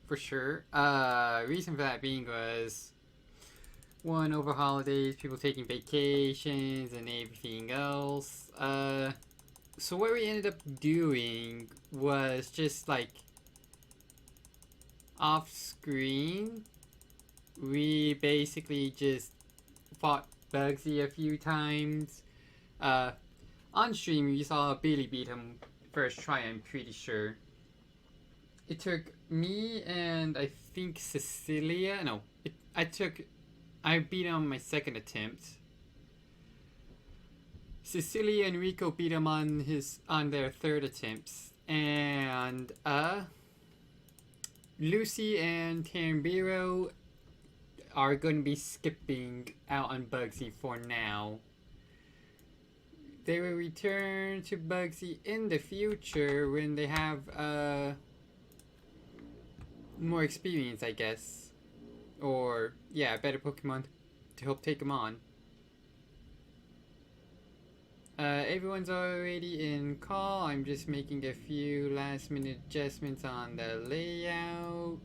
for sure. Reason for that being was one, over holidays, people taking vacations and everything else. So what we ended up doing was just like off screen. We basically just fought Bugsy a few times. On stream, you saw Billy beat him first try, I'm pretty sure. It took me and I think Cecelia. No, I beat him on my second attempt. Cecelia and Rico beat him on their third attempts, and Lucy and Tam'Biro are going to be skipping out on Bugsy for now. They will return to Bugsy in the future when they have more experience, I guess. Or, yeah, better Pokemon to help take them on. Everyone's already in call. I'm just making a few last minute adjustments on the layout.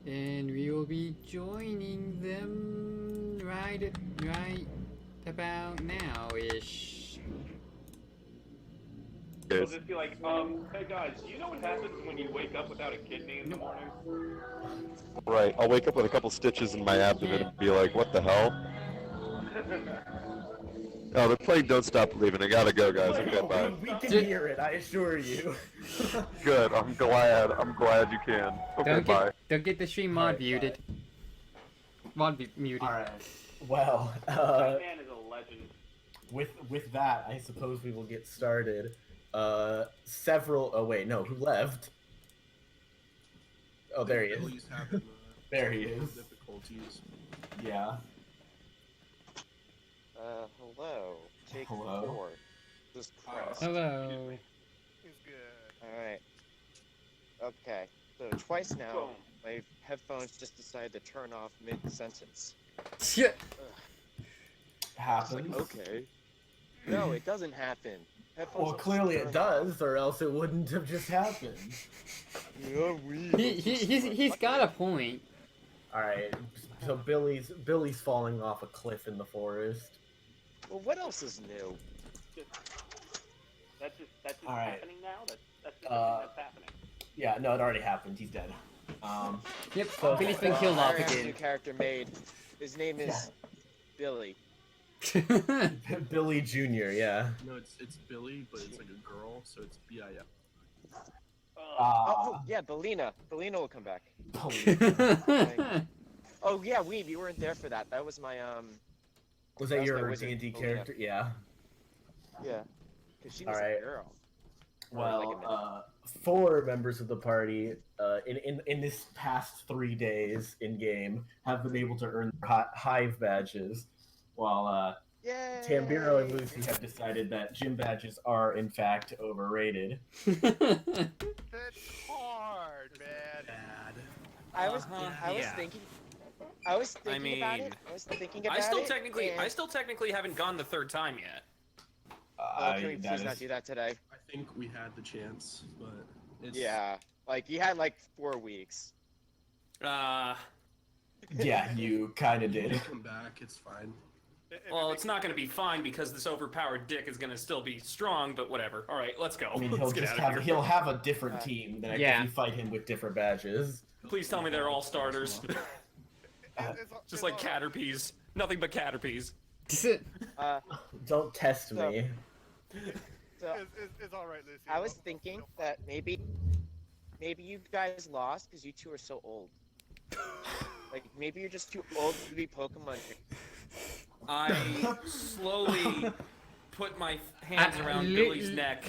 And we will be joining them right about now-ish. It'll just be like, hey guys, do you know what happens when you wake up without a kidney in the morning? Right, I'll wake up with a couple stitches in my abdomen and be like, what the hell? Oh, they're playing Don't Stop Believing. I gotta go, guys. Okay, bye. We can hear it, I assure you. Good, I'm glad you can. Okay, bye. Don't get the stream mod muted. Muted. Alright, well, That man is a legend. with that, I suppose we will get started. Oh wait, no, who left? Oh, there he is. There he is. Difficulties. Yeah. Hello. Take Hello. 4. This Christ. Hello. He's good. Alright. Okay. So twice now, my headphones just decided to turn off mid-sentence. Shit. Happens. Okay. No, it doesn't happen. Headphones Well, will clearly just it turn off. does, or else it wouldn't have just happened. Yeah, He's got a point. Alright, so Billy's falling off a cliff in the forest. Well, what else is new? That's just All right. happening now? That's just the thing that's happening. Yeah, no, it already happened. He's dead. Yep, So- Billy's been killed I off already have a new again. character made. His name is Billy. Billy Jr., yeah. No, it's Billy, but it's like a girl, so it's B-I-L. Oh, yeah, Belina. Belina will come back. Oh, yeah, Weeb, you weren't there for that. That was my, Was That that was my your wizard. D&D Oh, character? Yeah. yeah. Because she was Alright. a girl. Or like a minute. Well, 4 members of the party, in this past 3 days in game, have been able to earn hive badges, while Yay! Tam'Biro and Lucy have decided that gym badges are in fact overrated. That's hard, man. Bad. I was yeah. thinking. I was thinking about mean, it. I was thinking about I still it. technically haven't gone the third time yet. Can we please not do that today? I think we had the chance, but it's... Yeah. Like, you had, like, 4 weeks. Yeah, you kinda did. Come back, it's fine. Well, it's not going to be fine because this overpowered dick is going to still be strong, but whatever. All right, let's go. I mean, Let's get out of here. he'll have a different team than Yeah. if you fight him with different badges. Please tell me they're all starters. Just like Caterpies. Nothing but Caterpies. Don't test So- me. So, It's all right, Lucy. I was thinking that maybe you guys lost because you two are so old. Like, maybe you're just too old to be Pokemon. I slowly put my hands around Billy's neck,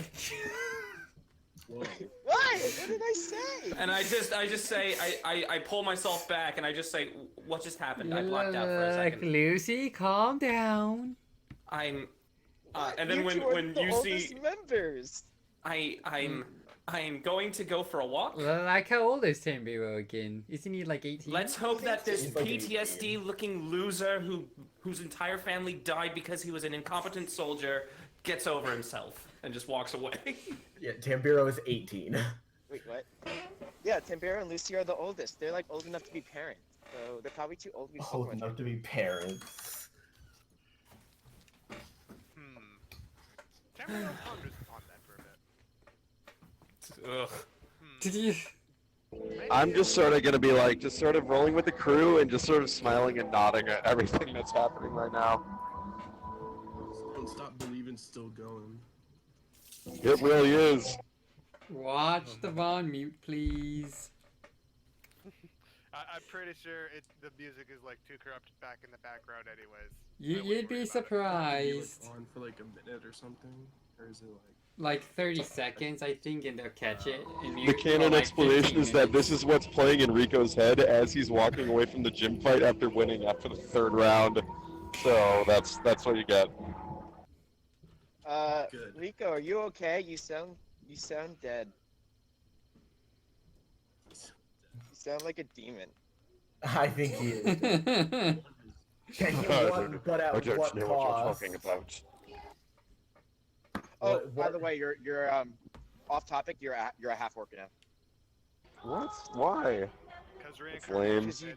Whoa. What? What did I say? and I just say, I pull myself back, and I just say, what just happened? I blacked out for a second. Lucy, calm down. I'm, and then You two are when the you oldest see, members. I'm going to go for a walk. Like, how old is Tam'Biro again? Isn't he like 18? Let's hope that this He's like PTSD-looking loser whose entire family died because he was an incompetent soldier gets over himself and just walks away. Yeah, Tam'Biro is 18. Wait, what? Yeah, Tam'Biro and Lucy are the oldest. They're like old enough to be parents, so they're probably too old to be Old Pokemon enough to be parents. Tam'Biro ponders upon that for a bit. Ugh. Did you? I'm just sort of gonna be like, just sort of rolling with the crew and just sort of smiling and nodding at everything that's happening right now. Don't stop believing, still going. It really is. Watch the Von mute, please. I'm pretty sure the music is like too corrupt back in the background, anyways. You'd be Be, surprised. like, on for like a minute or something, or is it like? Like 30 seconds, I think, and they'll catch it. And The mute canon for like explanation 15 is that minutes. this is what's playing in Rico's head as he's walking away from the gym fight after winning after the 3rd round. So that's what you get. Good. Rico, are you okay? You sound dead. You sound like a demon. I think he is. Can you what, but at I don't what know cost? what you're talking about. Oh, What- by the way, you're off topic. You're a half orc now. What? Why? Because lame. reincarnation.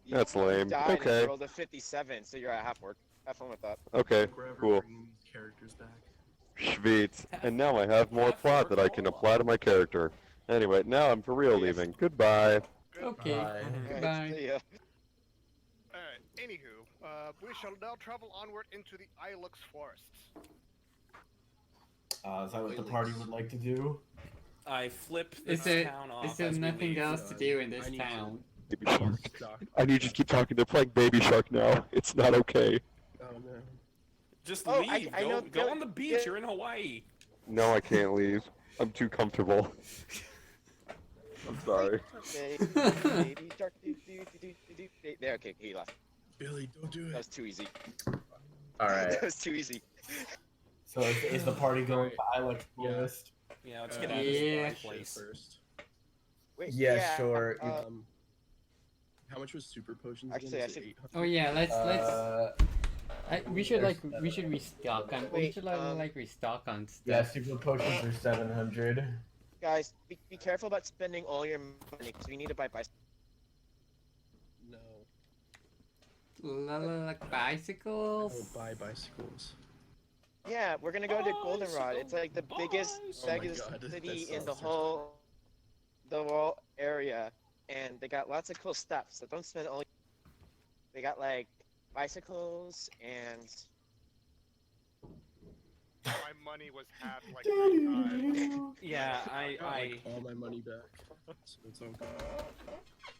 That's lame. Died and Okay. you rolled a 57, so you're a half orc. Have fun with that. Okay, Forever cool. bringing these characters back. Sweet. And now I have more plot that I can apply to my character. Anyway, now I'm for real leaving. Goodbye. Okay, Bye. Alright, goodbye. see ya. Alright, anywho, we shall now travel onward into the Ilex Forest. Is that what the party would like to do? I flip Is this there, town off. is there as we nothing leave. else to do in this I need to- town? Baby Shark. Doc. I need you to keep talking. They're playing Baby Shark now. It's not okay. Oh no. Just Oh, leave. I go know- go on the beach. yeah. You're in Hawaii. No, I can't leave. I'm too comfortable. I'm sorry. Baby shark, do. There, okay, he left. Billy, don't do That it. was too easy. Alright. That was too easy. So is the party going to Ilex Forest? Yeah, let's Uh, get out of Yeah. this Shit place. first. Wait, Yeah, sure. How much was super potions? Actually, again? I Is it should- 800? Oh yeah, let's. We should there's restock on. We Wait, should restock on Yeah, stuff. super potions are 700. guys, be careful about spending all your money because we need to buy bicycles. No. Like I bicycles. don't buy bicycles. Yeah, we're gonna go to Goldenrod. It's like the biggest, Oh my biggest God, city that in the sounds whole area, and they got lots of cool stuff. So don't spend all. They got like bicycles and My money was half like 3 times. Yeah, I got, I like, all my money back, so it's okay.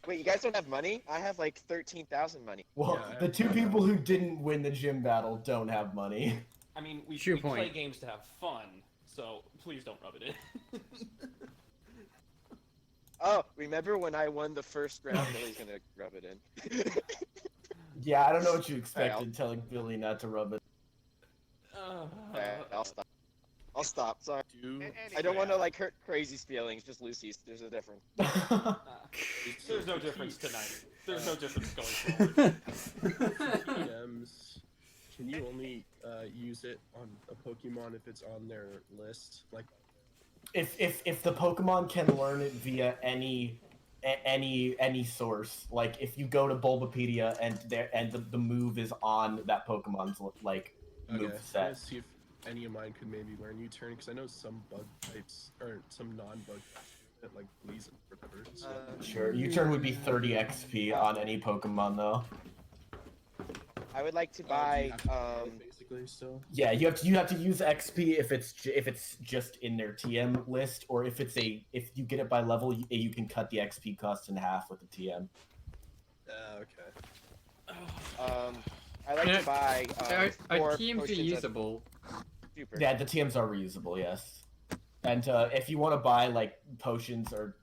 wait, you guys don't have money? I have like 13,000 money. Well, Yeah, the two people who didn't win the gym battle don't have money. I mean, we True play point. games to have fun, so please don't rub it in. Oh, remember when I won the first round? Billy's gonna rub it in. Yeah, I don't know what you Alright, expected telling Billy not to rub it. Alright, I'll stop. I'll stop. Sorry. Do I don't want to like hurt Crazy's feelings. Just Lucy's. There's a difference. There's no difference tonight. There's no difference going forward. PMs, can you only use it on a Pokemon if it's on their list? Like, if the Pokemon can learn it via any source, like if you go to Bulbapedia and the move is on that Pokemon's like move okay, set. let's see if any of mine could maybe learn U-turn, because I know some bug types or some non-bug types that like Lee's and whatever. So. Sure, U-turn would be 30 XP on any Pokemon though. I would like to Do you buy. have to buy it, basically still. Yeah, you have to use XP if it's just in their TM list, or if you get it by level, you can cut the XP cost in half with the TM. Okay. I like to buy. Are 4 teams potions of reusable? Super. Yeah, the TMs are reusable, yes. And if you want to buy like potions or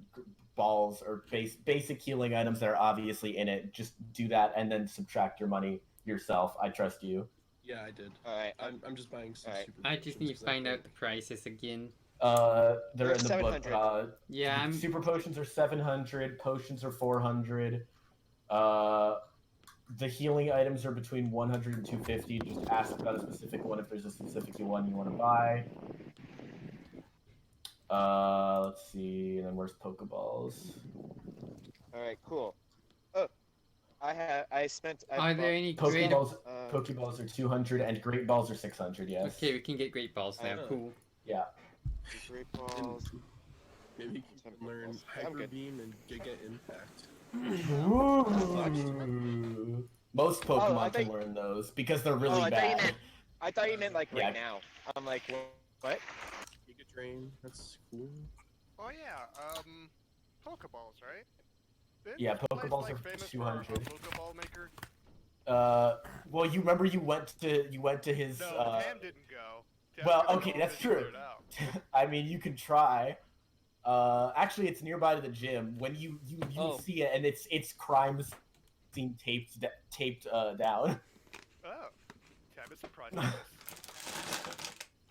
balls or basic healing items that are obviously in it, just do that and then subtract your money yourself. I trust you. Yeah, I did. All right. I'm just buying some Alright. super I just need to potions 'cause find I out the prices again. They're They're in the book. 700. Yeah, I'm. Super potions are 700. Potions are 400. The healing items are between 100 and 250. Just ask about a specific one if there's a specific one you want to buy. Let's see. And then where's Pokeballs? All right, cool. Oh, I Are there any great? Pokeballs. Pokeballs are 200 and Great Balls are 600. Yes. Okay, we can get great balls now. Cool. Yeah. Great balls. Maybe you can learn Hyper Beam and Giga Impact. Ooh. Most Pokemon can learn those because they're really bad. I thought you meant like right now. I'm like, what? Giga Drain, that's cool. Oh yeah, Pokeballs, right? Didn't Yeah, this place, Pokeballs like, are famous for 200. a Pokeball maker? Well, you remember you went to his. No, Tam didn't go. Tam Well, didn't okay, go that's because he true. cleared out. I mean, you can try. Actually, it's nearby to the gym. When you see it, and it's crime scene taped down. Oh, Tam is surprised.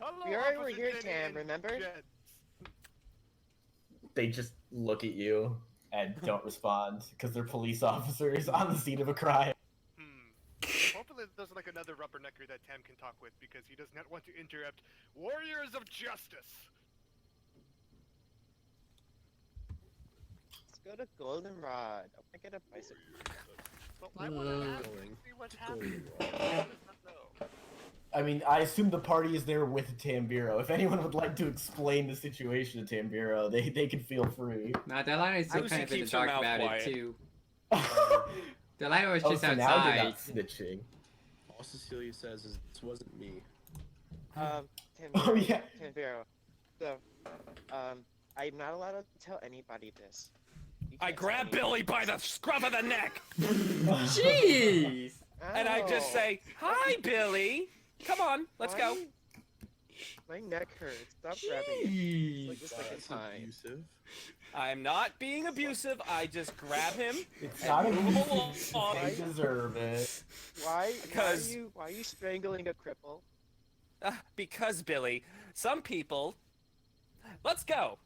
Hello, We already were Officer here, Jenny Tam, and remember? Jeds. They just look at you and don't respond because they're police officers on the scene of a crime. Hopefully there's like another rubbernecker that Tam can talk with because he does not want to interrupt Warriors of Justice. Let's go to Goldenrod. I want to get a bicycle. Well, I want to ask Going. see what happened. Tam does not know. I mean, I assume the party is there with Tam'Biro. If anyone would like to explain the situation to Tam'Biro, they can feel free. Nah, Delilah is still Lucy kind of in the keeps her dark mouth about quiet. it too. Delilah was just so now you're outside. not snitching. All Cecelia says is, this wasn't me. Tanvero, Oh, yeah. Tanvero. So, I'm not allowed to tell anybody this. You I can't tell grab anybody Billy by the this. scruff of the neck, Jeez! and I just Ow. say, "Hi, Billy. Come on, let's Why go." you- My neck hurts. Stop grabbing it. It's like Jeez! the second That's time. abusive. I'm not being abusive. I just grab him. It's and not move him abusive. along. They deserve it. Why Because- are you strangling a cripple? Because Billy, some people. Let's go.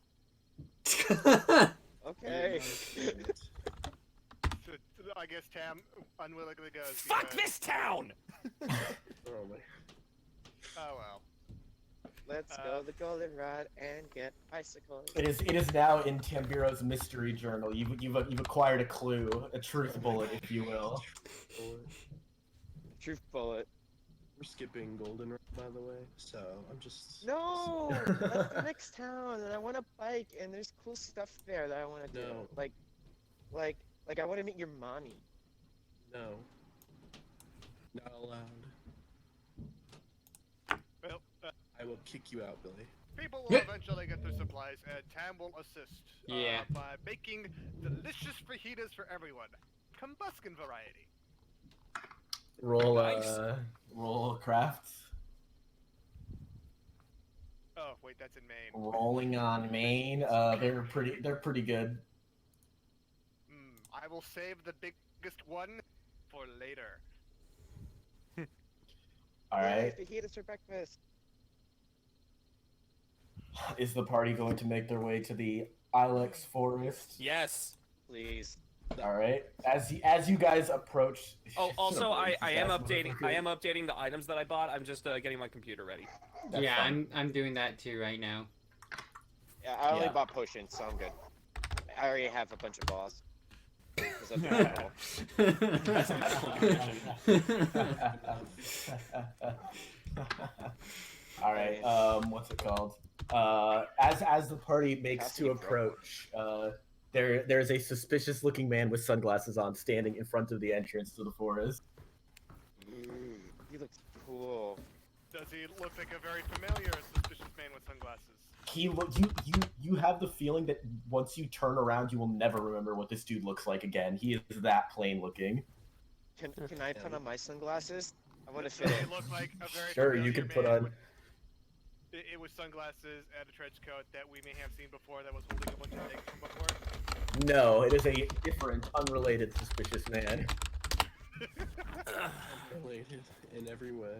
Okay. So, I guess Tam unwillingly goes. Fuck because- this town. Oh my. Oh well. Let's go the Goldenrod and get bicycles. It is now in Tam'Biro's mystery journal. You've acquired a clue, a truth bullet, if you will. Truth bullet. We're skipping Goldenrod, by the way, so I'm just... No, that's the next town, and I want a bike, and there's cool stuff there that I want to do. No. Like I want to meet your mommy. No. Not allowed. Well, I will kick you out, Billy. people will eventually get their supplies, and Tam will assist. Yeah. By making delicious fajitas for everyone, Combusken variety. Roll Nice. roll crafts. Oh wait, that's in Maine. Rolling on Maine. They're pretty good. I will save the biggest one for later. All right. Yay, fajitas for breakfast. Is the party going to make their way to the Ilex Forest? Yes. Please. All right. As you guys approach. Oh, also, I am That's updating. motherfucker. I am updating the items that I bought. I'm just getting my computer ready. That's Yeah, fine. I'm doing that too right now. Yeah, I only Yeah. bought potions, so I'm good. I already have a bunch of balls. 'Cause I'm terrible. All right. What's it called? As the party makes to approach, there's a suspicious-looking man with sunglasses on standing in front of the entrance to the forest. Ooh, he looks cool. Does he look like a very familiar suspicious man with sunglasses? You have the feeling that once you turn around, you will never remember what this dude looks like again. He is that plain looking. Can I put on my sunglasses? I want to Does fit he in. look like a very Sure, you familiar can put man on. with- It was sunglasses and a trench coat that we may have seen before that was holding a bunch of things from before. No, it is a different, unrelated, suspicious man. Related in every way.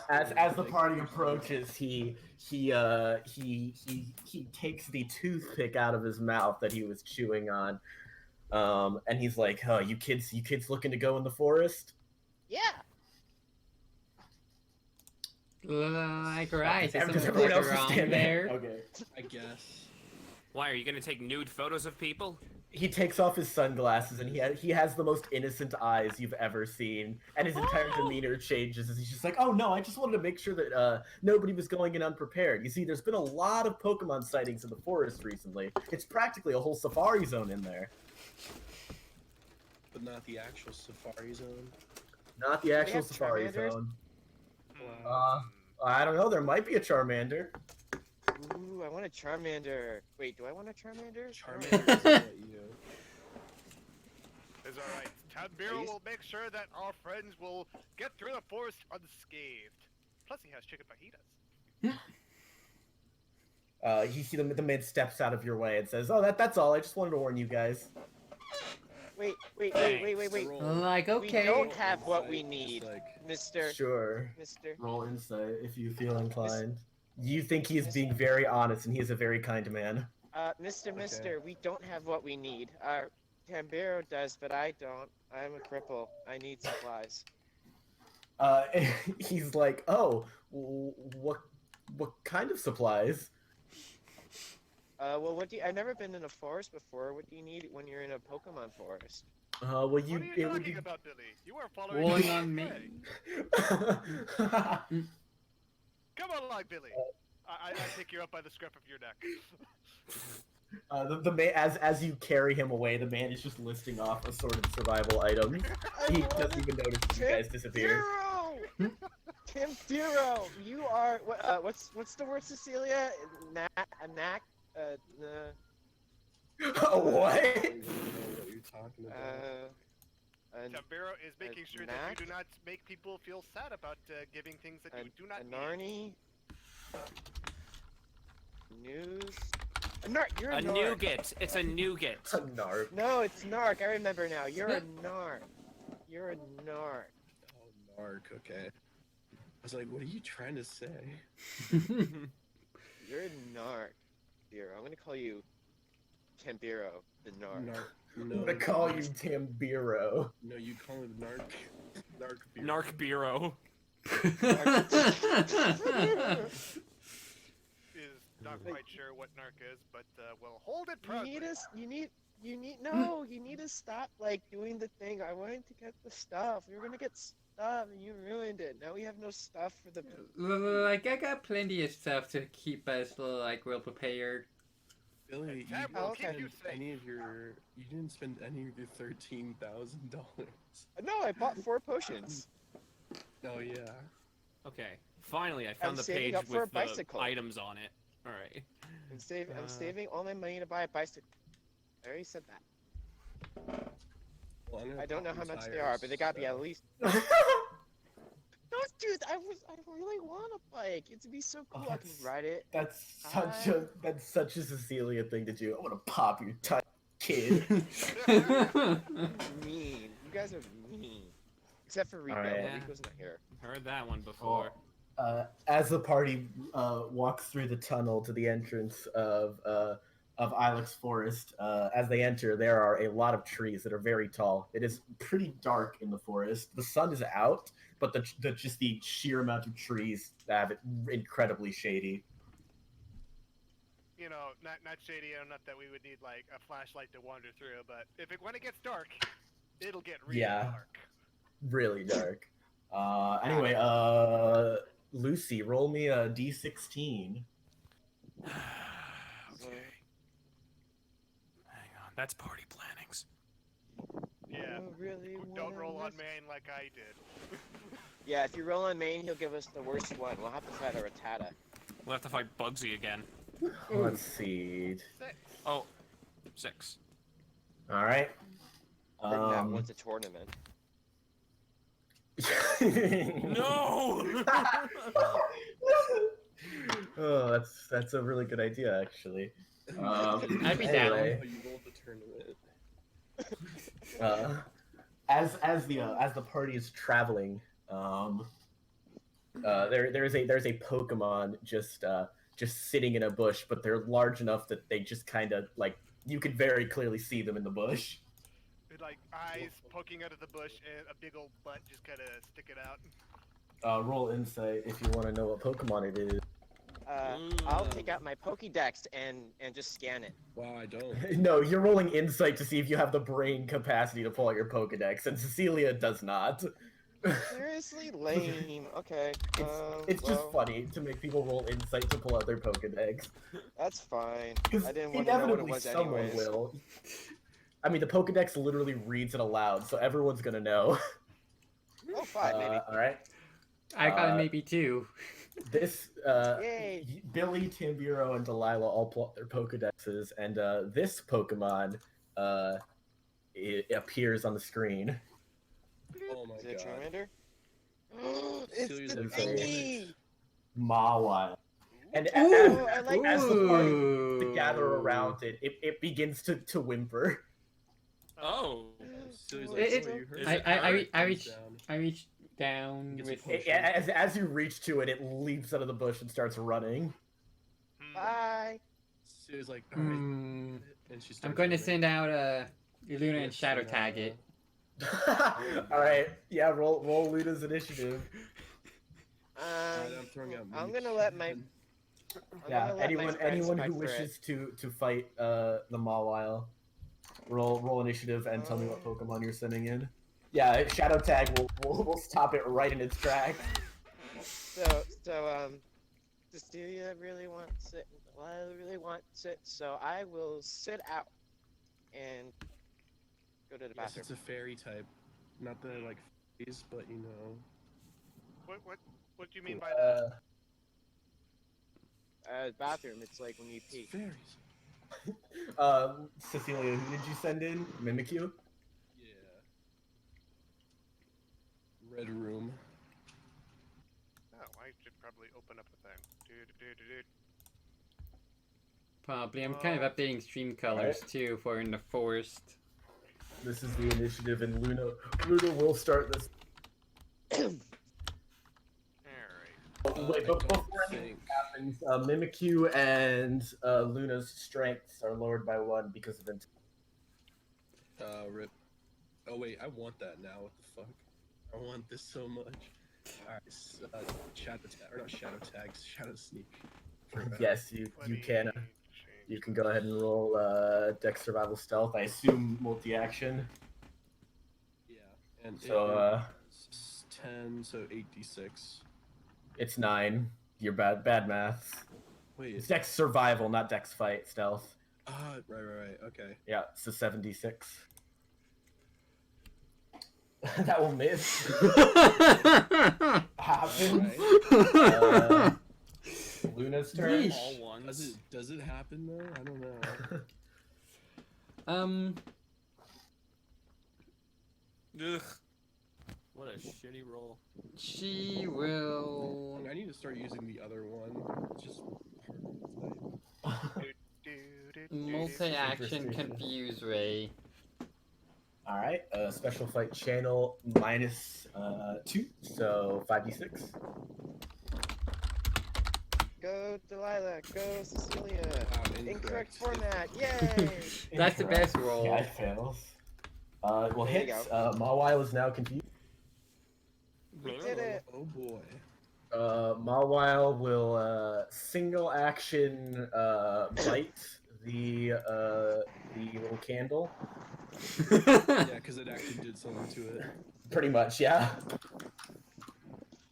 As the party approaches, he takes the toothpick out of his mouth that he was chewing on, and he's like, "Oh, you kids looking to go in the forest?" Yeah. Like right, Does isn't everyone like else around stand there? there? Okay. I guess. Why are you gonna take nude photos of people? He takes off his sunglasses and he has the most innocent eyes you've ever seen, and his entire demeanor changes as he's just like, "Oh no, I just wanted to make sure that nobody was going in unprepared." You see, there's been a lot of Pokemon sightings in the forest recently. It's practically a whole safari zone in there. But not the actual safari zone. Not the actual have safari Charmanders? zone. Wow. I don't know. There might be a Charmander. Ooh, I want a Charmander. Wait, do I want a Charmander? Charmander doesn't let you. It's alright. Tam'Biro Please? will make sure that our friends will get through the forest unscathed. Plus, he has chicken fajitas. You see the man steps out of your way and says, "Oh, that's all. I just wanted to warn you guys." Wait. Like We okay. don't have what we need, Like, Mister. Sure. Mister. Roll insight if you feel inclined. You think he is being very honest, and he is a very kind man. Mister, we don't have what we need. Tam'Biro does, but I don't. I'm a cripple. I need supplies. He's like, "Oh, what kind of supplies?" Well, what do you... I've never been in a forest before. What do you need when you're in a Pokemon forest? Well, What are you talking about, Billy? You are following Rolling the on me. way. Come on along, Billy. I pick you up by the scruff of your neck. the man, as you carry him away, the man is just listing off assorted survival items. He doesn't even notice you guys disappear. Tam'Biro, you are what's the word, Cecelia? A knack? What? I don't know what you're talking about. Tam'Biro is making sure that knack? you do not make people feel sad about giving things that you do not a need. Narny? News? A Nark, you're a A Nark. nougat. It's a nougat. A narc. No, it's Nark. I remember now. You're a Nark. You're a Nark. Oh, Narc, okay. I was like, what are you trying to say? You're a Nark. Biro. I'm gonna call you Tam'Biro, the Nark. No, I'm gonna call you Tam'Biro. No, you call him Narc. Narc. Narc Bureau. Is not quite sure what narc is, but we'll hold it You proudly. need us. You need to stop like doing the thing. I wanted to get the stuff. We were gonna get stuff, and you ruined it. Now we have no stuff for the. Like I got plenty of stuff to keep us like well prepared. Billy, you Tab didn't will keep spend you safe. any of your. You didn't spend any of your $13,000. No, I bought 4 potions. Oh yeah. Okay. Finally, I found I'm the saving page up for a with the bicycle. items on it. All right. I'm saving all my money to buy a bicycle. I already said that. Well, I'm gonna I don't know pop how your much they tires, are, but they gotta be so- at least. No, dude, I really want a bike. It'd be so cool. I can ride it. That's such a Cecelia thing to do. I want to pop your tire, kid. Mean. You guys are mean. Except for Rico. Alright. Yeah. Rico's not here. Heard that one before. As the party walks through the tunnel to the entrance of Ilex Forest, as they enter, there are a lot of trees that are very tall. It is pretty dark in the forest. The sun is out, but the sheer amount of trees have it incredibly shady. You know, not shady enough that we would need like a flashlight to wander through, but when it gets dark, it'll get really dark. Really dark. Anyway, Lucy, roll me a d16. Okay. Hang on. That's party plannings. Yeah. You really Don't wanna roll on miss- main like I did. Yeah, if you roll on main, he'll give us the worst one. We'll have to fight a Rattata. We'll have to fight Bugsy again. Let's see. 6. Oh, 6. All right. Bring that one to tournament. No! Oh, that's a really good idea, actually. I'd be anyway, Oh, you rolled the tournament. as the party is traveling, there's a Pokemon just sitting in a bush, but they're large enough that they just kind of like you could very clearly see them in the bush. With like eyes poking out of the bush and a big old butt just kind of sticking out. Roll insight if you want to know what Pokemon it is. I'll take out my Pokédex and just scan it. Wow, I don't. No, you're rolling insight to see if you have the brain capacity to pull out your Pokedex, and Cecelia does not. Seriously, lame. Okay. It's just well, funny to make people roll insight to pull out their Pokedex. That's fine. Because I didn't want to know what it inevitably was someone anyways. will. I mean, the Pokedex literally reads it aloud, so everyone's gonna know. Oh, 5 maybe. Alright. I got maybe 2. This, Yay. Billy, Tam'Biro, and Delilah all pull out their Pokedexes, and this Pokemon it appears on the screen. Oh my Is it a god. Charmander? It's Cecilia's the in thingy! Mawile. And Ooh, I like as the party Ooh. to gather around it, it begins to whimper. Oh. Cecilia's It- "Oh, you heard Is that?" it I Comes reach down. I reached down Gets with pushed. As you reach to it, it leaps out of the bush and starts running. Bye! Cecilia's like, alright. Hmm. And she starts I'm going to running. send out Luna and Yes, Shadow Tag it. Alright, yeah, roll Luna's initiative. Alright, I'm throwing out I'm Meech. gonna let my... I'm Yeah, gonna let my friends anyone fight who for it. wishes to fight the Mawile, roll initiative and tell me what Pokemon you're sending in. Yeah, Shadow Tag will stop it right in its tracks. So, Cecelia really wants it. Delilah really wants it. So I will sit out and go to the Yes, bathroom. it's a fairy type. Not the like phase, but you know. What do you mean by that? Bathroom. It's like when you pee. Fairies. Cecelia, who did you send in? Mimikyu? Yeah. Red room. Oh, I should probably open up the thing. Do. Probably. I'm kind of updating stream colors too for in the forest. This is the initiative, and Luna will start this. Alright. Wait, but before anything happens, Mimikyu and Luna's strengths are lowered by 1 because of it. Rip. Oh wait, I want that now. What the fuck? I want this so much. Alright, shadow tag, or not shadow tags, shadow sneak. Yes, you can. You can go ahead and roll Dex Survival Stealth. I assume multi-action. Yeah, and So 10, so 8d6. it's 9. You're bad math. Wait, It's Dex Survival, not Dex Fight Stealth. right, okay. Yeah, so 76. That will miss. Happens. Luna's turn. Yeesh. All ones. Does it happen though? I don't know. Ugh. What a shitty roll. She will. I need to start using the other one. It's just harder to type. Multi-action Interesting. confuse ray. Alright, special fight channel minus 2, so 5d6. Go Delilah. Go Cecelia. Incorrect Incorrect. format. Yay! That's the best roll. Yeah, it fails. Well, There you hits. go. Mawile is now confused. We did it. Oh boy. Mawile will single action bite the little candle. Yeah, because it actually did something to it. Pretty much, yeah.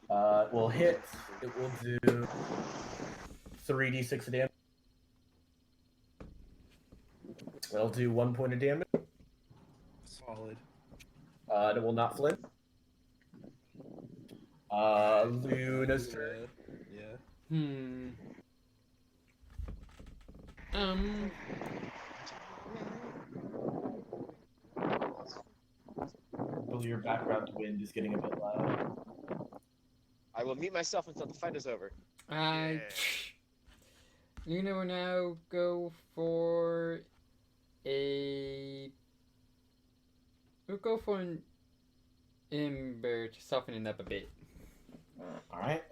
Will hit. It will do 3d6 of damage. It'll do 1 point of damage. Solid. It will not flint. Luna's turn. Yeah. Bill, your background wind is getting a bit loud. I will mute myself until the fight is over. I. Luna will now go for a. We'll go for an Ember to soften it up a bit. Alright,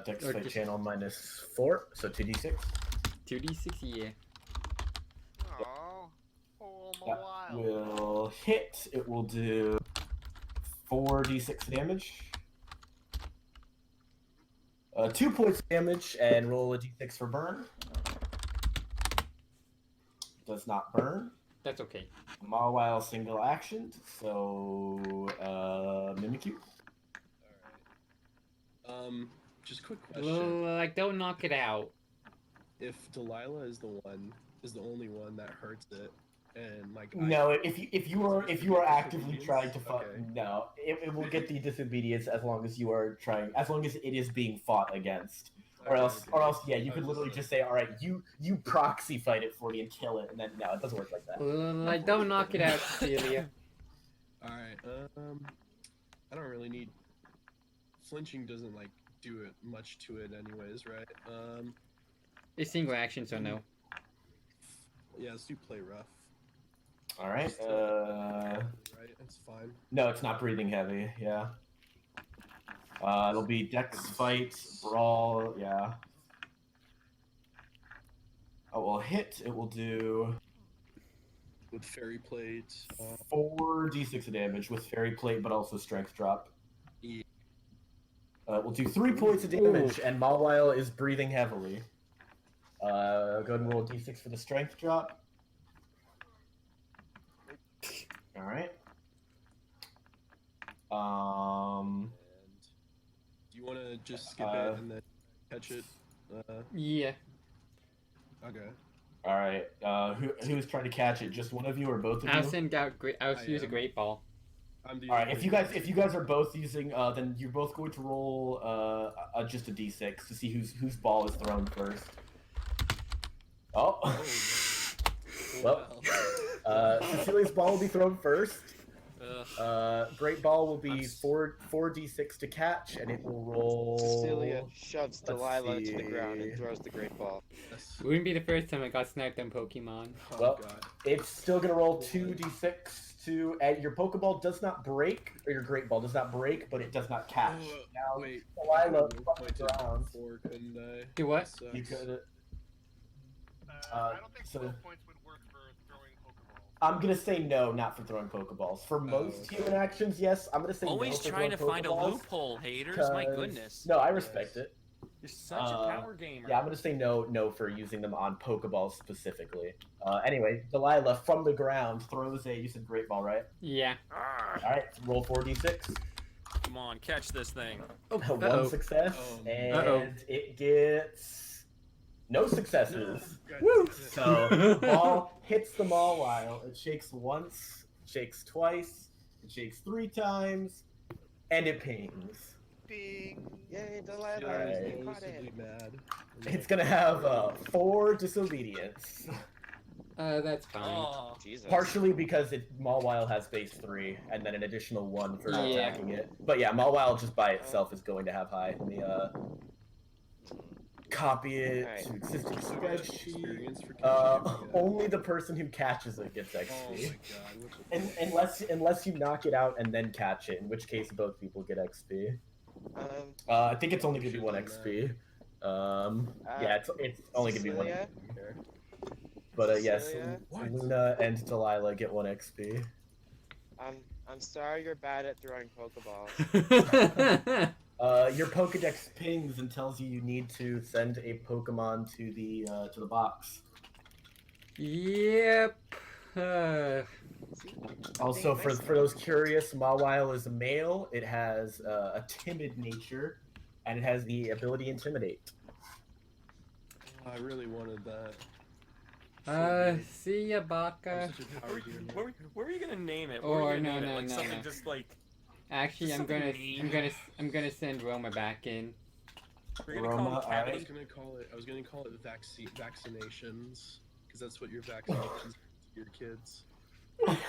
Dex Or fight just- channel minus 4, so 2d6. 2d6, yeah. Aww. Oh, That Mawile. will hit. It will do 4d6 damage. 2 points of damage and roll a d6 for burn. Does not burn. That's okay. Mawile single action, so Mimikyu. Alright. Just quick question. Like, don't knock it out. If Delilah is the only one that hurts it, and like No, if you are actively Disobedience? trying to fight, Okay. no, it will get the disobedience as long as you are trying, as long as it is being fought against. Or else, yeah, you could literally just say, all right, you proxy fight it for me and kill it, and then no, it doesn't work like that. Like, don't knock it out, Cecelia. Alright, I don't really need... Flinching doesn't, like, do it much to it anyways, right? It's single action, so no. Yeah, let's do play rough. All right, Right, that's fine. no, it's not breathing heavy, yeah. It'll be Dex fight, brawl, yeah. Oh, well, hit, it will do With fairy plate, 4d6 of damage with fairy plate, but also strength drop. Yeah. We'll do 3 points of damage, and Mawile is breathing heavily. Go ahead and roll a d6 for the strength drop. All right. And do you want to just skip it and then catch it? Yeah. Okay. All right. Who's trying to catch it? Just one of you or both of you? I'll send out I'll I use a am. great ball. I'm the All right. If you guys are both using, then you're both going to roll just a d6 to see whose ball is thrown first. Oh. Well, Cecilia's ball will be thrown first. Great ball will be 4d6 to catch, and it will roll. Cecelia shoves Let's Delilah to the see. ground and throws the great ball. Yes. It wouldn't be the first time I got sniped on Pokemon. Oh Well, god. It's still gonna roll 2d6 to. And your Pokeball does not break, or your Great Ball does not break, but it does not catch. Now, Wait. Delilah I from the ground. before, couldn't I? Do what? Sucks. You could. I don't think so- 12 points would work for throwing Pokeballs. I'm gonna say no, not for throwing Pokeballs. For most okay. human actions, yes. I'm gonna say Always no for trying to throwing find a Pokeballs, loophole, haters. My 'cause- goodness. No, I respect it. You're such a power gamer. Yeah, I'm gonna say no for using them on Pokeballs specifically. Anyway, Delilah from the ground throws a. You said Great Ball, right? Yeah. Arr, All right, roll 4d6. come on, catch this thing. One success, Oh. and Uh-oh. it gets no successes. God Woo! damn it. So ball hits the Mawile. It shakes once, shakes twice, it shakes 3 times, and it pings. Ding! Yay, Delilah! Alright. You caught it. Noticeably mad. It's gonna have 4 disobedience, That's fine. Oh, Jesus. partially because Mawile has base 3, and then an additional 1 for Yeah. attacking it. But yeah, Mawile just by itself is going to have high. Let me copy it Alright. to existing So much spreadsheet. experience for catching it. Only the person who catches it gets Oh my XP. god. What the Unless you knock it out and then catch it, in which case both people get XP. I think it's only gonna be 1 XP. Yeah, it's only gonna be 1. Cecelia? care? But yes, Cecelia? What? Luna and Delilah get 1 XP. I'm sorry you're bad at throwing Pokeballs. Your Pokedex pings and tells you need to send a Pokemon to the box. Yep. Also, for those curious, Mawile is a male. It has a timid nature, and it has the ability Intimidate. I really wanted that. See ya, I'm Baka. such a power gamer. where are you gonna name it? Or Where are you gonna no, name it? no, Like no, something no. just like Actually, Just I'm something gonna send send Roma back in. we're gonna Roma, call it I cavity. was gonna call it vaccinations, because that's what your vaccinations to your kids.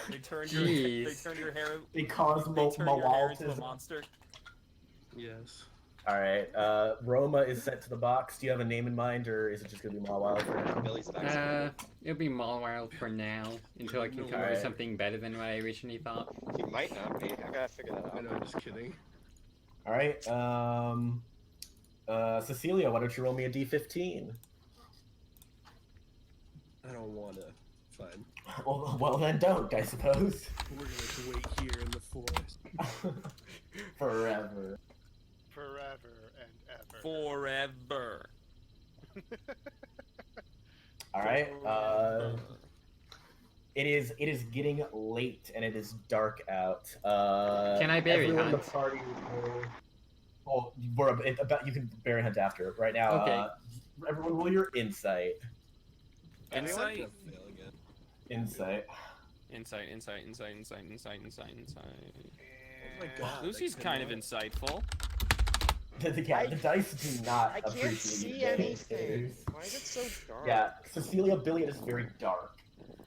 They turned Jeez. your hair. They cause They turned your hair into a Mawaltism. monster. Yes. All right, Roma is sent to the box. Do you have a name in mind, or is it just gonna be Mawile for now? Billy's vaccinated. It'll be Mawile for now until I can come up with Alright. something better than what I originally thought. He might not be. I gotta figure that I out. know, just kidding. All right, Cecelia, why don't you roll me a d15? I don't wanna. Fine. Well then don't, I suppose. We're gonna wait here in the forest. Forever. Forever and ever. forever. All right. It is getting late and it is dark out. Can I berry everyone in hunt? the party will, you can berry hunt after. Right now, Okay. Everyone roll your insight. Insight. Fail again. Insight. Insight. Oh my god. Lucy's I kind of cannot- insightful. The dice do not I can't appreciate see you. anything. Why is it so dark? Yeah, Cecelia, Billy, it is very dark.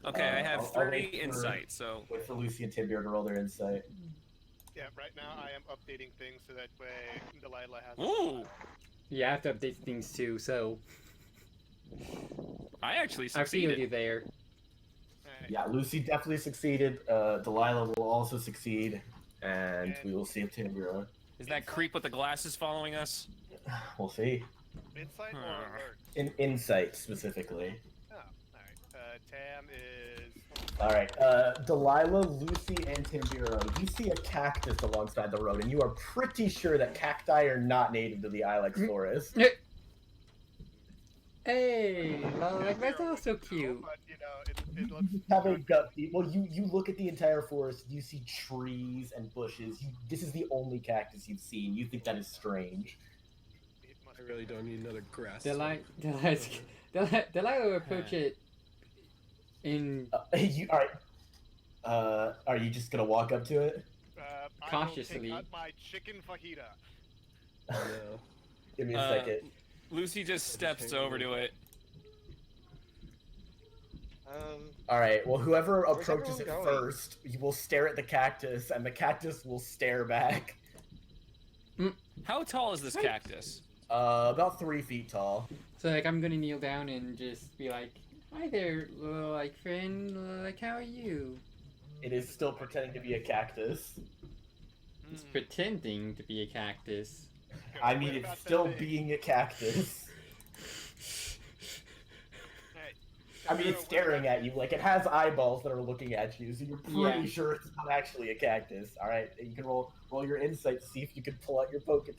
Okay, I have I'll 30 wait for- insight, so Wait for Lucy and Tam'Biro to roll their insight. Yeah, right now I am updating things so that way Delilah has. ooh, You have to update things too, so I actually I feel succeeded. you there. Alright. Yeah, Lucy definitely succeeded. Delilah will also succeed, and we will see if Tam'Biro. Is that creep with the glasses following us? We'll see. Insight or alert? In insight specifically. Oh, alright. Tam is. All right, Delilah, Lucy, and Tam'Biro. You see a cactus alongside the road, and you are pretty sure that cacti are not native to the Ilex Forest. Hey, like that's Zero also would know, cute. But you know, it looks. You have a gut feel. Well, you look at the entire forest. You see trees and bushes. This is the only cactus you've seen. You think that is strange. It must I be really dark. don't need another grass. Delilah will approach it in All right. Are you just gonna walk up to it? I will Cautiously. take out my chicken fajita. No. Give me a second. Lucy just steps over to it. All right. Well, whoever Where's approaches it everyone going? first, you will stare at the cactus, and the cactus will stare back. How tall is this cactus? About 3 feet tall. so like I'm gonna kneel down and just be like, "Hi there, little like friend. Like how are you?" It is still pretending to be a cactus. It's pretending to be a cactus. I mean, it's still being a cactus. Hey, I mean, it's staring at you. Like, it has eyeballs that are looking at you, so you're pretty Yeah. sure it's not actually a cactus. All right, you can roll your insight to see if you can pull out your Pokedex.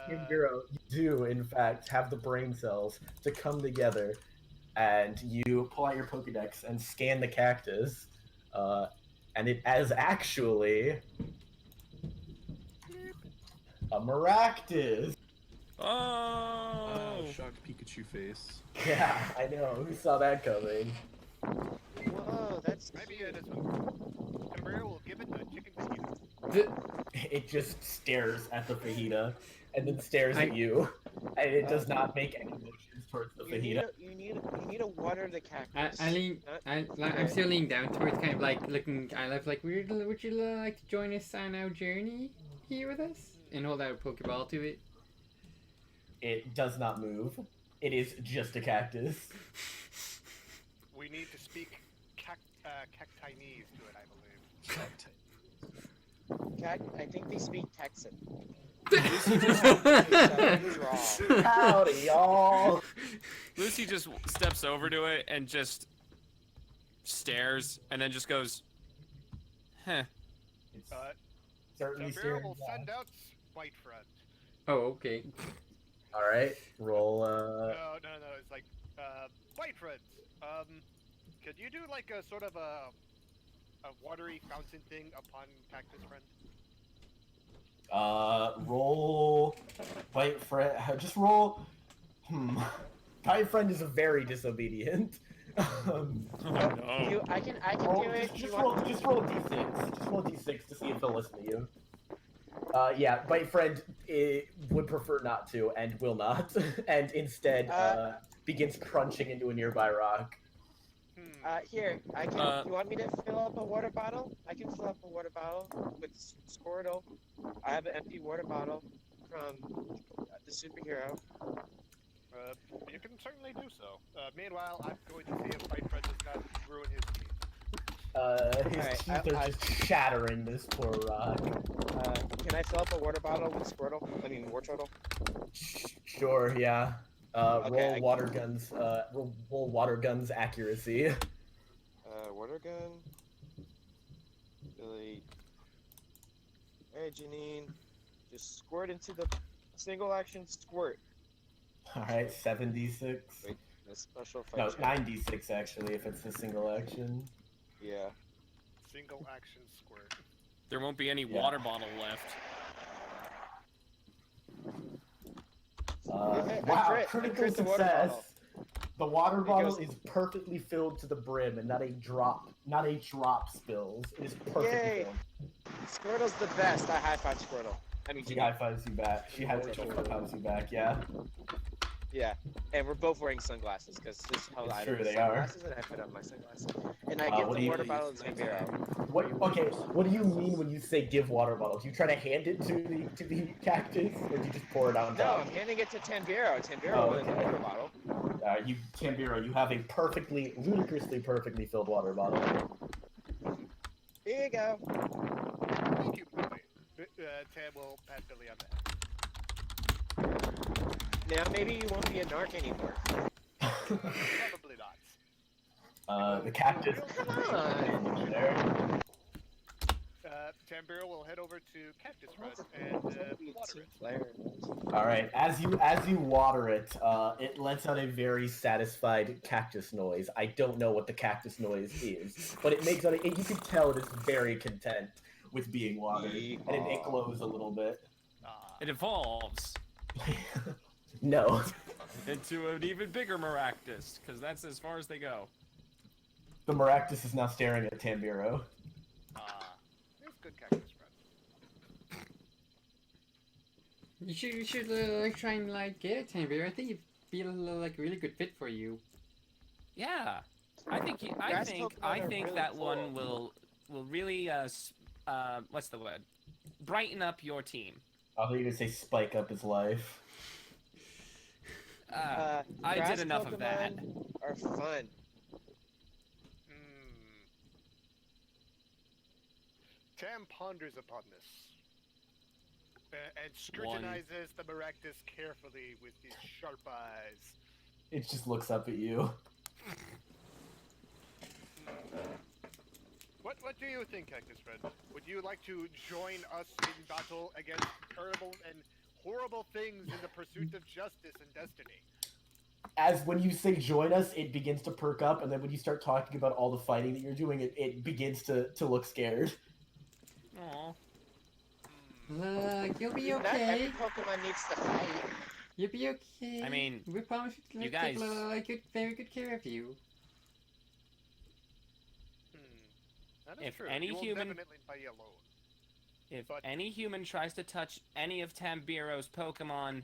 Tam'Biro, you do, in fact, have the brain cells to come together, and you pull out your Pokedex and scan the cactus, and it is actually a Maractus. Oh! Shocked Pikachu face. Yeah, I know. Who saw that coming? Whoa, that's maybe cute. this one. Tam'Biro will give it a chicken fajita. It just stares at the fajita, and then stares I- at you, and it does not make any motions towards the You need, fajita. you need to water the cactus. I lean. I'm still leaning down towards, kind of like looking. I love like, would you like to join us on our journey here with us? And hold out a Pokeball to it. It does not move. It is just a cactus. We need to speak cactinese to it, I believe. I think they speak Texan. Howdy, y'all. Lucy just steps over to it and just stares, and then just goes, "Huh." It's Uh, certainly Tam'Biro staring will down. send out White Friend. Oh, okay. All right, roll. No, it's like, White Friends. Could you do like a sort of a watery fountain thing upon Cactus Friend? Roll. White friend. Just roll. White friend is very disobedient. Oh no. I can Roll, do it. just roll a d6. Just roll a d6 to see if they'll listen to you. Yeah, White friend would prefer not to and will not, and instead begins crunching into a nearby rock. Here, I can. You want me to fill up a water bottle? I can fill up a water bottle with Squirtle. I have an empty water bottle from the superhero. You can certainly do so. Meanwhile, I'm going to see if White Friend does not ruin his teeth. His Alright, teeth are just shattering this poor rock. Can I fill up a water bottle with Squirtle? I mean, Wartortle. Sure, yeah. Okay, Roll water guns. Roll water guns accuracy. Water gun. Billy. Hey, Janine. Just squirt into the Single action squirt. All right, 7d6. Wait, the special fight. No, check. 9d6 actually if it's a single action. Yeah. Single action squirt. There won't be any Yeah. water bottle left. Wow, crit critical the water success. bottle. The water It bottle goes- is perfectly filled to the brim, and not a drop spills. It is perfectly Yay. filled. Squirtle's the best. I high five Squirtle. I mean, She high fives you back. She high fives you back. Yeah. yeah. And we're both wearing sunglasses because this is how It's I true, do they are. sunglasses, and I put on my sunglasses. And I What give do the you- water bottle to Tam'Biro. What? Okay. What do you mean when you say give water bottle? Do you try to hand it to the cactus, or do you just pour it on No, top? I'm handing it to Tam'Biro. Tam'Biro Oh, wanted the okay. water bottle. You, Tam'Biro, you have a ludicrously perfectly filled water bottle. Here you go. Thank you, Billy. Tam will pat Billy on the head. Now maybe you won't be a narc anymore. Probably not. The cactus. Come on. There. Tam'Biro will head over to Cactus Front and water it. All right. As you water it, it lets out a very satisfied cactus noise. I don't know what the cactus noise is, but it makes out. You can tell it is very content with being watered, and it glows a little bit. It evolves No. into an even bigger Maractus, because that's as far as they go. The Maractus is now staring at Tam'Biro. It's good Cactus Front. You should like try and like get it, Tam'Biro. I think it'd be like a really good fit for you. Yeah, I think Grass Pokemon are really that cool. one will really what's the word? Brighten up your team. I thought you were gonna say spike up his life. I Grass did enough of that. Pokemon are fun. Tam ponders upon this and scrutinizes the Maractus carefully with his sharp eyes. It just looks up at you. What do you think, Cactus Friend? Would you like to join us in battle against terrible and horrible things in the pursuit of justice and destiny? As when you say join us, it begins to perk up, and then when you start talking about all the fighting that you're doing, it begins to look scared. Aww. Look, you'll be Not okay. every Pokemon needs to fight. You'll be okay. I mean, we promise to you take guys- very good care of you. That is If true. any you will human- definitely be alone. If But- any human tries to touch any of Tam'Biro's Pokemon,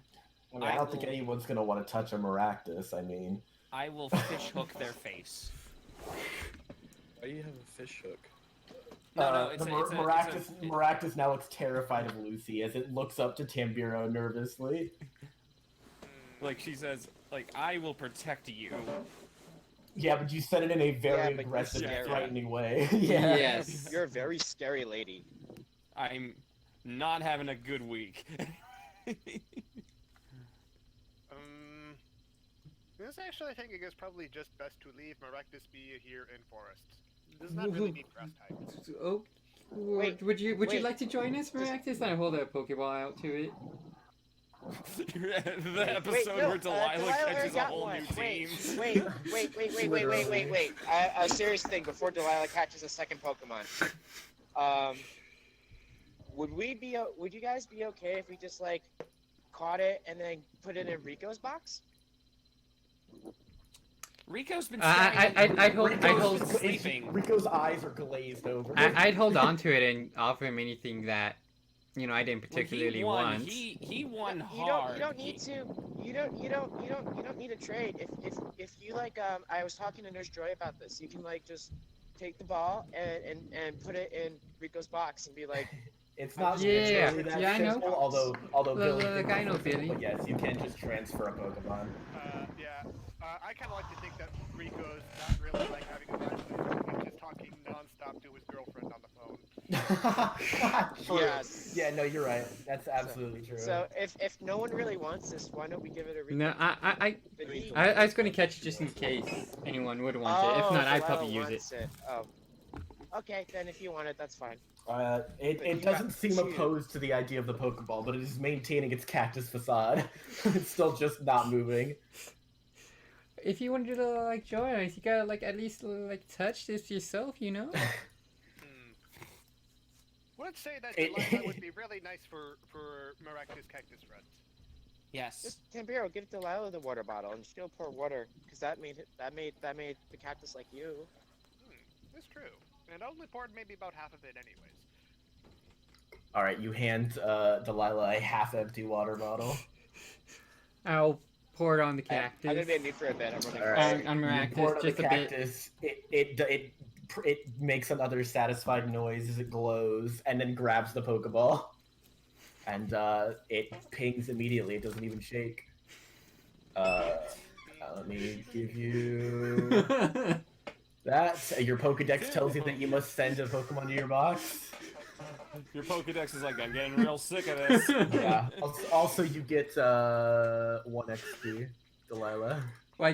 I mean, I don't think will- anyone's gonna want to touch a Maractus. I mean, I will fish hook their face. Why do you have a fish hook? No, it's the a- it's a- Maractus, it's a- Maractus now looks terrified of Lucy as it looks up to Tam'Biro nervously. Like she says, like I will protect you. Yeah, but you said it in a very Yeah, but you're aggressive, scary. frightening way. Yeah. Yes. You're a very scary lady. I'm not having a good week. This actually, I think it is probably just best to leave Maractus be here in Forest. It does not really need grass types. Oh, Wait, would you wait. like to join us, Maractus? I hold a Pokeball out to it. The episode Wait, no, where Delilah already catches a got whole one. new team. Wait. A serious thing before Delilah catches a second Pokemon. Would you guys be okay if we just like caught it and then put it in Rico's box? Rico's been I'd hold sleeping. Rico's eyes are glazed over. I'd hold on to it and offer him anything that I didn't When particularly he won, want. he won You hard. don't need to. You don't need a trade. If you like, I was talking to Nurse Joy about this. You can like just take the ball and put it in Rico's box and be like, It's not Yeah, literally that yeah, I know. simple, although Billy Look, thinks I know it's simple, Billy. but yes, you can just transfer a Pokemon. I kind of like to think that Rico's not really like having a bachelor. He's just talking nonstop to his girlfriend on the phone. True. Yes. Yeah, no, you're right. That's absolutely true. so if no one really wants this, why don't we give it a Rico? No, I was going to catch it just in case anyone would want it. If not, I'd probably use it. Oh. Okay, then if you want it, that's fine. It you doesn't got seem two. opposed to the idea of the Pokeball, but it is maintaining its cactus facade. It's still just not moving. If you wanted to like join us, you gotta like at least like touch this yourself, you know? Would say that It- Delilah would be really nice for Maractus cactus runs. Yes. Just Tam'Biro, give Delilah the water bottle, and she'll pour water, because that made the cactus like you. That's true. And I only poured maybe about half of it anyways. All right, you hand Delilah a half-empty water bottle. I'll pour it on the I'm cactus. gonna be a need for a bit. I'm running. All right. On You Maractus, pour it on the just a bit. cactus. It makes another satisfied noise as it glows, and then grabs the Pokeball, and it pings immediately. It doesn't even shake. Let me give you that. Your Pokedex tells you that you must send a Pokemon to your box. Your Pokedex is like, I'm getting real sick of this. Yeah. Also, you get 1 XP, Delilah. Well,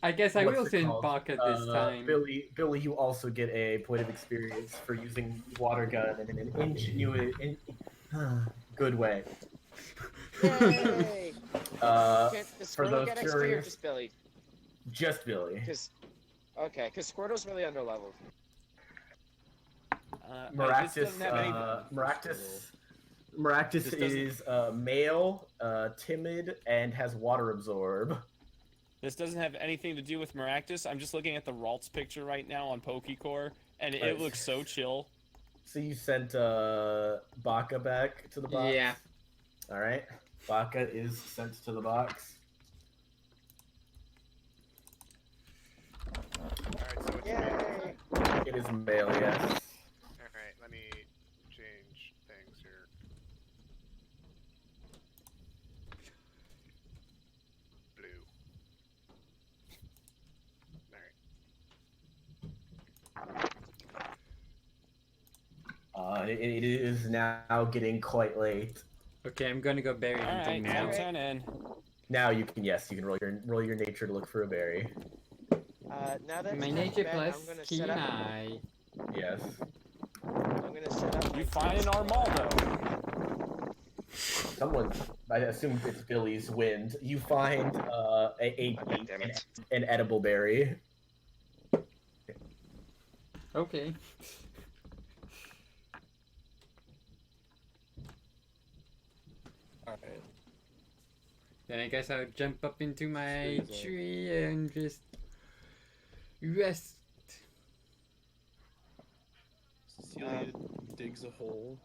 I guess I What's will it send called? Baka this time. Billy, you also get a point of experience for using water gun in an good way. Yay! Does For Squirtle those get XP or curious, just Billy? just Billy. Because Squirtle's really underleveled. Maractus, Maractus This is male, timid, and has water absorb. This doesn't have anything to do with Maractus. I'm just looking at the Ralts picture right now on Pokecore, and Right. it looks so chill. So you sent Baka back to the box? Yeah. Alright. Baka is sent to the box. Alright, so it's Yay! It is male, yes. Alright, let me change things here. Blue. Alright. It is now getting quite late. Okay, I'm gonna go berry hunting Alright, now. turn in. Now you can roll your nature to look for a berry. Now that My it's nature bed, plus I'm gonna keen set up. eye. Yes. I'm gonna set up. You my find an tools. Armaldo. Someone, I assume it's Billy's wind. You find Damn it. an edible berry. Okay. Alright. Then I guess I'll jump up into my Squeeze it. tree and just rest. Cecelia digs a hole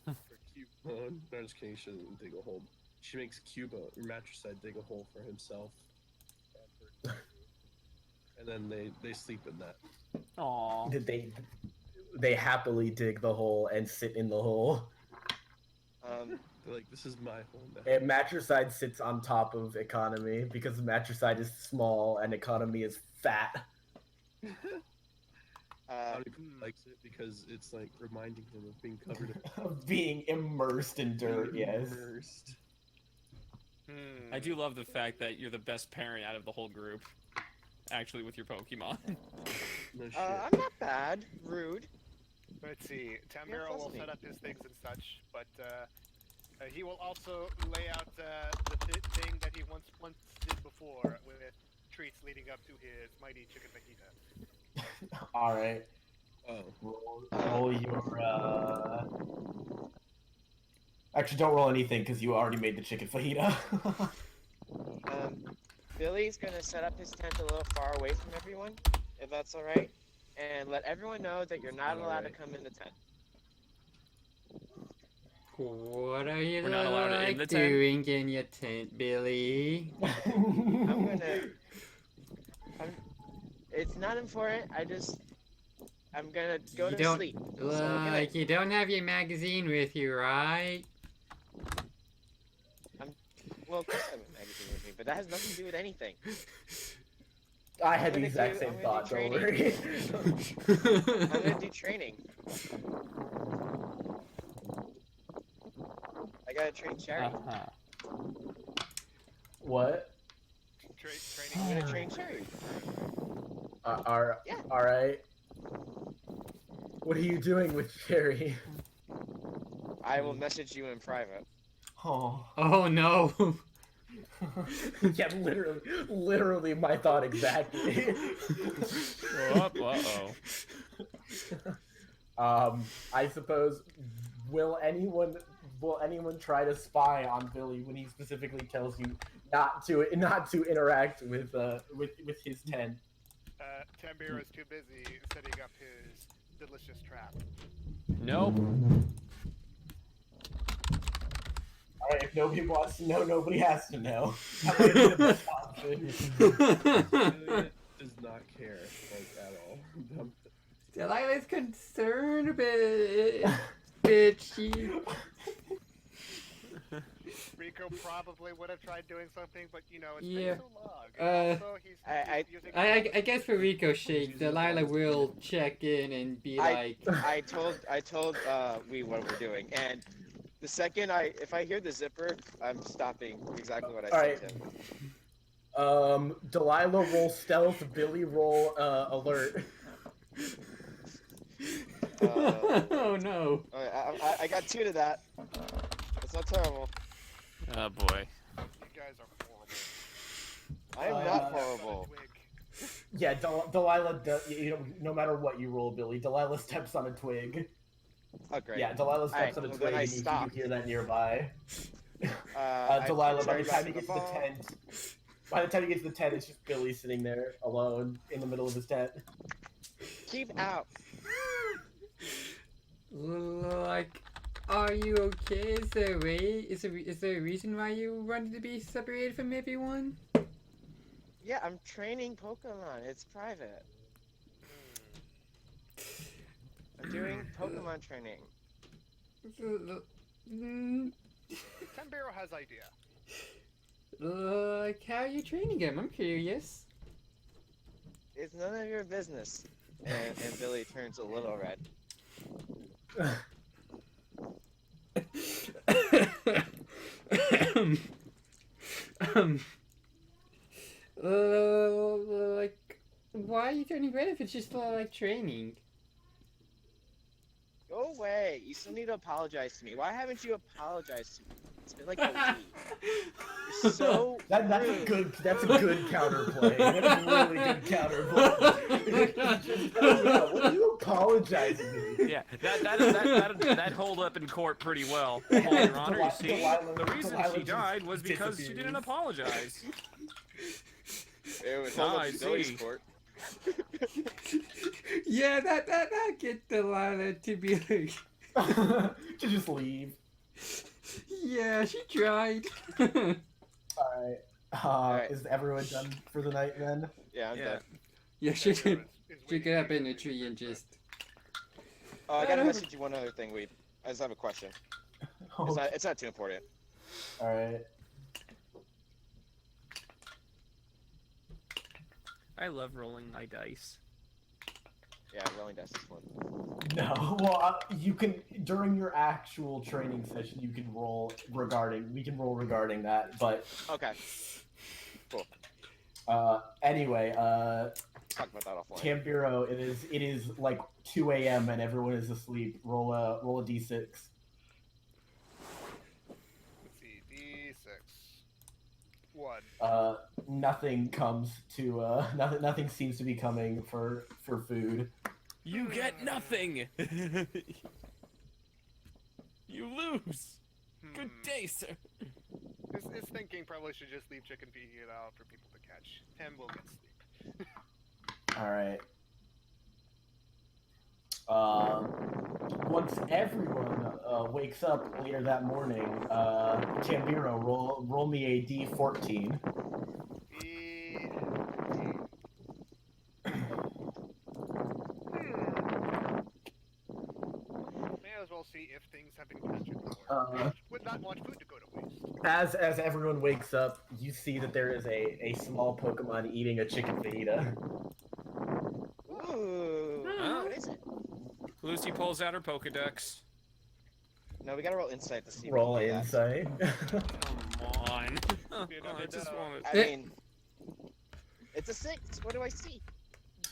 for Cubone. No, I'm just kidding. She doesn't dig a hole. She makes Cubo, Matricide, dig a hole for himself. And then they sleep in that. Aww. They happily dig the hole and sit in the hole. They're like, this is my hole now. And Matricide sits on top of Economy because Matricide is small and Economy is fat. Johnny likes it because it's like reminding him of being covered in Of being immersed in dirt, yes. immersed. I do love the fact that you're the best parent out of the whole group. Actually, with your Pokemon. No shit. I'm not bad. Rude. Let's see. Tam'Biro Yeah, will trust me. set up his things and such, but he will also lay out the thing that he once did before with treats leading up to his mighty chicken fajita. Alright. Oh. Roll your, Actually, don't roll anything because you already made the chicken fajita. Billy's gonna set up his tent a little far away from everyone, if that's alright, and let everyone know that you're not allowed to come in the tent. What are you We're not allowed in like the tent? doing in your tent, Billy? It's not important. I'm gonna go You to don't sleep. So, good night. like you don't have your magazine with you, right? Well, of course I have a magazine with me, but that has nothing to do with anything. I had the I'm exact gonna same do thought, don't training. worry. I'm gonna do training. I gotta train Cherry. What? I'm Training. gonna train Cherry. Alright. What are you doing with Cherry? I will message you in private. Oh. Oh no. Yeah, literally my thought exactly. Uh-oh. I suppose, will anyone try to spy on Billy when he specifically tells you not to interact with his tent? Tam'Biro is too busy setting up his delicious trap. Nope. Alright, if nobody wants to know, nobody has to know. That might be the best option. Cecelia does not care, like, at all. Delilah's concerned a bit, bitchy. Rico probably would have tried doing something, but you know, it's Yeah. been so long. And also, he's using I guess for Rico's sake, Delilah will check in and be like, I told we what we're doing, and the second if I hear the zipper, I'm stopping exactly what I said to him. Delilah roll stealth, Billy roll alert. oh no. I got 2 to that. That's not terrible. Oh boy. You guys are horrible. I am not horrible. Yeah, Delilah, no matter what you roll, Billy, Delilah steps on a twig. Oh, great. Yeah, Delilah steps on a well, twig then I and you stop. hear that nearby. I Delilah, by turn the time back he to gets the to the ball. tent, it's just Billy sitting there alone in the middle of his tent. Keep out. Like, are you okay? Is there a way? Is there a reason why you wanted to be separated from everyone? Yeah, I'm training Pokemon. It's private. I'm doing Pokemon training. Tam'Biro has idea. Like, how are you training him? I'm curious. It's none of your business. And Billy turns a little red. Like, why are you turning red if it's just like training? Go away. You still need to apologize to me. Why haven't you apologized to me? It's been like a week. You're so That's a good counterplay. That's a really good counterplay. Yeah, what are you apologizing to me? Yeah, that hold up in court pretty well. Well, Your Honor, you see, the reason Delilah she died was because she didn't apologize. It was Ah, hold I up to Billy's see. court. Yeah, that get Delilah to be like, To just leave. yeah, she tried. Alright. Alright. Is everyone done for the night then? Yeah, I'm done. Yeah, she Tam'Biro could is get up in a tree and just. Oh, I gotta message you one other thing, Weed. I just have a question. Oh, It's not too important. Alright. I love rolling my dice. Yeah, rolling dice is fun. No, well, you can, during your actual training session, we can roll regarding that, but, Okay. Cool. anyway, Talk about that offline. Tam'Biro, it is like 2 a.m. and everyone is asleep. Roll a d6. Let's see, D6. 1. Nothing comes to, nothing seems to be coming for food. You get nothing! You lose! Good day, sir! His thinking probably should just leave Chicken Feet out for people to catch. Tim will get sleep. Alright. Once everyone wakes up later that morning, Tam'Biro, roll me a d14. May as well see if things have been captured before. Would not want food to go to waste. As everyone wakes up, you see that there is a small Pokemon eating a chicken fajita. Ooh. Huh? What is it? Lucy pulls out her Pokedex. No, we gotta roll insight to see. Roll what it is. insight. Come on. You know, I just want I mean, it's a 6. What do I see?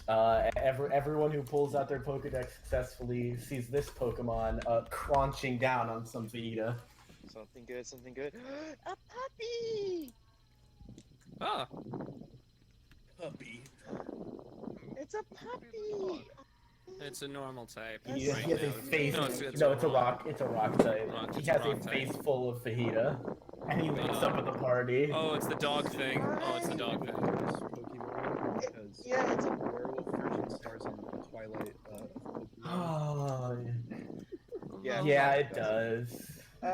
Everyone who pulls out their Pokedex successfully sees this Pokemon crunching down on some Vegeta. Something good, something good. A puppy! Ah, Puppy. It's a puppy! it's a normal type. He has right a now. face. No, it's No, it's a rock. It's a rock type. Rock, He it's a has a rock type. face full of fajita, and he wakes up at the party. Oh, it's the dog thing. Oh, it's the dog thing. This Pokemon because Yeah, it's a werewolf version stars in Twilight Pokemon. Oh, Yeah. yeah, it does.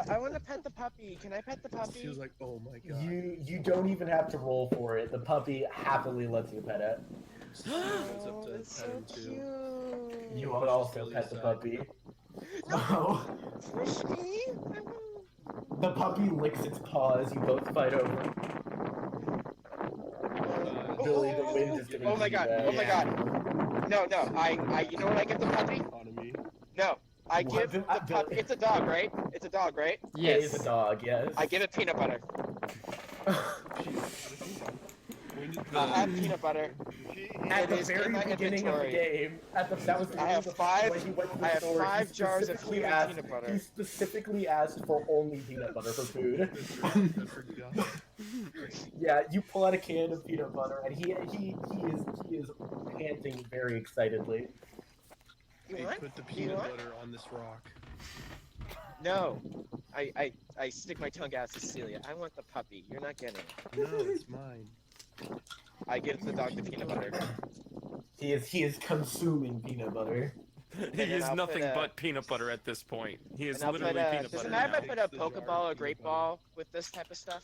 I want to pet the puppy. Can I pet the puppy? She was like, oh my god. You don't even have to roll for it. The puppy happily lets you pet it. It's up to It's so pet him too. cute. You would also pet the puppy. No. Frisky? The puppy licks its paws. You both fight over. Billy, the wind is getting Oh my god! Oh my god! No, no. You know what I give the puppy? Economy. No. I What? give the puppy. It's a dog, right? It's a dog, right? It Yes. is a dog, yes. I give it peanut butter. When did I have peanut butter. At It the is in very my beginning of the inventory. game, that was the I have beginning of five- when he went to the I have store, 5 he jars of specifically human asked- peanut butter. He specifically asked for only peanut butter for food. I forgot. Yeah, you pull out a can of peanut butter, and he is panting very excitedly. You They want? put the You peanut want? butter on this rock. No. I stick my tongue out, Cecelia. I want the puppy. You're not getting it. No, it's mine. I give the dog the peanut butter. He is consuming peanut butter. He is I'll nothing put a- but peanut butter at this point. He is And I'll put literally a. peanut Does butter it matter if I now. put a Takes the jar Pokeball or of Great peanut Ball with this type of stuff?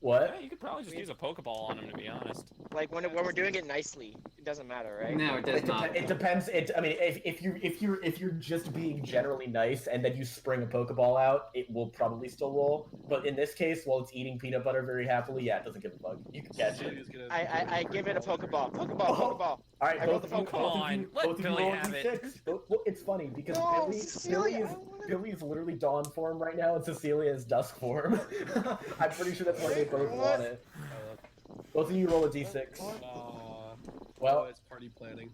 What? Yeah, you could probably just use a Pokeball on him, to be honest. Like when we're doing it nicely, it doesn't matter, right? No, it does not. It depends. I mean, if you're just being generally nice and then you spring a Pokeball out, it will probably still roll. But in this case, while it's eating peanut butter very happily, yeah, it doesn't give a fuck. You can catch it. Cecilia's gonna I give it a Pokeball. Pokeball, Oh. Pokeball. All right, I both rolled of the you, Pokeball. Come on, let both of you Billy roll have it. D6. Well, it's funny because No, Billy Cecelia, is I wanna- Billy is literally dawn form right now, and Cecelia is dusk form. I'm pretty sure that's why they both want it. Both of you roll a d6. oh, Well, it's party planning.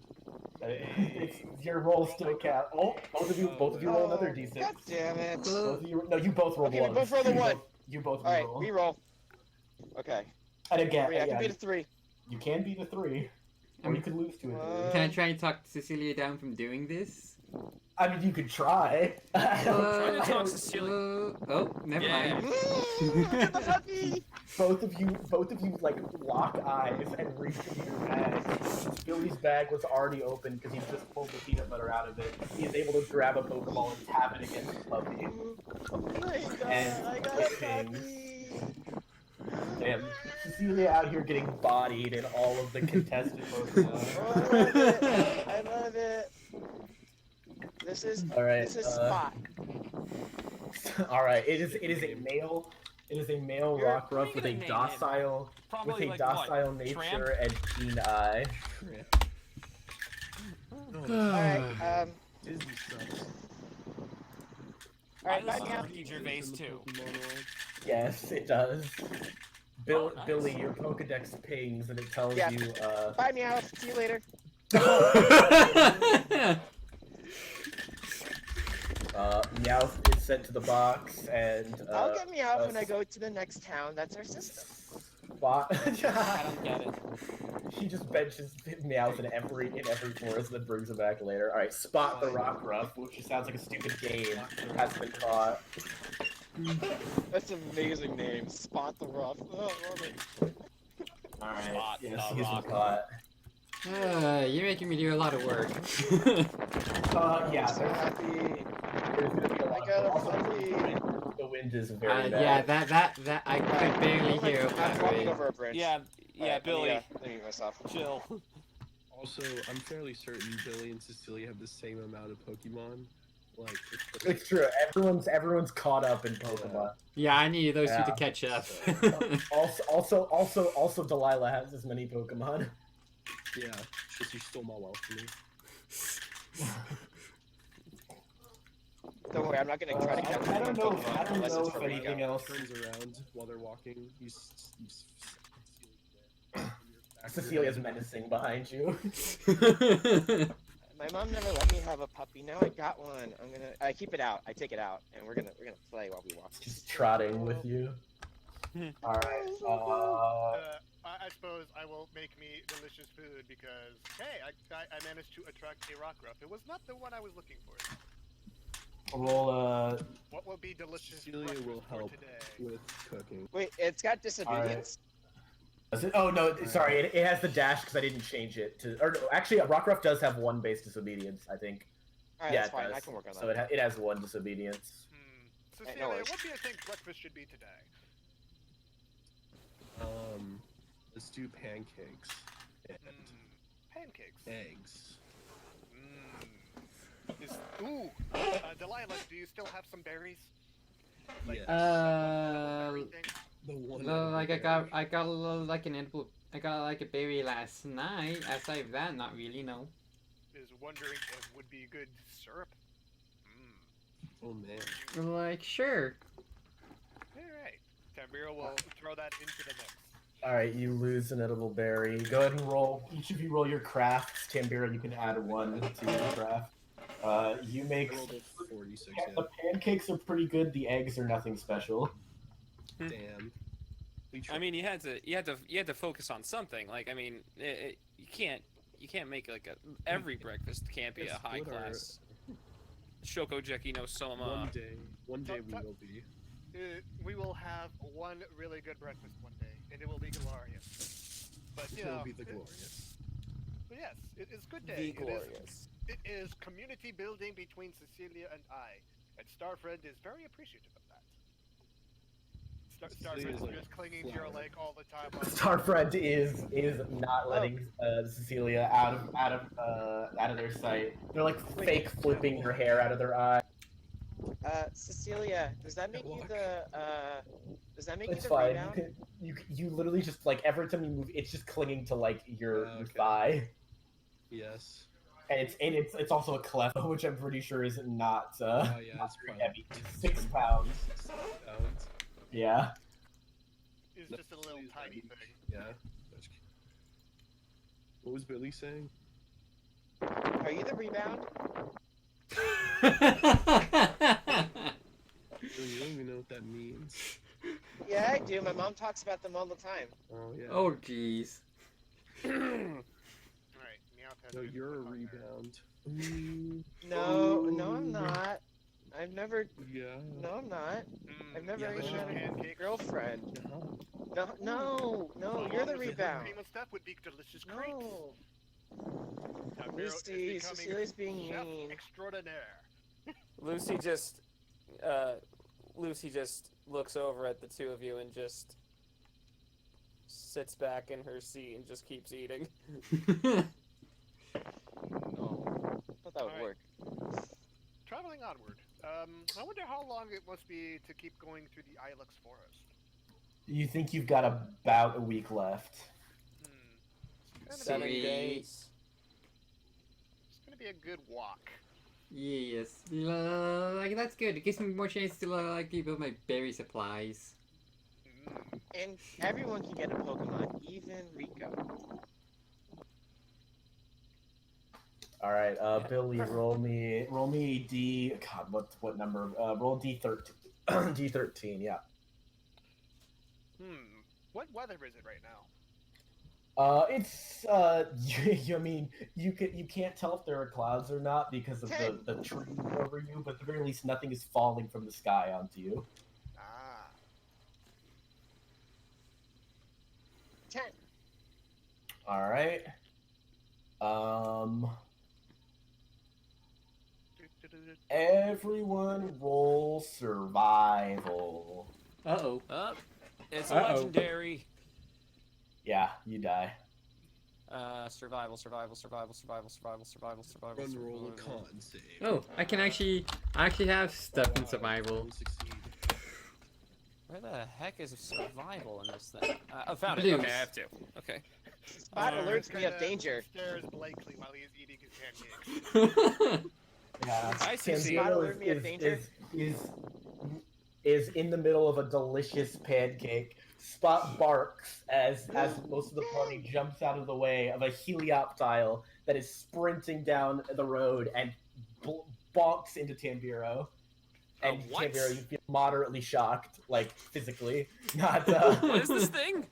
your roll still count. Oh, both of you roll another Oh, d6. God damn it. Both of you, no, you both roll Okay, one. we both roll the one. You both All right, roll. reroll. Okay. And again, I can yeah, beat a 3. you can beat a 3, or you could lose to a 3. Can I try and talk Cecilia down from doing this? I mean, you could try. Try to talk Cecilia. Oh, never Yeah. mind. The puppy! Both of you like lock eyes and reach into your bag. Billy's bag was already open because he just pulled the peanut butter out of it. He is able to grab a Pokeball and tap it against the puppy. Oh my god, And I got it a puppy! Damn, Cecelia out here getting bodied in all of the contested Pokemon. Oh, I love it! I love it! This is Alright, this is Spot. Alright, it is a male You're- Rockruff what are you with a gonna name docile Probably like docile what? nature Tramp? and keen eye. Alright, Disney sucks. alright, I bye love now. Ricky Gervais In the too. Pokemon world. Yes, it does. Oh, nice. Billy, your Pokedex pings and it tells Yeah. you Bye, meow. See you later. Meowth is sent to the box and I'll get meow when I go to the next town. That's our system. Spot. I don't get it. He just benches Meowth in every forest and then brings him back later. Alright, Spot the Rockruff, which sounds like a stupid game, has been caught. That's an amazing name. Spot the Rough. Oh, I love it. Alright, Spot yes, the he's been Rockruff. caught. You're making me do a lot of work. Yeah, I'm so happy. there's gonna be a lot I got a also, puppy. the wind is very bad. Yeah, that I could barely hear I'm that walking way. over a bridge. Yeah, Alright, Billy, Let me mute myself. chill. Also, I'm fairly certain Billy and Cecilia have the same amount of Pokemon. Like, It's true. Everyone's caught up in Pokemon. Yeah, I need those two Yeah. to catch up. Also, Delilah has as many Pokemon. yeah, it's just you stole my wealth from me. Don't worry, I'm not gonna try to catch I don't know. Pokemon I don't unless know it's if for anything Rico. else. Turns around while they're walking. You steal their bag, and Cecilia's menacing behind you. My mom never let me have a puppy. Now I got one. I keep it out. I take it out, and we're gonna play while we walk. Just trotting with you. All right. I suppose I will make me delicious food because, hey, I managed to attract a Rockruff. It was not the one I was looking for. Roll What will be delicious Cecilia breakfast will for help today? with cooking. Wait, it's got disobedience. Does it? Oh no, sorry. It has the dash because I didn't change it to. Or no, actually, Rockruff does have one base disobedience. I think. All right, Yeah, that's fine. does. I can work on that. So it has one disobedience. Cecilia, no worries. what do you think breakfast should be today? Let's do pancakes and Pancakes. eggs. Delilah, do you still have some berries? Like, Yes. everything? The one. like I got like an edible. I got like a berry last night. Aside that, not really. No. Is wondering if would be good syrup. Oh man. Like sure. Alright. Tam'Biro will throw that into the mix. All right, you lose an edible berry. Go ahead and roll. Each of you roll your crafts. Tam'Biro, you can add one to your craft. You make. I rolled a 46. The pancakes are pretty good. The eggs are nothing special. Damn. I mean, you had to focus on something. Like, I mean, you can't make like every breakfast can't be It's a high good, class. Shokojeki no Soma. One day we will be. We will have one really good breakfast one day, and it will be glorious. But you It know, will be the glorious. But yes, it is good day. The It is- glorious. It is community building between Cecelia and I, and Starfriend is very appreciative of that. Cecilia's Starfriend like is just clinging to your flower. leg all the time. Starfriend is not letting Cecelia out of their sight. They're like fake flipping her hair out of their eye. Cecelia, does that make you the Does that make you It's the fine. rebound? You literally just like every time you move, it's just clinging to like your Okay. thigh, Yes. and it's also a clefo, which I'm pretty sure is not Oh yeah, it's very probably heavy. 6 pounds. 6 pounds. Yeah. It's just a little tiny thing. Yeah. What was Billy saying? Are you the rebound? You don't even know what that means. Yeah, I do. My mom talks about them all the time. Oh yeah. Oh jeez. Alright, Meowth has So good you're a luck on there. rebound. No, I'm not. I've never. Yeah. No, I'm not. I've never delicious even had a pancakes. girlfriend. Yeah. No, you're the Along with rebound. Cream and stuff would be delicious crepes. No. Tam'Biro is Lucy, becoming Cecilia's being chef mean. extraordinaire. Lucy just looks over at the two of you and just sits back in her seat and just keeps eating. Oh, I thought that would Alright. work. Traveling onward. I wonder how long it must be to keep going through the Ilex Forest. You think you've got about a week left? It's 7 gonna be, days. it's gonna be a good walk. Yes, like that's good. It gives me more chance to like rebuild my berry supplies. And everyone can get a Pokemon, even Rico. All right, Billy, roll me D. God, what number? Roll D13. D13, yeah. What weather is it right now? It's I mean, you can't tell if there are clouds or not because of the trees over you, but at the very least, nothing is falling from the sky onto you. Ah. 10. All right. Everyone roll survival. Uh-oh. It's Uh-oh. legendary. Yeah, you die. Survival. Run roll a con save. Oh, I actually have stuff in survival. Don't succeed. Where the heck is survival in this thing? I found it. Blues. Okay, I have to. Okay. Spot alerts me of Kinda danger. Stares blankly while he is eating his pancakes. Yeah, I succeed. Spot alert me of danger. is in the middle of a delicious pancake, Spot barks as most of the party jumps out of the way of a Helioptile that is sprinting down the road and bonks into Tam'Biro. And what? Tam'Biro, you feel moderately shocked, like physically, not. What is this thing?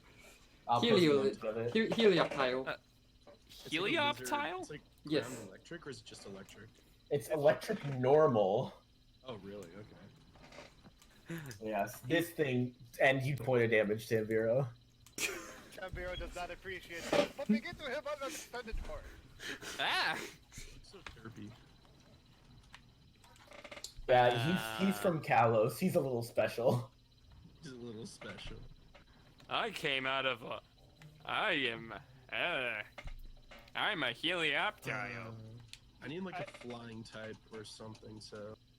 I'll post images of it. Helioptile. Helioptile? It's like Yes. ground electric, or is it just electric? It's electric normal. Oh, really? Okay. Yes, this thing, and you point of damage, Tam'Biro. Tam'Biro does not appreciate this, but begin to him on the extended part. Ah! So derpy. Yeah, he's from Kalos. He's a little special. He's a little special. I came out of a... I'm a Helioptile. I need like a flying type or something, so...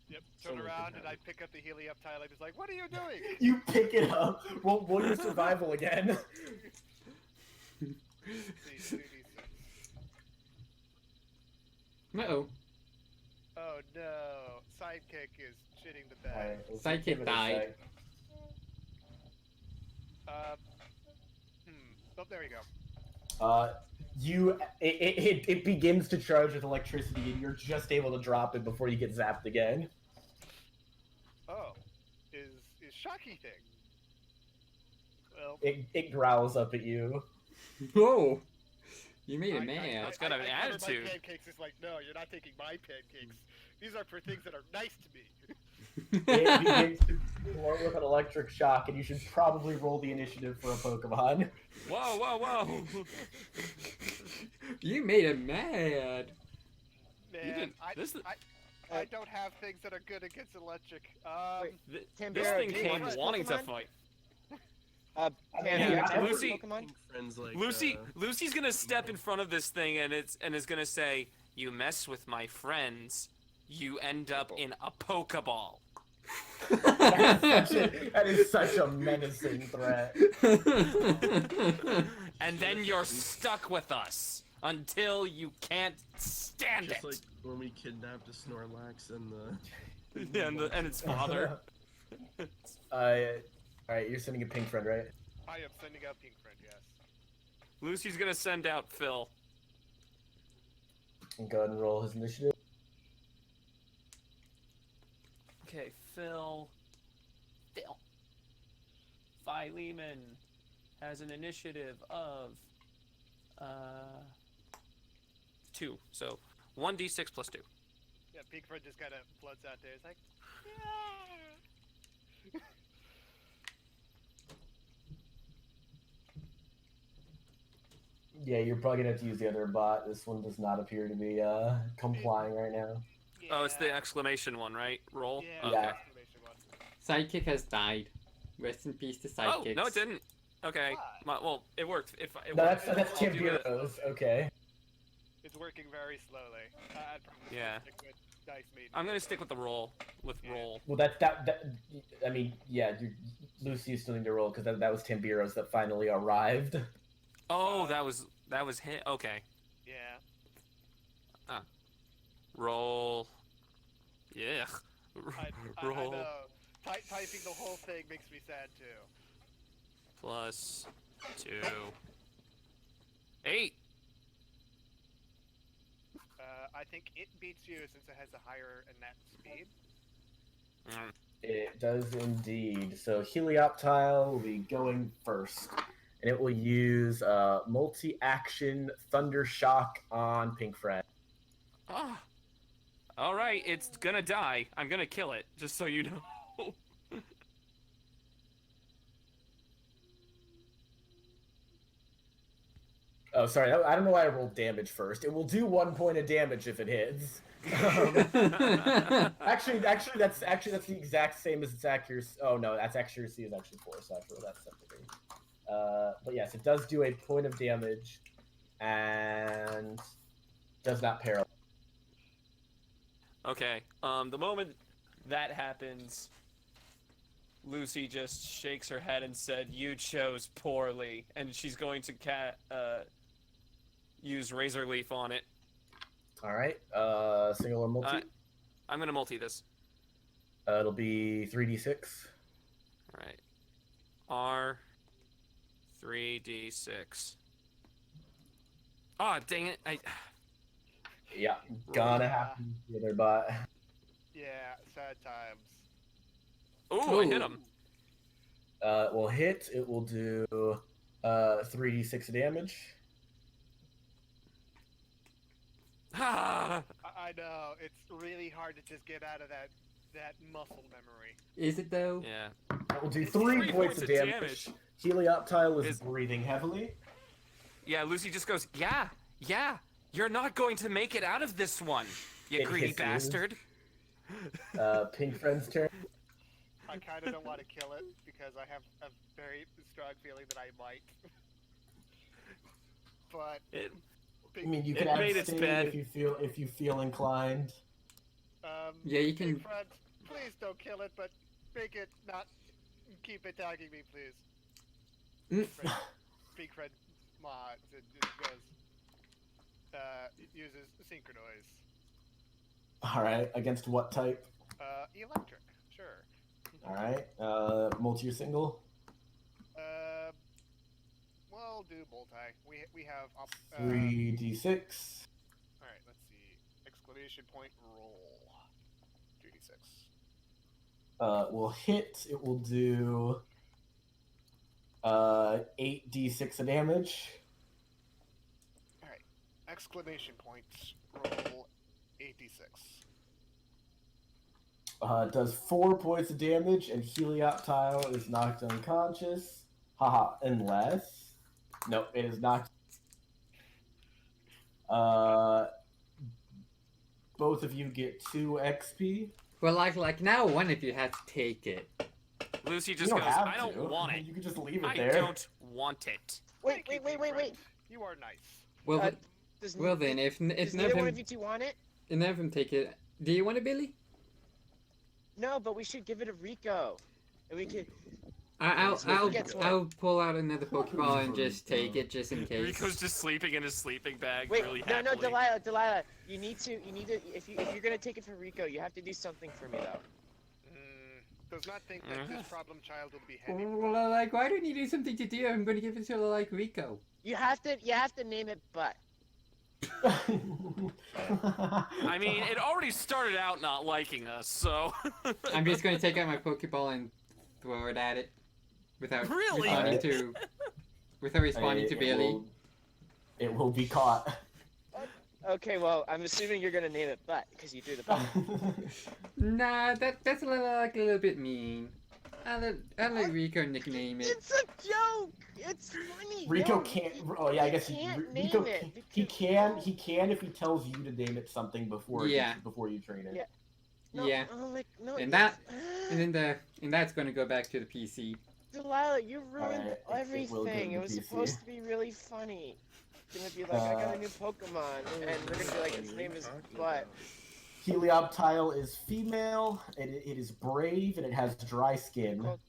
Yep, turn Someone can around have and I it. pick up the Helioptile. I'm just like, what are you doing? You pick it up. Roll your survival again. See. Uh-oh. Oh no, Sidekick is shitting the bed. Alright, let's Sidekick give it a died. sec. Oh, there you go. It begins to charge with electricity, and you're just able to drop it before you get zapped again. Oh, is Shocky thing. Well, It growls up at you. Whoa! You made it It's mad. got an cover attitude. My pancakes is like, no, you're not taking my pancakes. These are for things that are nice to me. It begins to glow with an electric shock, and you should probably roll the initiative for a Pokemon. Whoa! You made it mad. Man, didn't- this- I don't have things that are good against electric. This Tam'Biro, thing do you came want wanting to Pokemon? fight. Tam'Biro, do you Lucy- want Pokemon? Pink friends like Lucy's gonna step in front of this thing and is gonna say, "You mess with my friends, you end up in a Pokeball." That is such a menacing threat. And then you're stuck with us until you can't stand just it. like when we kidnapped a Snorlax and the Yeah, and its father. Alright, you're sending a pink friend, right? I am sending out Pink Friend, yes. Lucy's gonna send out Phil. And go ahead and roll his initiative. Okay, Phil. Philemon has an initiative of 2. So 1d6 plus 2. Yeah, Pink Friend just kind of floats out there. It's like, Yeah, you're probably gonna have to use the other bot. This one does not appear to be complying right now. Oh, it's the exclamation one, right? Roll? Yeah. Okay. Exclamation one. Sidekick has died. Rest in peace to Oh, sidekicks. no, it didn't. Okay. Well, it worked. If it No, worked, that's I'll do it. Tam'Biro's. Okay. It's working very slowly. I'd probably Yeah. stick with Dice Maiden. I'm gonna stick with the roll. Roll. Well, that I mean, yeah, Lucy still need to roll because that was Tam'Biro's that finally arrived. Oh, that was him. Okay. Yeah. Roll. Yeah. I Roll. know. Typing the whole thing makes me sad too. Plus 2. 8. I think it beats you since it has a higher net speed. Mm. It does indeed. So Helioptile will be going first, and it will use multi-action Thunder Shock on Pink Friend. Ah. All right, it's gonna die. I'm gonna kill it, just so you know. Oh, sorry. I don't know why I rolled damage first. It will do 1 point of damage if it hits. Actually, that's the exact same as its accuracy. Oh no, that's accuracy is actually 4, so I have to roll that separately. But yes, it does do a point of damage, and does not paralyze. Okay. The moment that happens, Lucy just shakes her head and said, "You chose poorly," and she's going to use Razor Leaf on it. All right. Single or multi? I'm gonna multi this. It'll be 3d6. All right. R 3d6. Ah, dang it! Yeah, gonna have to use the other bot. Yeah, sad times. Ooh, I hit him. Will hit. It will do 3d6 damage. Ah! I know it's really hard to just get out of that muscle memory. Is it though? Yeah. It will do It's 3 points of damage. Helioptile is breathing heavily. Yeah, Lucy just goes, yeah, you're not going to make it out of this one, you It greedy hisses. bastard. Pink Friend's turn. I kind of don't want to kill it because I have a very strong feeling that I might. But I mean, you It can made its abstain bed. if you feel inclined. Yeah, you can. Big friend, please don't kill it, but make it not keep attacking me, please. Big friend, mod goes uses synchronize. All right, against what type? Electric, sure. All right, multi or single. We'll do multi. We have 3d6. All right, let's see. Exclamation point roll. 3d6. Will hit. It will do 8d6 of damage. All right. Exclamation point roll 8d6. Does 4 points of damage, and Helioptile is knocked unconscious. Haha, unless... Nope, it is knocked... both of you get 2 XP. Well, like now one of you has to take it. Lucy You just don't goes, have I don't to. want it. You can just leave it I there. don't want it. Wait. You are nice. Well, Does, well then, if does none neither of one them, of you two want it? if none of them take it, do you want it, Billy? No, but we should give it to Rico. And we could. I'll pull out another Pokeball and just take it just in case. Rico's just sleeping in his sleeping bag Wait, really no, happily. Delilah. You need to. If you're gonna take it for Rico, you have to do something for me though. Does not think that this problem child will be happy. Well, like, why don't you do something to do? I'm gonna give it to like Rico. You have to name it Butt. I mean, it already started out not liking us, so... I'm just gonna take out my Pokeball and throw it at it without Really? responding to Billy. It will be caught. Okay, well, I'm assuming you're gonna name it Butt because you threw the butt. Nah, that's a little bit mean. I'll let Rico nickname it. It's a joke. It's funny. Rico No, can't. he- Oh yeah, I guess he can't Rico. name it He because- can if he tells you to name it something before. Yeah. Before you train it. Yeah. No, Yeah. no, And it's- and that's gonna go back to the PC. Delilah, you ruined Alright, it will go everything. to It was PC. supposed to be really funny. It's gonna be like, I got a new Pokemon, and we're gonna be like, its name is Butt. Helioptile is female. It is brave and it has dry skin. Cool.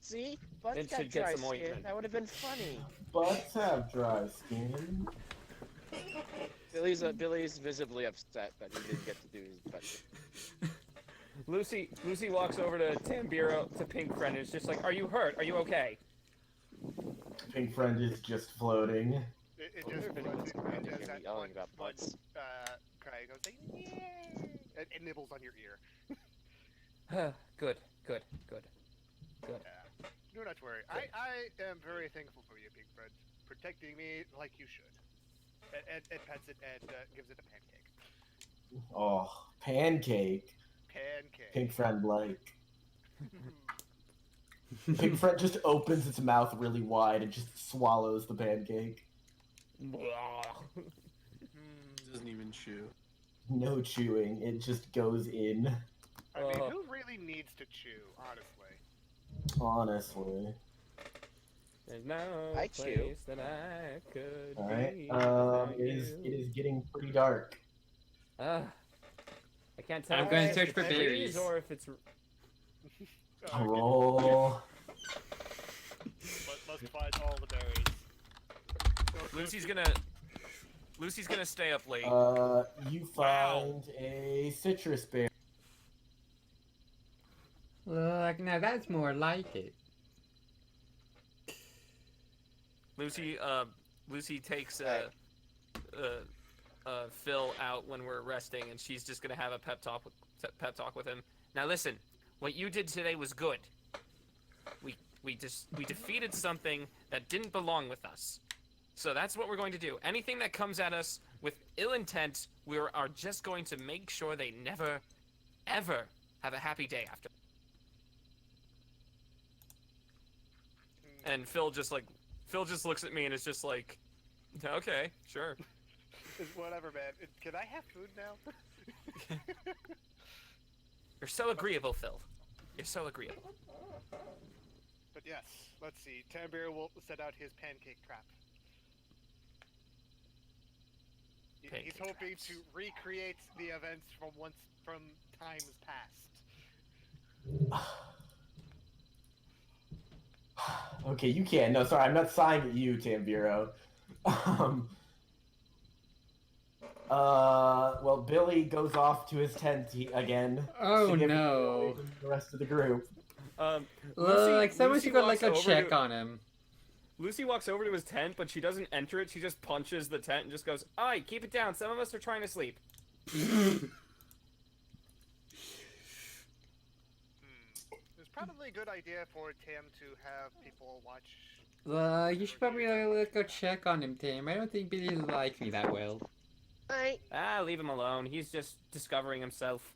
See? Butt's It got should get dry some skin. ointment. That would have been funny. Butts have dry skin. Billy's visibly upset that he didn't get to do his butt. Lucy walks over to Tam'Biro, to Pink Friend, and is just like, "Are you hurt? Are you okay?" Pink Friend is just floating. It Well, just everybody wants to and hear does me that yelling one, about butts. cry goes like, yeah, and it nibbles on your ear. Good. Do not worry. I am very thankful for you, Big Friend, protecting me like you should. And pets it and gives it a pancake. Oh, pancake. Pancake. Pink Friend like. Pink Friend just opens its mouth really wide and just swallows the pancake. Doesn't even chew. No chewing, it just goes in. I mean, who really needs to chew, honestly? Honestly. There's no I chew. place that I could Alright, be it is getting pretty dark. I can't tell. I'm going to if search it's for trees berries. or if it's. Roll. Must find all the berries. Lucy's gonna stay up late. You find a citrus berry. Look, now that's more like it. Lucy takes Phil out when we're resting, and she's just gonna have a pep talk with him. Now listen, what you did today was good. We defeated something that didn't belong with us. So that's what we're going to do. Anything that comes at us with ill intent, we are just going to make sure they never, ever have a happy day after. And Phil just looks at me and is just like, okay, sure. Whatever, man. Can I have food now? You're so agreeable, Phil. You're so agreeable. But yes, let's see. Tam'Biro will set out his pancake trap. He's hoping to recreate the events from times past. Okay, you can't. No, sorry, I'm not sighing at you, Tam'Biro. Well, Billy goes off to his tent again. Oh no! From the rest of the group. Like someone should go like a check on him. Lucy walks over to his tent, but she doesn't enter it. She just punches the tent and just goes, "Oi, keep it down. Some of us are trying to sleep." It's probably a good idea for Tam to have people watch. You should probably go check on him, Tim. I don't think Billy likes me that well. Leave him alone. He's just discovering himself.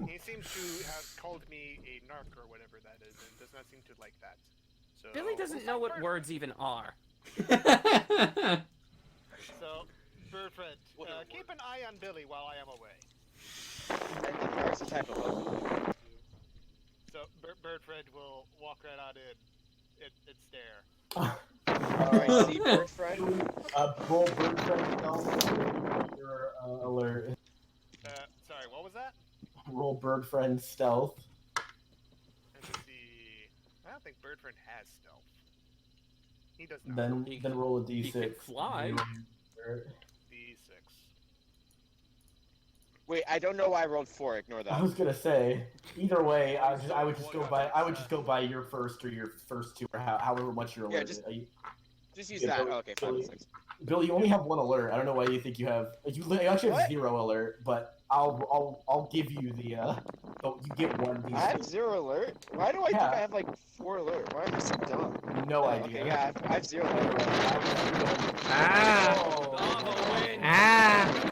He seems to have called me a narc or whatever that is, and does not seem to like that. So, Billy doesn't know what words even are. So, Birdfriend, keep an eye on Billy while I am away. I think that's the type of book. So, Birdfriend will walk right on in and stare. Alright, see Birdfriend? Roll Birdfriend stealth. Your alert. Sorry, what was that? Roll Birdfriend stealth. Let's see. I don't think Birdfriend has stealth. He does not. Then roll a d6. He can fly. D6. Wait, I don't know why I rolled 4. Ignore that. I was gonna say, either way, I would just go by your first or your first two, or however much you're alerted. Yeah, just use that. Oh, okay, 5 and 6. Bill, you only have 1 alert. I don't know why you think you have. You actually have 0 alert, but I'll give you the. You get 1 d6. I have 0 alert. Why do I think I have like 4 alert? Why am I so dumb? No idea. Okay, yeah, I have 0 alert.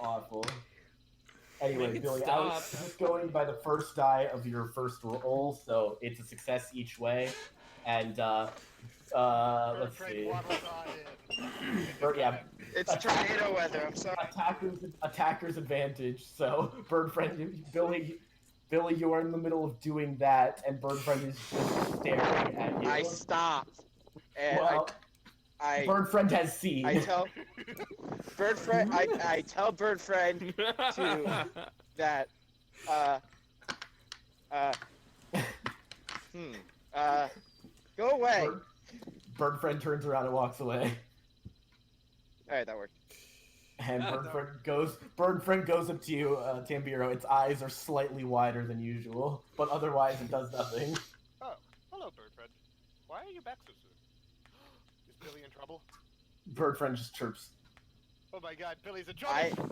Awful. Anyway, Billy, I stop. was just going by the first die of your first roll, so it's a success each way, and let's see. Yeah, It's tornado weather. I'm sorry. Attacker's advantage. So Birdfriend, Billy, you are in the middle of doing that, and Birdfriend is just staring at you. I stopped, and Well, I Birdfriend has seen. I tell Birdfriend I tell Birdfriend to that go away. Birdfriend turns around and walks away. Alright, that worked. And Birdfriend goes up to you, Tam'Biro. Its eyes are slightly wider than usual, but otherwise it does nothing. Oh, hello, Birdfriend. Why are you back so soon? Is Billy in trouble? Birdfriend just chirps. Oh my God, Billy's in trouble.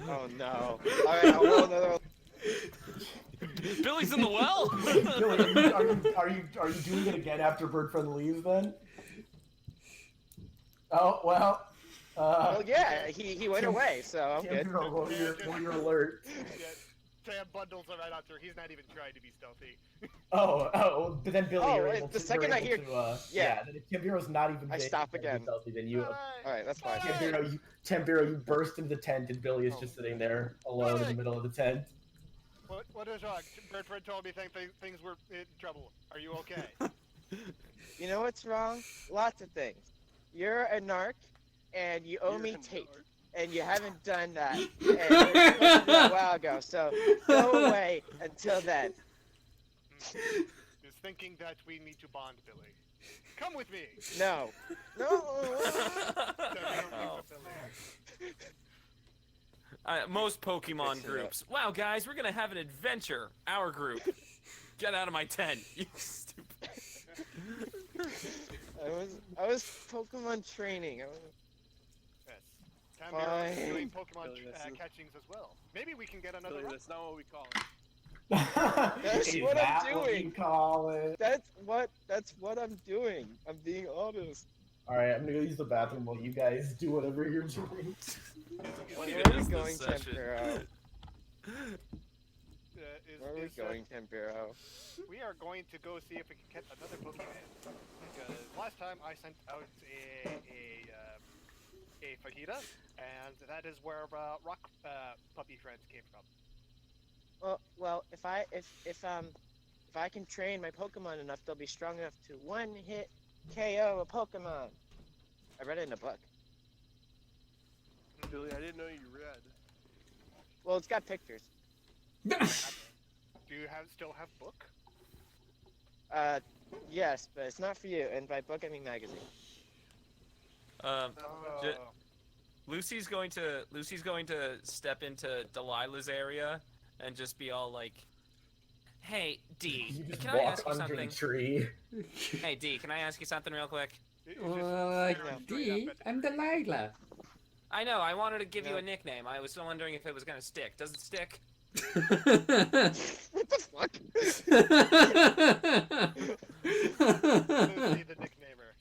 Oh no. Alright, I'll roll another. Billy's in the well. Billy, are you doing it again after Birdfriend leaves then? Oh well. Well, yeah, he went away, so I'm good. Roll your alert. Yeah, Tam bundles are right after. He's not even trying to be stealthy. But then Billy, you're able the to, second you're I hear, able to, then if Tam'Biro's not even I stop again. stealthy, then you. Alright, that's fine. Tam'Biro, you burst into the tent, and Billy is just sitting there alone in the middle of the tent. What is wrong? Birdfriend told me things were in trouble. Are you okay? You know what's wrong? Lots of things. You're a narc, and you owe me tape, and you haven't done that. And you were supposed to do that a while ago, so go away until then. Is thinking that we need to bond, Billy. Come with me. No. Most Pokemon groups. Wow, guys, we're gonna have an adventure. Our group. Get out of my tent, you stupid. I was Pokemon training. Yes. Tam'Biro is Fine. doing Pokemon Billy, that's not- catchings as well. Maybe we can get another Billy, rock. that's not what we call it. That's Is what I'm that what you doing. call it? That's what I'm doing. I'm being honest. Alright, I'm gonna go use the bathroom while you guys do whatever you're doing. What Where even are we is this going, session? Tempero? Is, Where are we is, going, Tempero? we are going to go see if we can get another Pokemon. Because last time I sent out a fajita, and that is where rock puppy friends came from. Well, if I can train my Pokemon enough, they'll be strong enough to one-hit KO a Pokemon. I read it in a book. Billy, I didn't know you read. Well, it's got pictures. Do you still have book? Yes, but it's not for you. And by book, I mean magazine. Ju- Lucy's going to step into Delilah's area and just be all like, "Hey, D, You just can I walk ask you under something? the tree. Hey, D, can I ask you something real quick?" Like, staring straight D, up at the I'm tree. Delilah. I know. I wanted to give you No. a nickname. I was wondering if it was gonna stick. Does it stick? What the fuck? Lucy the nicknamer.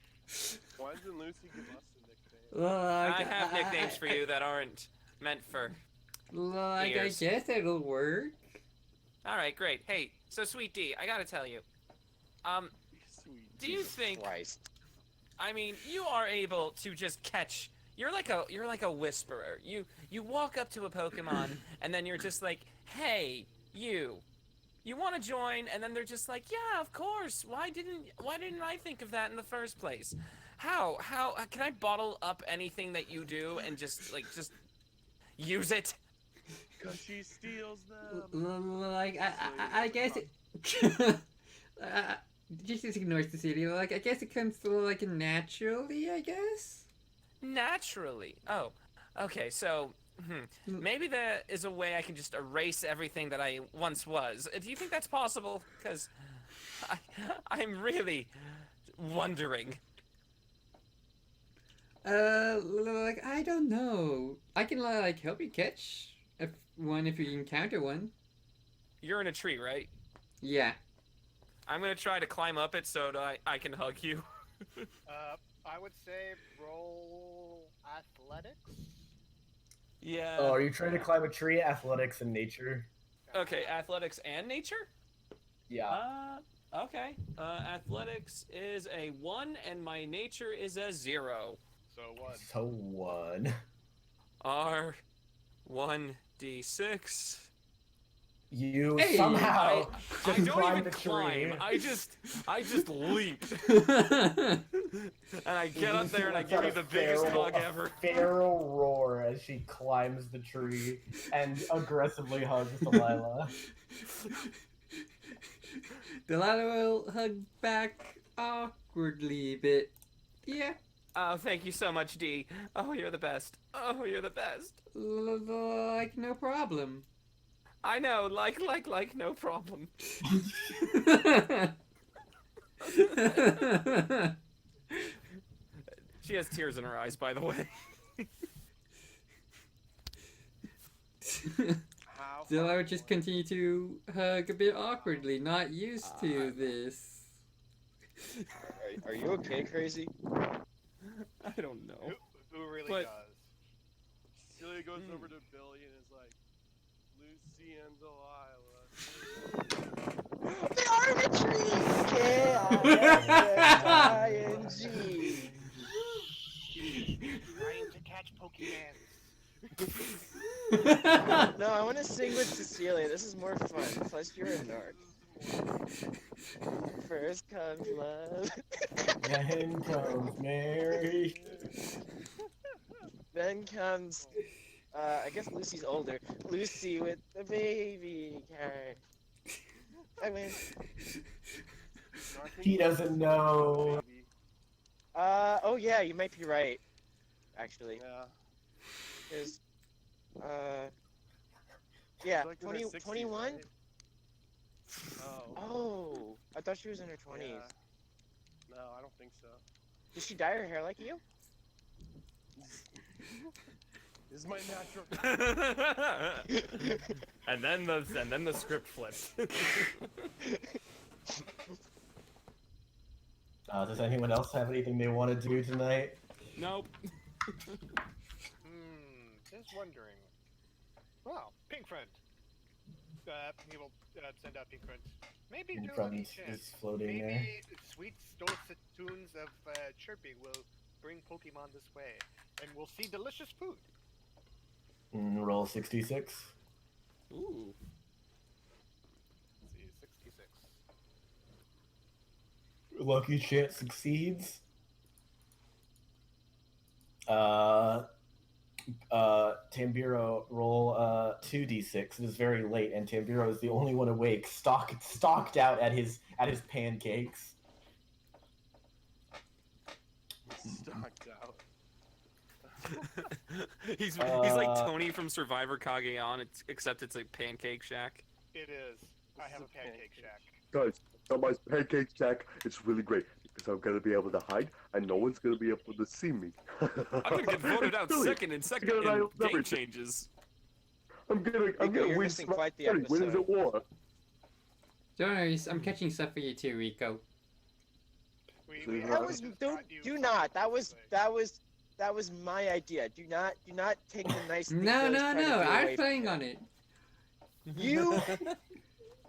Why doesn't Lucy give us a nickname? Like, I have nicknames for you that aren't meant for. Like, Ears. I guess it'll work. All right, great. Hey, so Sweet D, I gotta tell you, Sweet. do you think? Christ. I mean, you are able to just catch. You're like a whisperer. You walk up to a Pokemon and then you're just like, "Hey, you want to join?" And then they're just like, "Yeah, of course. Why didn't I think of that in the first place?" How can I bottle up anything that you do and just use it? Because she steals them. Like, I guess it. Just ignore Cecelia. Like, I guess it comes through, like, naturally, I guess? Naturally. Oh, okay. So, maybe there is a way I can just erase everything that I once was. Do you think that's possible? Because I'm really wondering. Like, I don't know. I can, like, help you catch one if you encounter one. You're in a tree, right? Yeah. I'm gonna try to climb up it so that I can hug you. I would say roll athletics. Yeah. Oh, are you trying to climb a tree? Athletics and nature? Okay, athletics and nature? Yeah. Okay. Athletics is a 1 and my nature is a 0. So what? So one. R1d6. You Hey, somehow I just don't climbed even the climb. tree. I just leap. And I get up there and I give you the biggest hug ever. Feral roar as she climbs the tree and aggressively hugs Delilah. Delilah will hug back awkwardly, but yeah. Oh, thank you so much, D. Oh, you're the best. Oh, you're the best. Like, no problem. I know, like, no problem. She has tears in her eyes, by the way. How So I far would just away? continue to hug a bit awkwardly, not used to this. Are you okay, crazy? I don't know. Who really But- does? Celia goes over to Billy and is like, Lucy and Delilah. They are in a tree! K-I-S-S-I-N-G. Trying to catch Pokemon. No, I want to sing with Cecelia. This is more fun. Plus, you're a narc. First comes love. Then comes Mary. Then comes, I guess Lucy's older. Lucy with the baby card. I win. He doesn't know. Oh yeah, you might be right. Actually, Yeah. because, yeah, She's like in her 20, 60s, 21? right? Oh. Oh, I thought she was in her 20s. Yeah. No, I don't think so. Did she dye her hair like you? This is my natural. and then the script flips. Does anyone else have anything they want to do tonight? Nope. Just wondering. Well, Pink Friend. He will send out Pink Friend. Maybe Pink do Friend any is chance. floating Maybe there. sweet dulcet tunes of chirping will bring Pokemon this way, and we'll see delicious food. Roll 66. Ooh. Let's see, 66. Lucky chance succeeds. Tam'Biro, roll 2d6. It is very late, and Tam'Biro is the only one awake, stalked out at his pancakes. Stocked out. he's like Tony from Survivor Kage-On, except it's a pancake shack. It is. I have a pancake shack. Guys, on my pancake shack, it's really great because I'm gonna be able to hide and no one's gonna be able to see me. I'm gonna get voted out Brilliant. second in Together, game changes. I'm gonna you're win missing quite the Win is episode. at war. Don't worry, I'm catching stuff for you too, Rico. We That was do not. That was my idea. Do not take the nice thing. No, Billy's no, trying to no. do I'm away from playing you. on it. You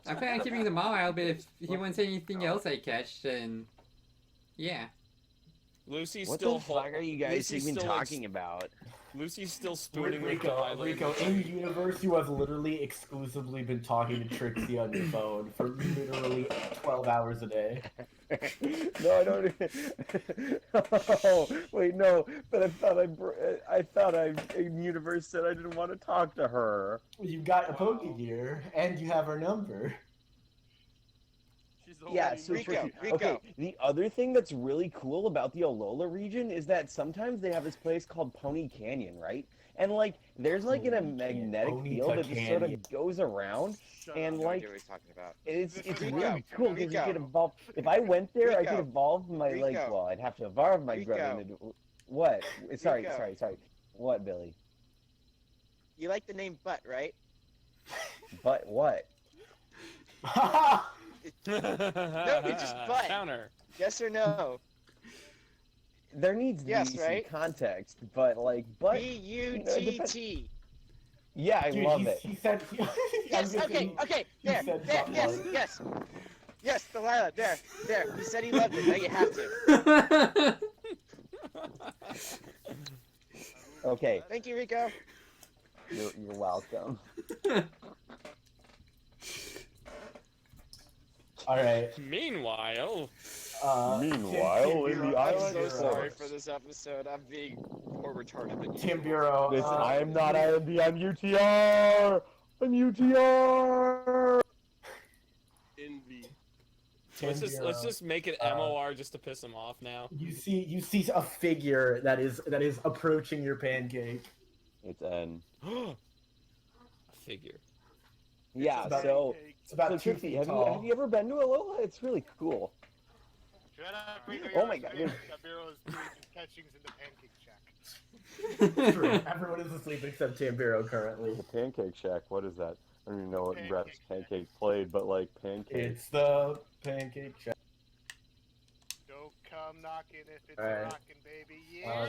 I plan on keeping the Mawile, but if he wants anything else I catch, then yeah. Lucy's What still the fuck are you guys Lucy's even still talking about? Lucy's still spooning me. Rico, in universe, you have literally exclusively been talking to Trixie on your phone for literally 12 hours a day. No, I don't. Oh, wait, no. But I thought in universe said I didn't want to talk to her. You got a Pokegear, and you have her number. Yeah, so Rico, Rico. Okay, the other thing that's really cool about the Alola region is that sometimes they have this place called Pony Canyon, right? And like, there's like a magnetic field that just sort of goes around, and no like, idea what he's talking about. it's Rico, really cool because you Rico. could evolve. If I went there, I could Rico, evolve my like. Rico. Well, I'd have to evolve my Rico. Grubbin into what? Sorry. Rico. What, Billy? You like the name Butt, right? But what? No, it's just Butt. Counter. Yes or no? There needs to Yes, be right? some context, but like, but B-U-T-T. yeah, I Dude, love it. He said. Yes, okay, there, said there, butt yes. Yes, Delilah, there. He said he loved it, now you have to. Okay, Thank you, Rico. you're welcome. All right. Meanwhile, Meanwhile, in the I'm Ilex so sorry Forest. for this episode. I'm being more retarded than you. Tam'Biro. Listen, I am not IMD, I'm UTR! I'm UTR! Envy. let's just make it MOR just to piss him off now. You see a figure that is approaching your pancake. It's N. A figure. Yeah, about- so It's about 2 Trixie, feet have tall. you ever been to Alola? It's really cool. Shut up, Rico. Oh my God. Tam'Biro is doing catchings in the pancake shack. True. Everyone is asleep except Tam'Biro currently. The Pancake Shack, what is that? I don't even know what Pancake reps Shack. Pancake played, but like Pancake. It's the pancake shack. Don't come knocking if it's Alright. rocking, baby. Yeah.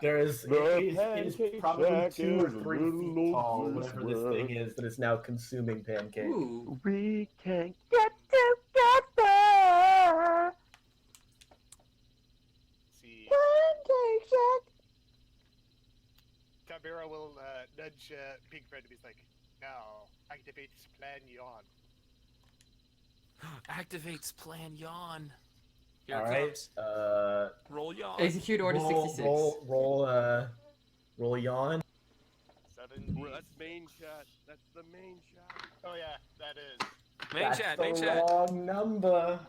There is The it is pancake probably shack 2 or is a 3 little feet tall, over whatever this this thing is that is now consuming pancake. Ooh. We can get together! See, Pancake Shack! Tam'Biro will nudge Pink Friend and he's like, now activate this plan yawn. Activates plan yawn. Here All it right. comes. Roll yawn. Execute Order 66. Roll yawn. 7. That's main chat. That's the main chat. Oh yeah, that is. Main That's chat, the main chat. wrong number.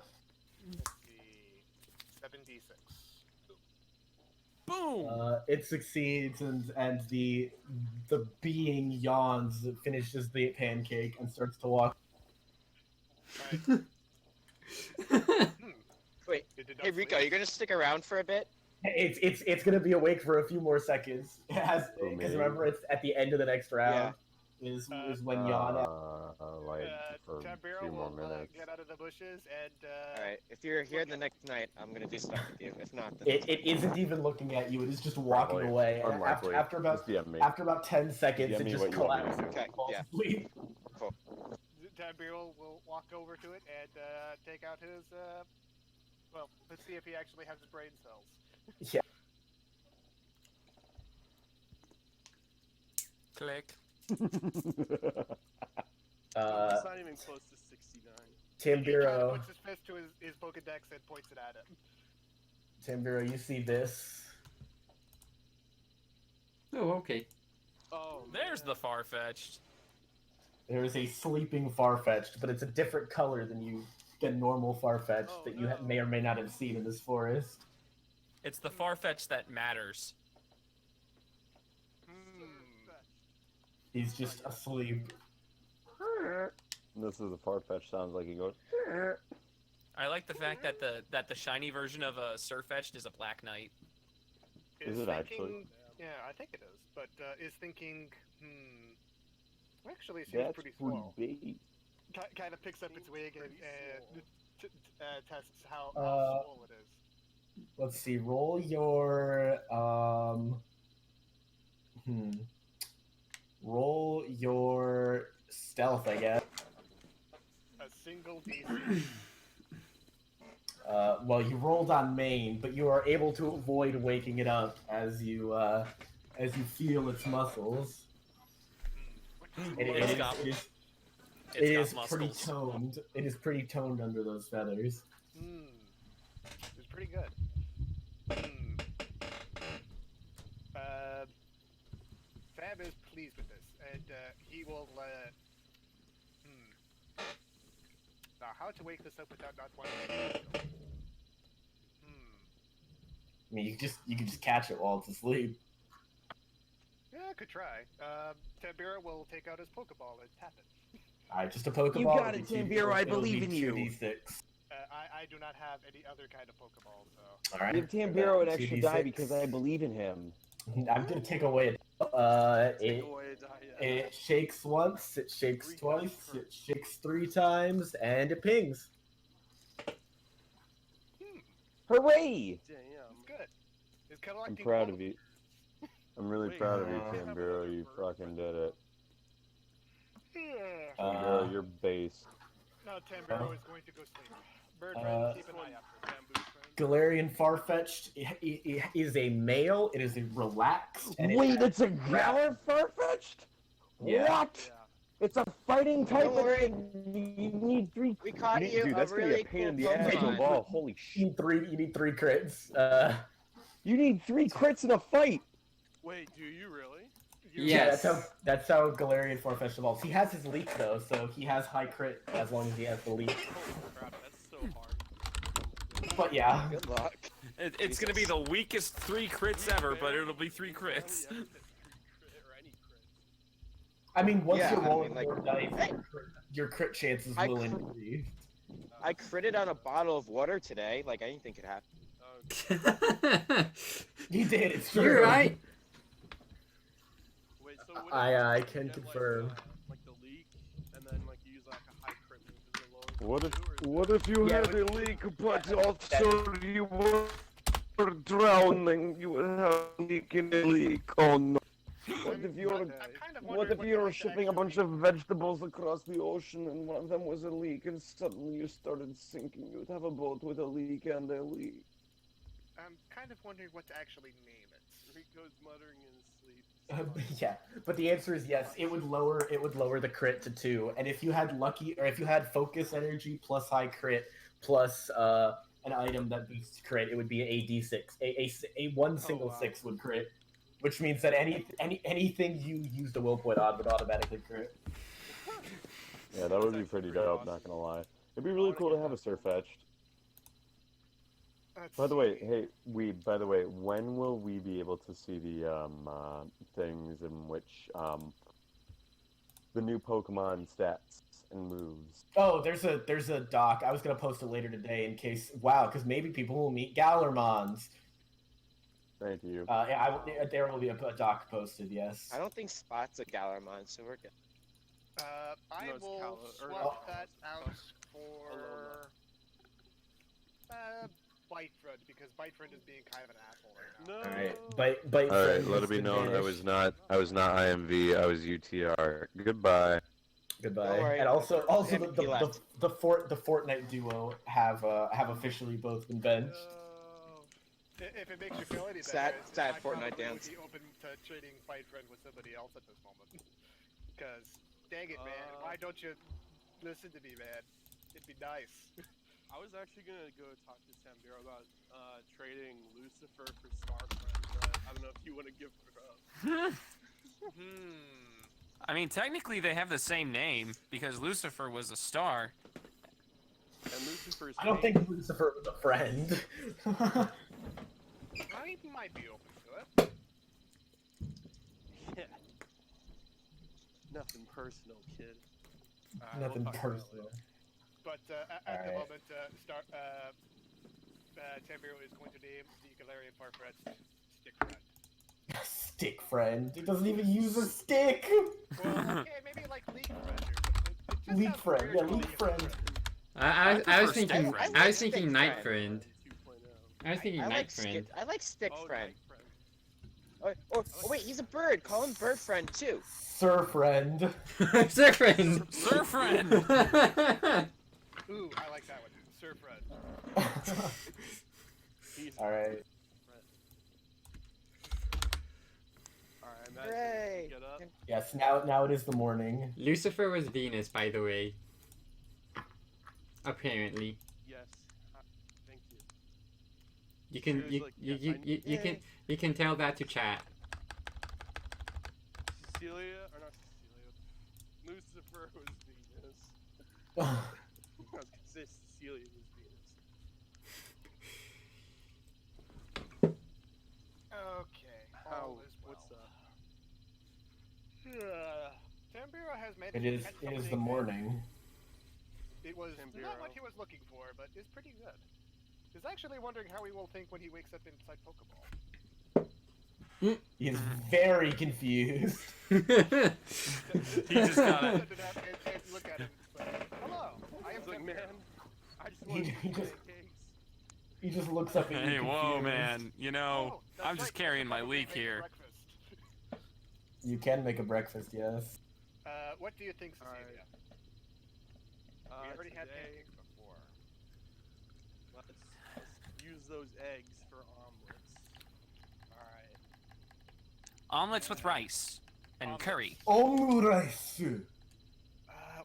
Let's see. 7d6. Boom. It succeeds, and the being yawns, finishes the pancake, and starts to walk. Alright. Wait, It did not hey Rico, sleep. you gonna stick around for a bit? It's gonna be awake for a few more seconds. Because remember, it's at the end of the next round. Is when yawn. Like for a Tam'Biro few more will minutes. get out of the bushes and. Alright, if you're here the next night, I'm gonna do stuff with you. If not, then It isn't even looking at you. It is just walking Probably. away. Unlikely. After Just DM me. about 10 seconds, DM it me just what you want me to collapses. do. Okay, Falls yeah. asleep. Cool. Tam'Biro will walk over to it and take out his. Well, let's see if he actually has his brain cells. Yeah. Click. It's not even close to 69. He kind of Tam'Biro, puts his fist to his Pokedex and points it at him. Tam'Biro, you see this? Oh, okay. Oh, There's the Farfetch'd. There is a sleeping Farfetch'd, but it's a different color than normal Farfetch'd that you may or may not have seen in this forest. It's the Farfetch'd that matters. He's just asleep. This is a Farfetch'd sounds like he goes. I like the fact that the shiny version of a Surfetch'd is a Black Knight. Is it actually? Yeah, I think it is. But is thinking, actually, it seems That's pretty small. be. Kind of picks up its wig and tests how Uh, small it is. Let's see. Roll your Roll your stealth, I guess. A single DC. Well, you rolled on main, but you are able to avoid waking it up as you feel its muscles. It is pretty toned. It is pretty toned under those feathers. It's pretty good. Fab is pleased with this, and he will. Now, how to wake this up without not wanting to? I mean, you can just catch it while it's asleep. Yeah, I could try. Tam'Biro will take out his Pokeball and tap it. Alright, just a Pokeball. You got it, Tam'Biro. I believe in you. 2d6. I do not have any other kind of Pokeball, so. Alright. Give Tam'Biro an extra 2d6. die because I believe in him. I'm gonna take away it shakes once, it shakes twice, it shakes 3 times, and it pings. Hooray! It's good. It's collecting. I'm proud of you. I'm really proud of you, Tam'Biro. You fucking did it. Tam'Biro, you're base. No, Tam'Biro is going to go sleep. Birdman, keep an eye out for him. Galarian Farfetch'd is a male. It is a relaxed. And Wait, it's a Galar Farfetch'd? Yeah. What? It's a fighting type of thing. You need 3. We caught you. Dude, that's gonna be a pain in the ass to evolve. Holy shit. You need 3 crits. You need 3 crits in a fight. Wait, do you really? Yes. Yeah, that's how Galarian Farfetch'd evolves. He has his leak though, so he has high crit as long as he has the leak. Holy crap, that's so hard. But yeah. Good luck. It's gonna be the weakest 3 crits ever, but it'll be 3 crits. I mean, once you're I rolling mean, more dice, your crit chances will increase. I critted on a bottle of water today. Like, I didn't think it happened. You did, it's true. You're right. Wait, so what I if you can get, confirm. Like the leak, and then like you use like a high crit move as a lower What if you Yeah, had but- a leak, but also you were drowning? You would have a leak in the leak. Oh no. What if you were shipping a bunch of vegetables across the ocean and one of them was a leak and suddenly you started sinking? You'd have a boat with a leak and a leak. I'm kind of wondering what to actually name it. Rico's muttering in his sleep. Yeah, but the answer is yes. It would lower the crit to 2, and if you had focus energy plus high crit plus an item that boosts crit, it would be a d6. A one single 6 would crit, which means that anything you used a will point on would automatically crit. Yeah, that would be pretty dope. Not gonna lie. It'd be really cool to have a Surfetch'd. By the way, when will we be able to see the things in which the new Pokemon stats and moves? Oh, there's a doc. I was gonna post it later today in case because maybe people will meet Galarmons. Thank you. There will be a doc posted. Yes. I don't think Spot's a Galarmon, so we're good. I No, it's will Calo- or swap no. that out for Bite Friend, because Bite Friend is being kind of an asshole right now. No. All right. Bite All right, friend let has it be been known I was banished. not IMV. I was UTR. Goodbye. Goodbye. Don't worry. And also Damn it, he left. the Fortnite duo have officially both been benched. If it makes you feel any Sad- better, sad I Fortnite probably dance. would be open to trading Fight Friend with somebody else at this moment. Because, dang it, man, why don't you listen to me, man? It'd be nice. I was actually gonna go talk to Tam'Biro about trading Lucifer for Starfriend, but I don't know if you want to give her up. I mean, technically they have the same name because Lucifer was a star. And Lucifer's I don't think Lucifer was a friend. I might be open to it. Yeah. Nothing personal, kid. Nothing we'll talk about it personal. later. But at the Alright. moment, Tam'Biro is going to name the Galarian Farfetch'd Stick Friend. Stick friend. He doesn't even use a stick. Well, okay, maybe like League Friend or something. It just League sounds friend. weird Yeah, to League me. friend. I was prefer thinking Stick Friend. I was Stick thinking Night Friend. Friend. I was thinking I Night like Friend. I like Stick Oh, Friend. Night Friend. Oh, wait, he's a bird. Call him Bird Friend too. Sir friend. Sir Friend. Sir Friend. Ooh, I like that one. Sir Friend. He's All right. Alright, Matt, Hooray! get up. Yes. Now it is the morning. Lucifer was Venus, by the way. Apparently, Yes. Thank you. you can She was you like, you, yes, you, I you, you can you can tell that to chat. Cecelia, or not Cecelia, Lucifer was Venus. I was gonna say Cecelia was Venus. Okay. How? All is well. What's up? Tam'Biro has made It is something the that morning. It was Tam'Biro. not what he was looking for, but it's pretty good. He's actually wondering how he will think when he wakes up inside Pokeball. He is very confused. He just got it. And look at him. Like, hello, I am He's like, Tam'Biro. man, I just want to He eat just- pancakes. He just looks up at Hey, you. whoa, confused. man. You know, Oh, that's I'm just right, carrying my probably leak make here. breakfast. You can make a breakfast, yes. What do you think, Cecelia? Alright. We already had Today, pancakes before. let's use those eggs for omelets. Alright. Omelets with rice and Omelets. curry. Omelets.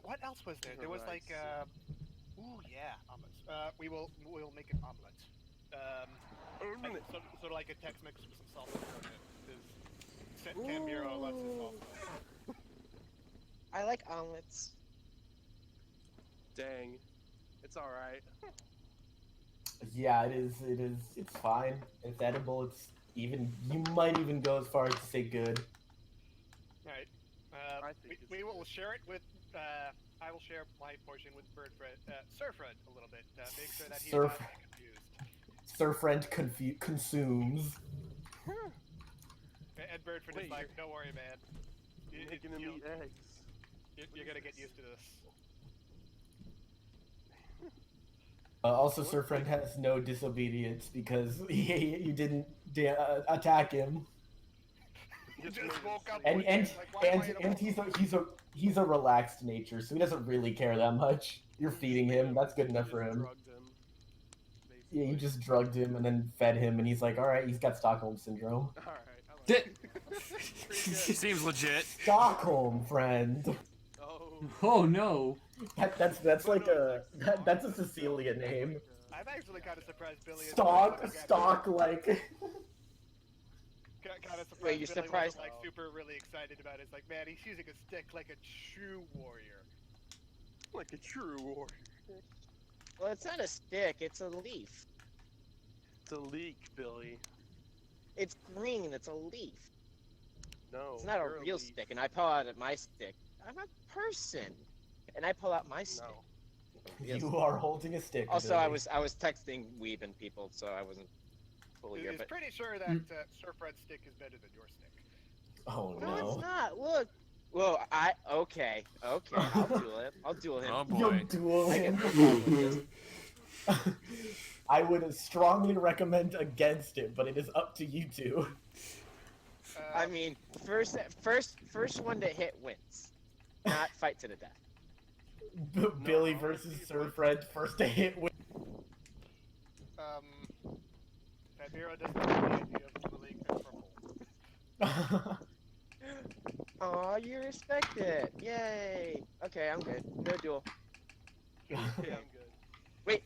What else was there? There was like, Rice. ooh, yeah, omelets. We'll make an omelet. Like, sort of like a Tex-Mex with some salsa on it. Because Tam'Biro loves his salsa. I like omelets. Dang. It's alright. Yeah, it is. It's fine. It's edible. It's even. You might even go as far as to say good. Alright. I think it's We will share it with. I will share my portion with Sir Fred a little bit. Make sure that he's Sir not Fred. confused. Sir friend consumes. And Birdford Wait, is like, don't worry, man. You're making them eat eggs. You're gonna get used to this. Also, Sir friend has no disobedience because you didn't attack him. He just woke up And one and day, like, why am I in a and he's a relaxed nature, so he doesn't really care that much. You're feeding him. That's good enough for him. Drugged him, Yeah, you basically. just drugged him and then fed him, and he's like, all right, he's got Stockholm syndrome. Alright, I like it. Pretty good. Seems legit. Stockholm, friend. Oh. Oh no. That's like that's a Cecelia name. I'm actually kind of surprised Billy is Stock like. Kind of surprised Wait, you're Billy surprised- wasn't, like, super really excited about it. It's like, man, he's using a stick like a true warrior. Like a true warrior. Well, it's not a stick, it's a leaf. It's a leak, Billy. It's green, it's a leaf. No. It's not a you're real leaf. stick, and I pull out my stick. I'm a person, and I pull out my stick. No. Yes. You are holding a stick. Also, Billy. I was texting Weeb and people, so I wasn't. fully here, It's but pretty sure that Sir Fred's stick is better than your stick. Oh no, no. it's not. Look. Well, okay. I'll duel him. I'll duel him. Oh You'll boy. duel I get him. no problem with this. I would strongly recommend against it, but it is up to you two. I mean, first one to hit wins, not fight to the death. Billy versus Sir Fred, first to hit win. Tam'Biro doesn't like the idea of dueling a crumble. Aw, you respect it. Yay. Okay, I'm good. No duel. Yeah, I'm good. Wait.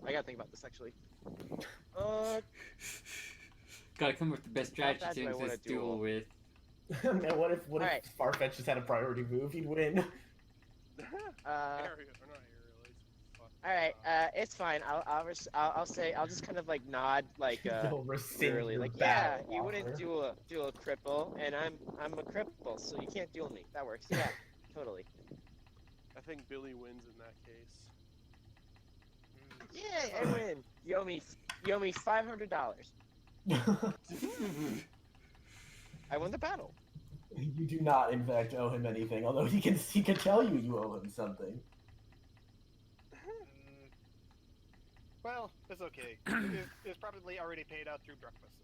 I gotta think about this actually. Gotta come up with the best How strategy fast do I to wanna just duel duel? with. Man, what if Alright. Farfetch'd just had a priority move? He'd win. All right. It's fine. I'll say I'll just kind of like nod like You'll rescind wearily, your like yeah, battle you wouldn't offer. do a cripple, and I'm a cripple, so you can't duel me. That works. Yeah, totally. I think Billy wins in that case. Yay! I win. You owe me $500. I won the battle. You do not, in fact, owe him anything, although he can tell you owe him something. Well, it's okay. It's probably already paid out through breakfasts.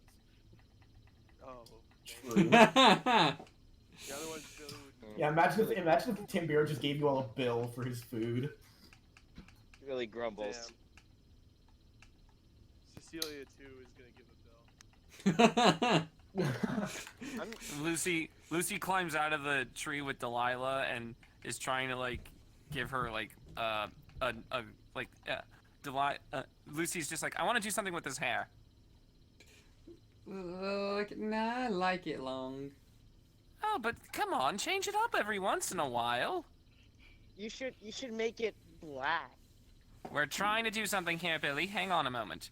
Oh. True. The other one's Billy would... Yeah, imagine if Tam'Biro just gave you all a bill for his food. He really grumbles. Damn. Cecelia too is gonna give a bill. Lucy climbs out of the tree with Delilah and is trying to like give her like Lucy's just like, I want to do something with his hair. Look, nah, I like it long. Oh, but come on, change it up every once in a while. You should make it black. We're trying to do something here, Billy. Hang on a moment.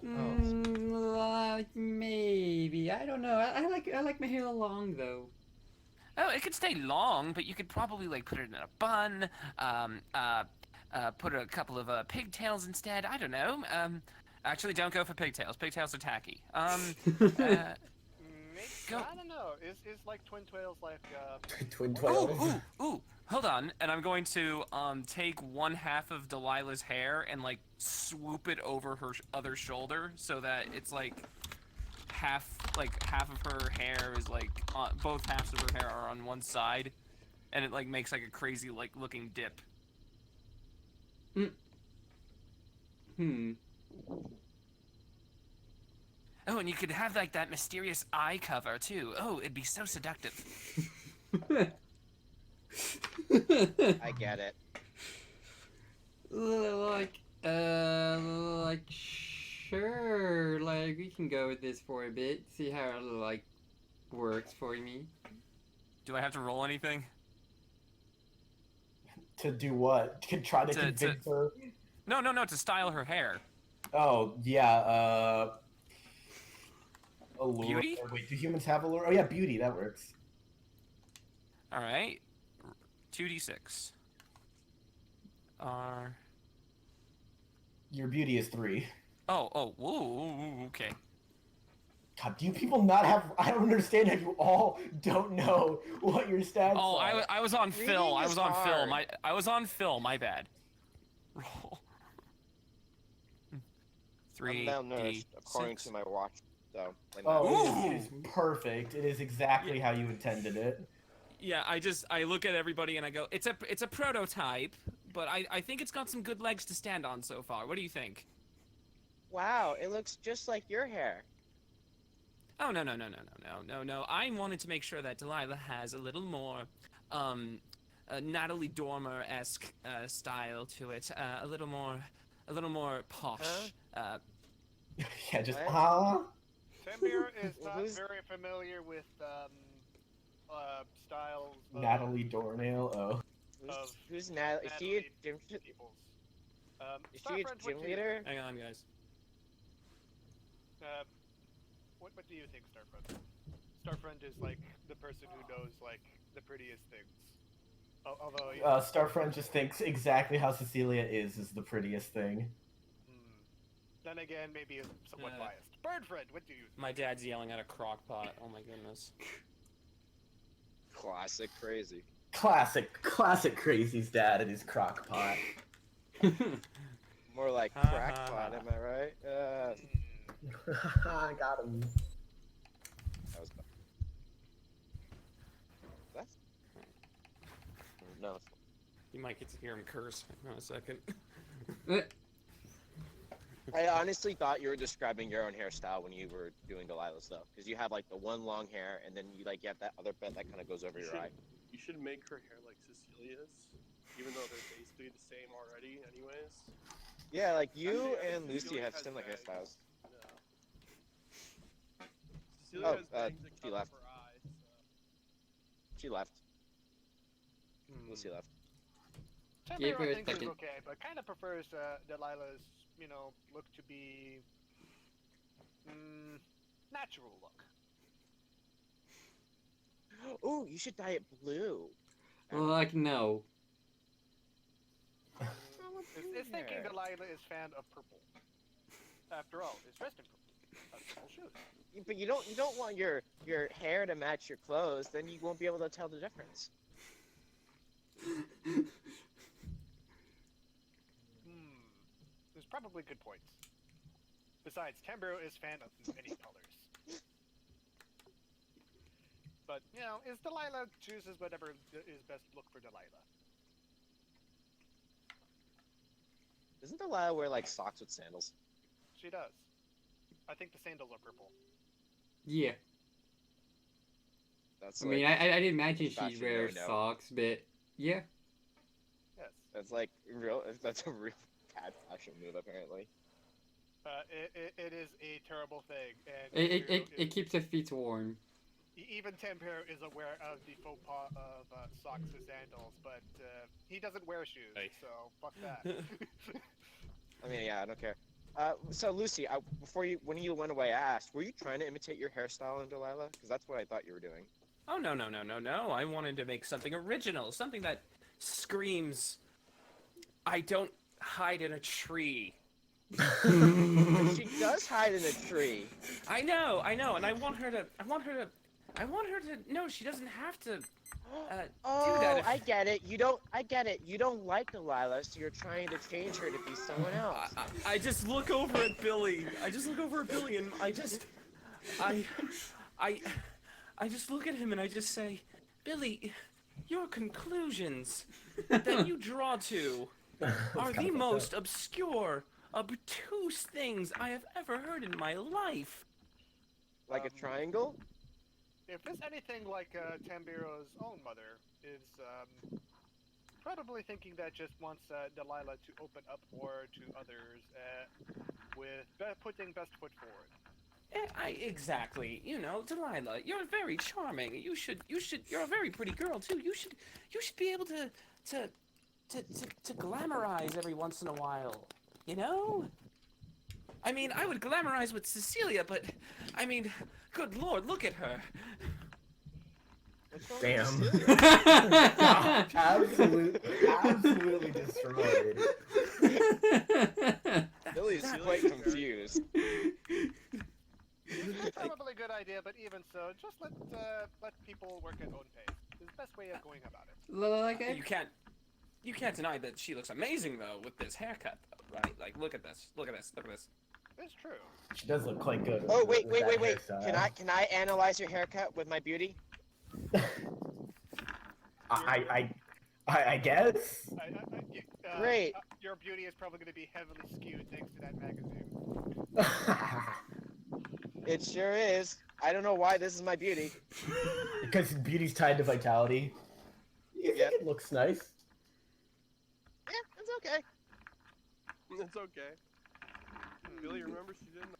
Like maybe. I don't know. I like my hair long though. Oh, it could stay long, but you could probably like put it in a bun. Put a couple of pigtails instead. I don't know. Actually, don't go for pigtails. Pigtails are tacky. Maybe, I don't know. Is like twin tails like Twin Ooh, hold on. And I'm going to take one half of Delilah's hair and like swoop it over her other shoulder so that it's like half of her hair is like both halves of her hair are on one side, and it like makes like a crazy like looking dip. Oh, and you could have like that mysterious eye cover too. Oh, it'd be so seductive. I get it. Like sure, like we can go with this for a bit, see how it like works for me. Do I have to roll anything? To do what? To try to convince her? No, to style her hair. Oh, yeah, allure. Beauty? Wait, do humans have allure? Oh yeah, beauty, that works. Alright. 2d6. Your beauty is 3. Whoa, okay. God, do you people not have... I don't understand how you all don't know what your stats are. I was on Reading Phil. I is was on Phil. hard. I was on Phil. My bad. Roll. 3. I'm malnourished, according to my watch, though. Oh, it is perfect. It is exactly how you intended it. Yeah, I look at everybody and I go, it's a prototype, but I think it's got some good legs to stand on so far. What do you think? Wow, it looks just like your hair. Oh, no. I wanted to make sure that Delilah has a little more, Natalie Dormer-esque, style to it. A little more posh. Yeah, just, What? Tam'Biro is not Who's- very familiar with styles of, Natalie Dornail, oh. Who's Natalie? Is she a gym? peoples. Is she a gym leader? Hang on, guys. What do you think, Starfriend? Starfriend is like the person who knows like the prettiest things. Although Starfriend just thinks exactly how Cecelia is the prettiest thing. Then again, maybe it's somewhat biased. Bird friend, what do you? My dad's yelling at a crock pot. Oh my goodness. Classic crazy. Classic Crazy's dad and his crock pot. More like crackpot, am I right? I got him. That was That's... No. You might get to hear him curse in a second. I honestly thought you were describing your own hairstyle when you were doing Delilah's though, because you have like the one long hair, and then you like have that other bit that kind of goes over your eye. You should make her hair like Cecilia's, even though they're basically the same already, anyways. Yeah, like you Actually, and Lucy Cecilia have has similar bangs. hairstyles. Cecilia Oh, has bangs that she cover left. her eyes. She left. Lucy left. Give her Tam'Biro a thinks it's second. okay, but kind of prefers Delilah's, look to be natural look. Oh, you should dye it blue. Like, no. Is thinking Delilah is fan of purple. After all, it's dressed in purple. That's all shoes. But you don't want your hair to match your clothes, then you won't be able to tell the difference. There's probably good points. Besides, Tam'Biro is fan of many colors. But, is Delilah chooses whatever is best look for Delilah. Doesn't Delilah wear like socks with sandals? She does. I think the sandals are purple. Yeah. That's I mean, I didn't imagine she'd fashion wear no-no. socks, but yeah. Yes. That's a real bad fashion move apparently. It is a terrible thing, and It keeps her feet warm. even Tam'Biro is aware of the faux pas of socks and sandals, but he doesn't wear shoes, so fuck that. I mean, yeah, I don't care. So Lucy, when you went away, I asked, were you trying to imitate your hairstyle in Delilah? Because that's what I thought you were doing. Oh, no. I wanted to make something original, something that screams, I don't hide in a tree. But she does hide in a tree. I know, and I want her to, no, she doesn't have to, Oh, do that. I get it. I get it. You don't like Delilah, so you're trying to change her to be someone else. I just look over at Billy. And I just look at him and I just say, Billy, your conclusions that you draw to are the most obscure, obtuse things I have ever heard in my life. Like a triangle? If it's anything like Tam'Biro's own mother, is probably thinking that just wants Delilah to open up more to others with putting best foot forward. Exactly. Delilah, you're very charming. You're a very pretty girl too. You should be able to glamorize every once in a while. I mean, I would glamorize with Cecelia, but I mean, good lord, look at her. Damn. Absolutely destroyed. Billy's quite confused. It's probably a good idea, but even so, just let people work at own pace. It's the best way of going about it. You can't deny that she looks amazing though with this haircut, though, right? Like, look at this. It's true. She does look quite good. Oh, wait. with that hairstyle. Can I analyze your haircut with my beauty? I guess. Great. Your beauty is probably going to be heavily skewed thanks to that magazine. It sure is. I don't know why this is my beauty. Because beauty's tied to vitality. You think it looks nice? Yeah, it's okay. It's okay. Billy, remember she didn't.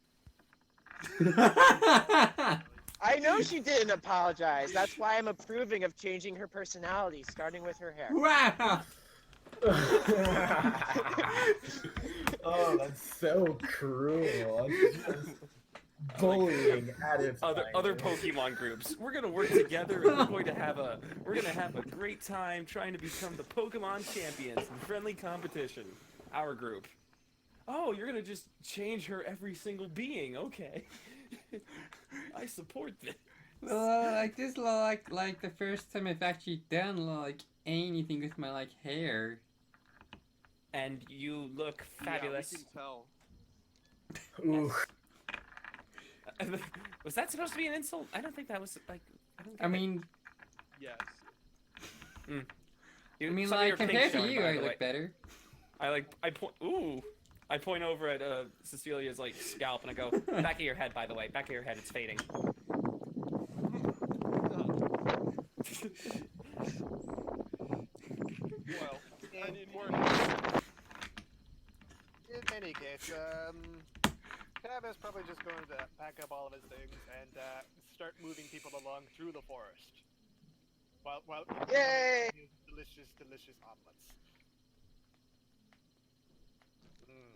I know she didn't apologize. That's why I'm approving of changing her personality, starting with her hair. Wow! Oh, that's so cruel. Just bullying at its Other Pokemon groups. We're gonna work together and we're gonna have a great time trying to become the Pokemon champions in friendly competition. Our group. Oh, you're gonna just change her every single being. Okay. I support this. Well, like this, like the first time I've actually done like anything with my like hair. And you look fabulous. Yeah, we can tell. Ooh. Was that supposed to be an insult? I don't think that was like. I mean, Yes. I mean, like compared to you, I look better. I point. Ooh. I point over at Cecilia's like scalp and I go, back of your head, by the way, back of your head, it's fading. Well, I need more. In any case, Cav is probably just going to pack up all of his things and start moving people along through the forest. While Yay! delicious omelets.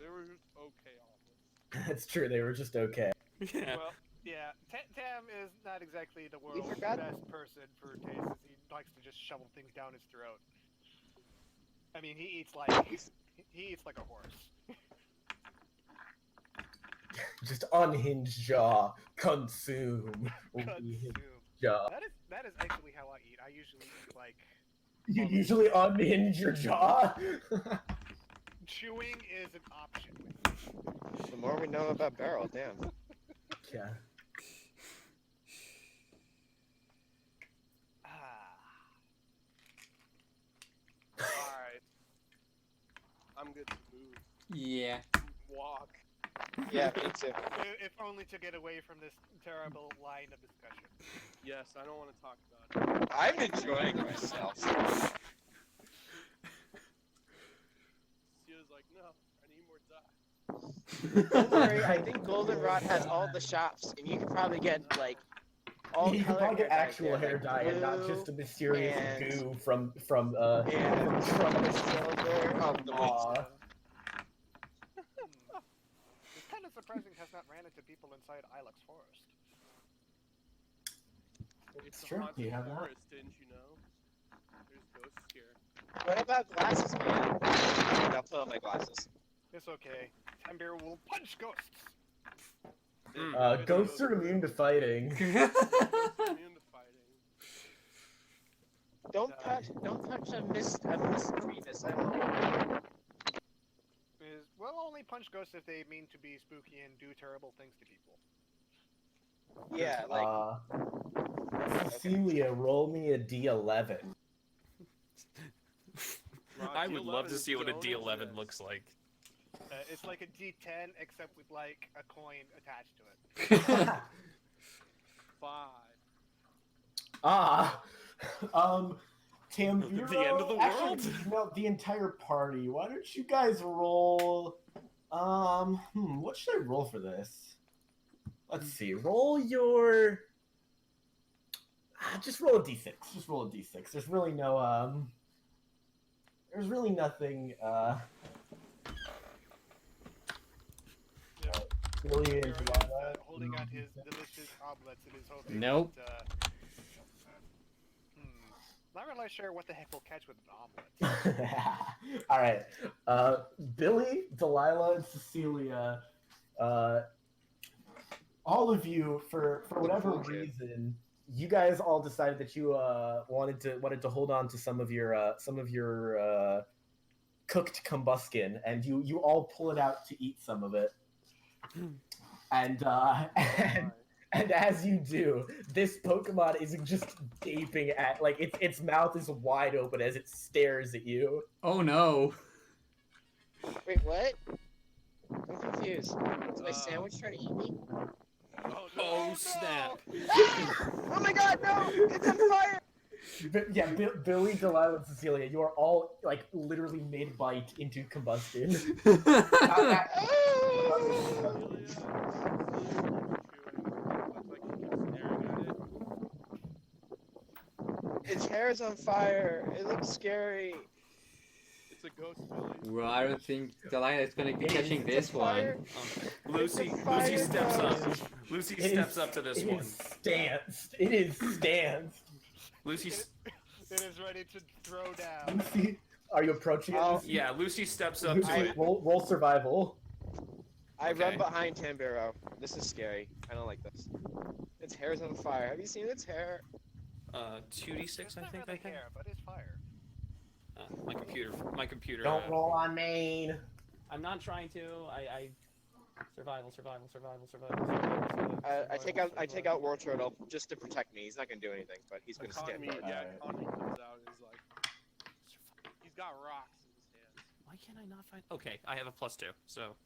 They were just okay omelets. That's true. They were just okay. Yeah. Well, yeah, Tam is not exactly the world's forgot? best person for tastes. He likes to just shovel things down his throat. I mean, he eats like a horse. Just unhinged jaw. Consume. Consume. Jaw. That is actually how I eat. I usually eat like You usually unhinge your jaw? chewing is an option. The more we know about Barrel, damn. Yeah. Alright. I'm good to move. Yeah. Walk. Yeah, me too. If only to get away from this terrible line of discussion. Yes, I don't want to talk about it. I'm enjoying myself. She was like, no, I need more dye. Don't worry, I think Goldenrod has all the shops, and you can probably get like all You can color probably get hair dye actual there, hair like dye and not just a blue mysterious and- goo from and the silver of the Aw. wings. It's kind of surprising has not ran into people inside Ilex Forest. It's a Sure, haunted you have that. forest, didn't you know? There's ghosts here. What about glasses, man? I'll put on my glasses. It's okay. Tam'Biro will punch ghosts. Ghosts are immune to fighting. Immune to fighting. Don't touch a mischievous animal. We'll only punch ghosts if they mean to be spooky and do terrible things to people. Yeah, like Cecelia, roll me a D11. I would love to D11 see what a don't D11 exist. looks like. It's like a D10 except with like a coin attached to it. 5. Tam'Biro, The end of the actually, world? No, the entire party. Why don't you guys roll? What should I roll for this? Let's see. Roll your. Just roll a d6. Just roll a d6. There's really no There's really nothing. Really Tam'Biro is, Delilah. holding out his delicious omelets and is hoping Nope. that, not really sure what the heck we'll catch with an omelet. All right. Billy, Delilah, and Cecelia, all of you, for whatever reason, you guys all decided that you wanted to hold on to some of your cooked Combusken, and you all pull it out to eat some of it. And as you do, this Pokemon is just gaping at, like, its mouth is wide open as it stares at you. Oh no. wait, what? I'm confused. Is my sandwich trying to eat me? Oh, snap. Oh my god, no! It's on fire! Yeah, Billy, Delilah, and Cecelia, you are all, like, literally mid-bite into Combusken. Its hair is on fire. It looks scary. It's a ghost, Billy. Well, I don't think Delilah is gonna be catching this one. Lucy fire steps up. ghost. Lucy It steps is- up to this it one. is stanced. It is stanced. Lucy, It is ready to throw down. Lucy, are you approaching it? Oh. Lucy? yeah, Lucy steps up Lucy, to it. roll survival. I Okay. run behind Tam'Biro. This is scary. I don't like this. Its hair's on fire. Have you seen its hair? 2d6, It's I not think. really hair, but it's fire. My computer. Don't roll on main. I'm not trying to. I survival. I take out War Turtle just to protect me. He's not gonna do anything, but he's gonna stand Economy, guard. yeah, Alright. economy comes out and is like, he's got rocks in his hands. Why can't I not find? Okay, I have a +2. So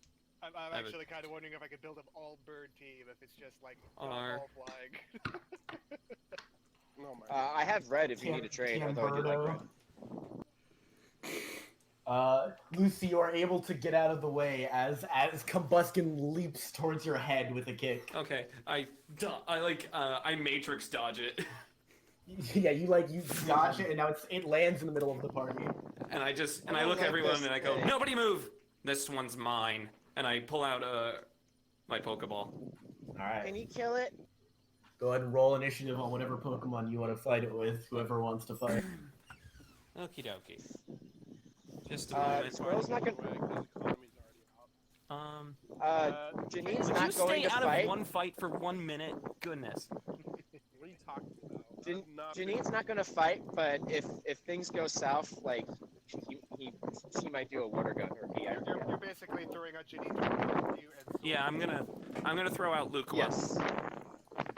I'm I have a- actually kind of wondering if I could build an all-bird team if it's just like R. all flying. Oh my god. I have red if you need a trade, although I do like red. Lucy, you are able to get out of the way as Combusken leaps towards your head with a kick. okay, I matrix dodge it, Yeah, you dodge it, and now it lands in the middle of the party. and I look like at everyone this and I go, thing. nobody move. This one's mine, and I pull out my Pokeball. All right. Can you kill it? Go ahead and roll initiative on whatever Pokemon you want to fight it with. Whoever wants to fight. Okie dokie. Just a moment. Squirrel's not gonna. Economy's already out. Janine's Would you not going stay to out fight. of one fight for 1 minute? Goodness. What are you talking about? I'm not Janine's not gonna fight, but if things go south, like he might do a water gun or he. You're basically throwing out Janine to protect you and Yeah, I'm gonna throw out Luke. Yes.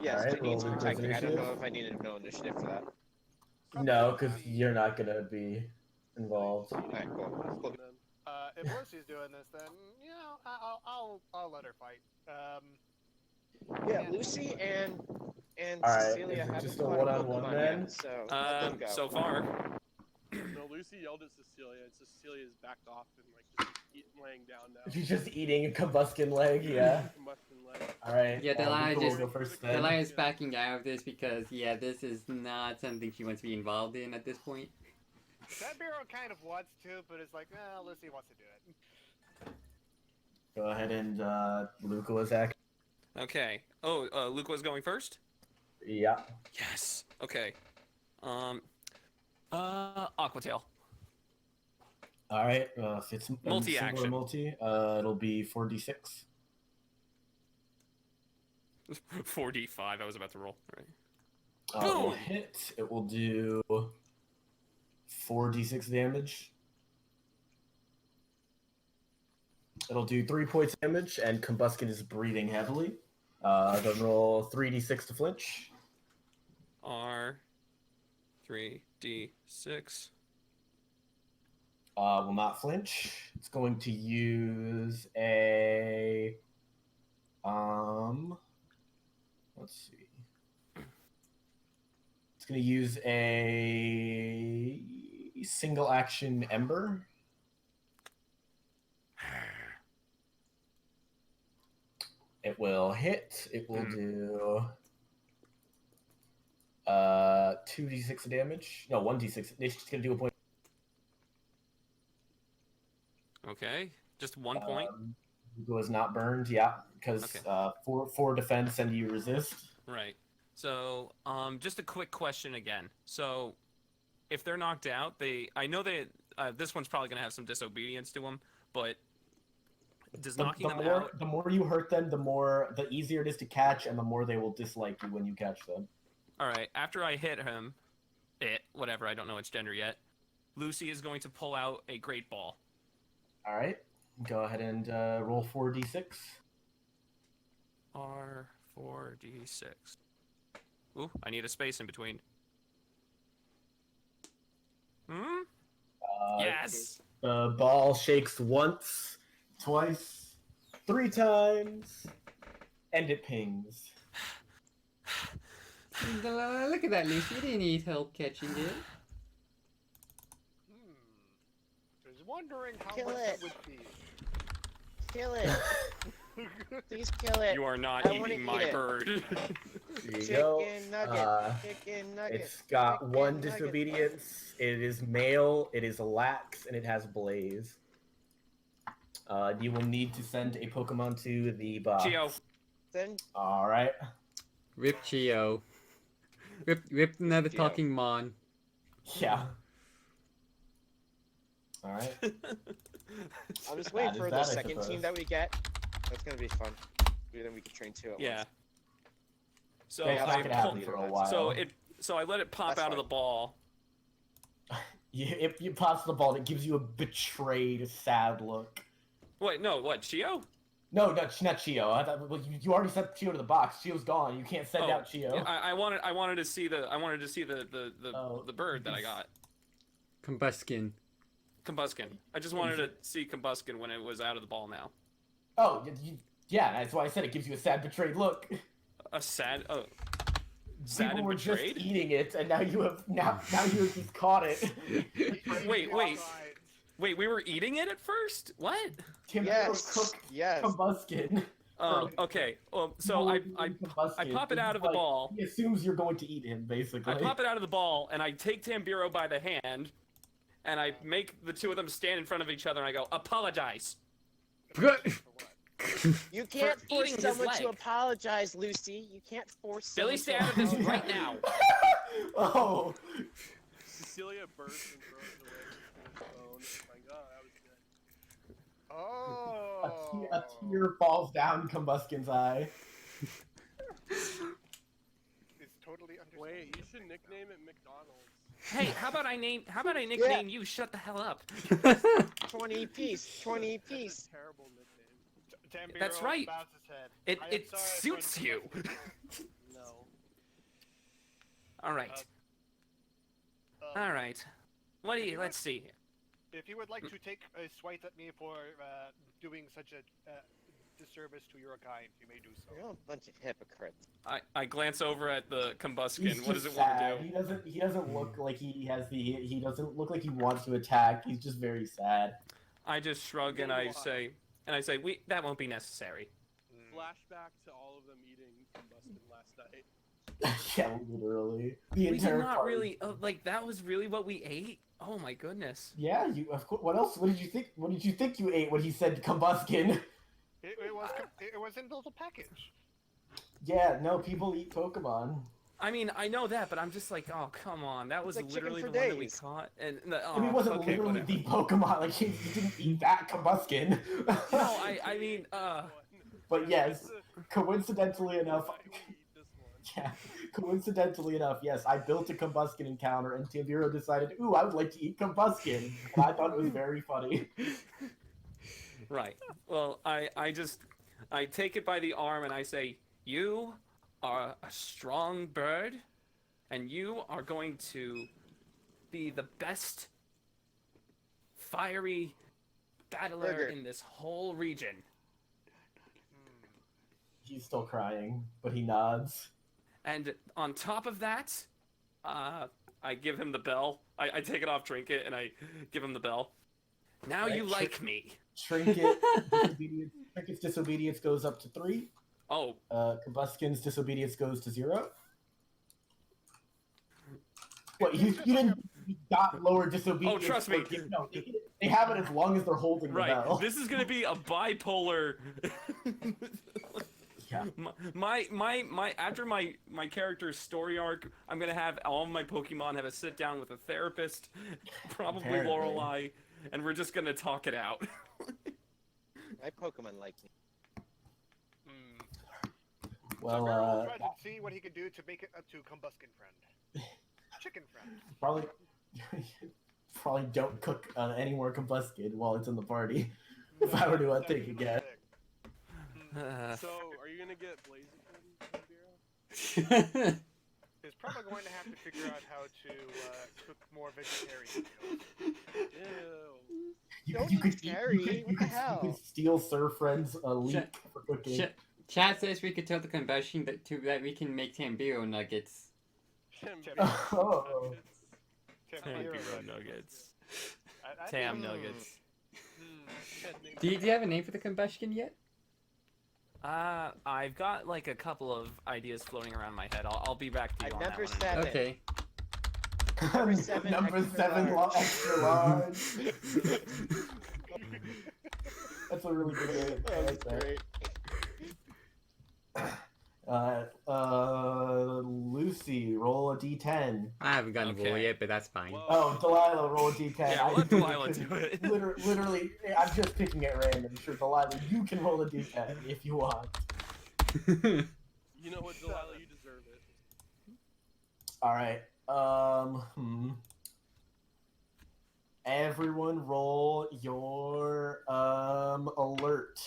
Yes, Alright, Janine's roll protecting. I don't initiative. know if I needed no initiative for that. No, because you're not gonna be involved. Alright, cool. if Lucy's doing this, then you know I'll let her fight. Yeah, Lucy and Alright, Cecelia is it haven't just a fought one-on-one Pokemon then? yet, so let them go. So far. No, Lucy yelled at Cecelia, and Cecilia's backed off and like just laying down now. She's just eating a Combusken leg, yeah. Combusken leg. Alright. Yeah, Delilah Rico will just go first then. Delilah's backing out of this because this is not something she wants to be involved in at this point. Tam'Biro kind of wants to, but it's like, Lucy wants to do it. Go ahead and Luca was acting. Okay. Oh, Luke was going first? Yeah. Yes. Okay. Aquatail. Alright, if it's Multi-action. single or multi, it'll be 4d6. 4d5, I was about to roll. All right. It will Boom! hit. It will do 4d6 damage. It'll do 3 points damage, and Combusken is breathing heavily. Then roll 3d6 to flinch. R 3d6. Will not flinch. It's going to use a let's see. It's going to use a single action Ember. It will hit. It will do 2d6 damage. No, 1d6. It's just going to do a point. Okay. Just 1 point. Hugo is not burned, yeah, because Okay. for defense and you resist. Right. So, just a quick question again. So, if they're knocked out, I know they. This one's probably gonna have some disobedience to them, but does knocking them out? The more you hurt them, the easier it is to catch, and the more they will dislike you when you catch them. All right. After I hit him, whatever. I don't know its gender yet. Lucy is going to pull out a great ball. All right, go ahead and roll 4d6. R4d6. Ooh, I need a space in between. Yes! The ball shakes once, twice, 3 times, and it pings. Delilah, look at that, Lucy. You didn't need help catching it. I was wondering how Kill much it. it would be. Kill it. Please kill it. You are not I wanna eating my eat it. bird. There you go. Chicken nugget. Chicken nugget. It's got chicken 1 nugget. disobedience. It is male. It is lax, and it has blaze. You will need to send a Pokemon to the box. Geo. Then All right. Rip Chio. Rip another Chio. talking mon. Yeah. All right. I'm just waiting That for is the that, I second suppose. team that we get That's gonna be fun. Then we can train 2 at Yeah. once. So Yeah, it's not gonna happen pull- for a while. So I let it pop That's out of the fine. ball. If you pass the ball, it gives you a betrayed, sad look. Wait, no, what? Chio? No, not Chio. I thought, well, you already sent Chio to the box. Chio's gone. You can't send out Chio. Yeah, I wanted to see the bird that I got. Combusken. Combusken. I just wanted to see Combusken when it was out of the ball now. Oh, yeah, that's why I said it gives you a sad, betrayed look. A sad, sad People and were betrayed? just eating it, and now you have just caught it. Wait, we were eating it at first? What? Yes. Cooked Yes. Combusken. Oh, okay. Well, so I pop it out of the ball. He assumes you're going to eat him, basically. I pop it out of the ball, and I take Tam'Biro by the hand, and I make the two of them stand in front of each other, and I go, apologize. You can't For force eating his someone to leg. apologize, Lucy. You can't force Billy, stay someone out of to this right now. Oh. Cecelia bursts and throws away his phone. My god, that was good. Oh. A tear falls down Combusken's eye. It's totally understandable. Wait, you should nickname it McDonald's. Hey, how about I nickname you? Shut the hell up. 20 piece. 20 piece. Terrible nickname. Tam'Biro That's right. bows his head. It suits you. No. All right. All right. What do you? Let's see. If you would like to take a swipe at me for doing such a disservice to your kind, you may do so. You're all a bunch of hypocrites. I glance over at the Combusken. He's What does just it want sad. to do? He doesn't look like he doesn't look like he wants to attack. He's just very sad. I just shrug and I say, that won't be necessary. Flashback to all of them eating Combusken last night. Yeah, literally. The We did entire not party. really like that was really what we ate. Oh my goodness. Yeah, you. Of course. What else? What did you think? What did you think you ate when he said Combusken? It was in the little package. Yeah, no, people eat Pokemon. I mean, I know that, but I'm just like, oh come on, that was It's like chicken literally for the one that we days. caught, and I mean, it wasn't okay, literally whatever. the Pokemon. Like he didn't eat that Combusken. No, I mean, But yes, coincidentally enough, Why we eat this one? yeah, coincidentally enough, yes, I built a Combusken encounter, and Tam'Biro decided, ooh, I would like to eat Combusken. And I thought it was very funny. right. Well, I take it by the arm and I say, you are a strong bird, and you are going to be the best fiery battler Burger. in this whole region. He's still crying, but he nods. And on top of that, I give him the bell. I take it off Trinket and I give him the bell. Now Right, you like me. Trinket's disobedience goes up to 3. Oh, Combusken's disobedience goes to 0. What, you didn't you got lower disobedience? Oh, trust me. No, they have it as long as they're holding the right. bell. This is gonna be a bipolar. Yeah. My after my character's story arc, I'm gonna have all of my Pokemon have a sit down with a therapist, probably Apparently. Lorelei, and we're just gonna talk it out. My Pokemon like me. Well, Tam'Biro tried to see what he could do to make it up to Combusken friend. Chicken friend. probably don't cook any more Combusken while it's in the party. If I were to think again. So, are you gonna get Blaziken, Tam'Biro? He's probably going to have to figure out how to cook more vegetarian meals. Ew. Don't eat Terry, what the You hell? could steal Sir Friend's leek for cooking. Chat says we could tell the Combusken that we can make Tam'Biro nuggets. Oh. Tam'Biro nuggets. Tam nuggets. Do you have a name for the Combusken yet? I've got like a couple of ideas floating around my head. I'll be back to you on that Number one. 7. Okay. Number 7. Number extra 7 large. extra large. That's a really good name. I like That's that. great. Lucy, roll a d10. I haven't gotten a roll Okay. yet, but that's fine. Oh, Delilah, roll a d10. Yeah, I let really Delilah couldn't- do it. Literally, I'm just picking at random. Sure, Delilah, you can roll a d10 if you want. You know what, Delilah, you deserve it. All right. Everyone, roll your alert.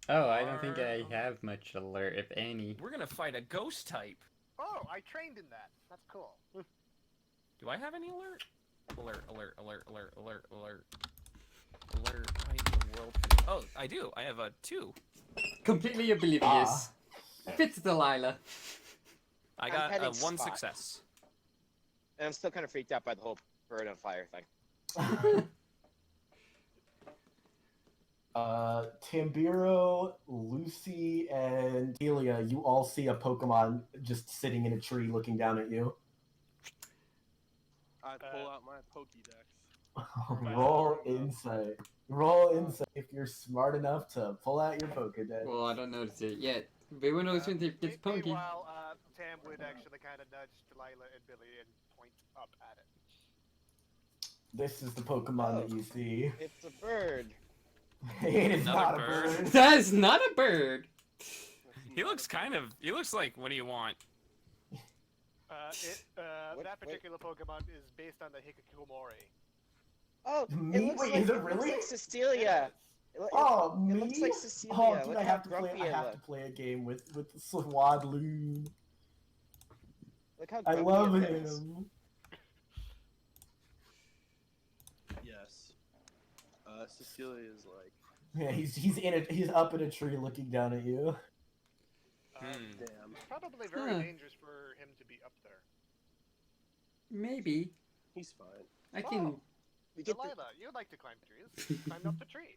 Oh, I don't think I have much alert, if any. We're gonna fight a ghost type. Oh, I trained in that. That's cool. Do I have any alert? Alert, alert, alert, alert, alert, alert. Alert, I need the world. Oh, I do. I have a 2. Completely oblivious. Fits Delilah. I I'm got a heading 1 spot. success. And I'm still kind of freaked out by the whole bird on fire thing. Tam'Biro, Lucy, and Cecelia, you all see a Pokemon just sitting in a tree looking down at you. I pull out my Pokédex. Roll insight. Roll insight if you're smart enough to pull out your Pokedex. Well, I don't notice it yet. But who knows when it gets punky. Meanwhile, Tam would actually kind of nudge Delilah and Billy and point up at it. This is the Pokemon that you see. It's a bird. It is Another not a bird. bird. That is not a bird! He looks like, what do you want? That particular Pokemon is based on the Hikikomori. Oh, Me? it looks Wait, like, is it looks really? like Cecilia. Oh, it me? looks like Cecelia. Oh, dude, Look I how have to play. grumpy I it have to looks. play a game with Swadloon. Look how I grumpy love it is. him. Yes. Cecelia is like, Yeah, he's up in a tree looking down at you. damn. It's probably very dangerous for him to be up there. Maybe. He's fine. I can... Delilah, you like to climb trees. Climb up the tree.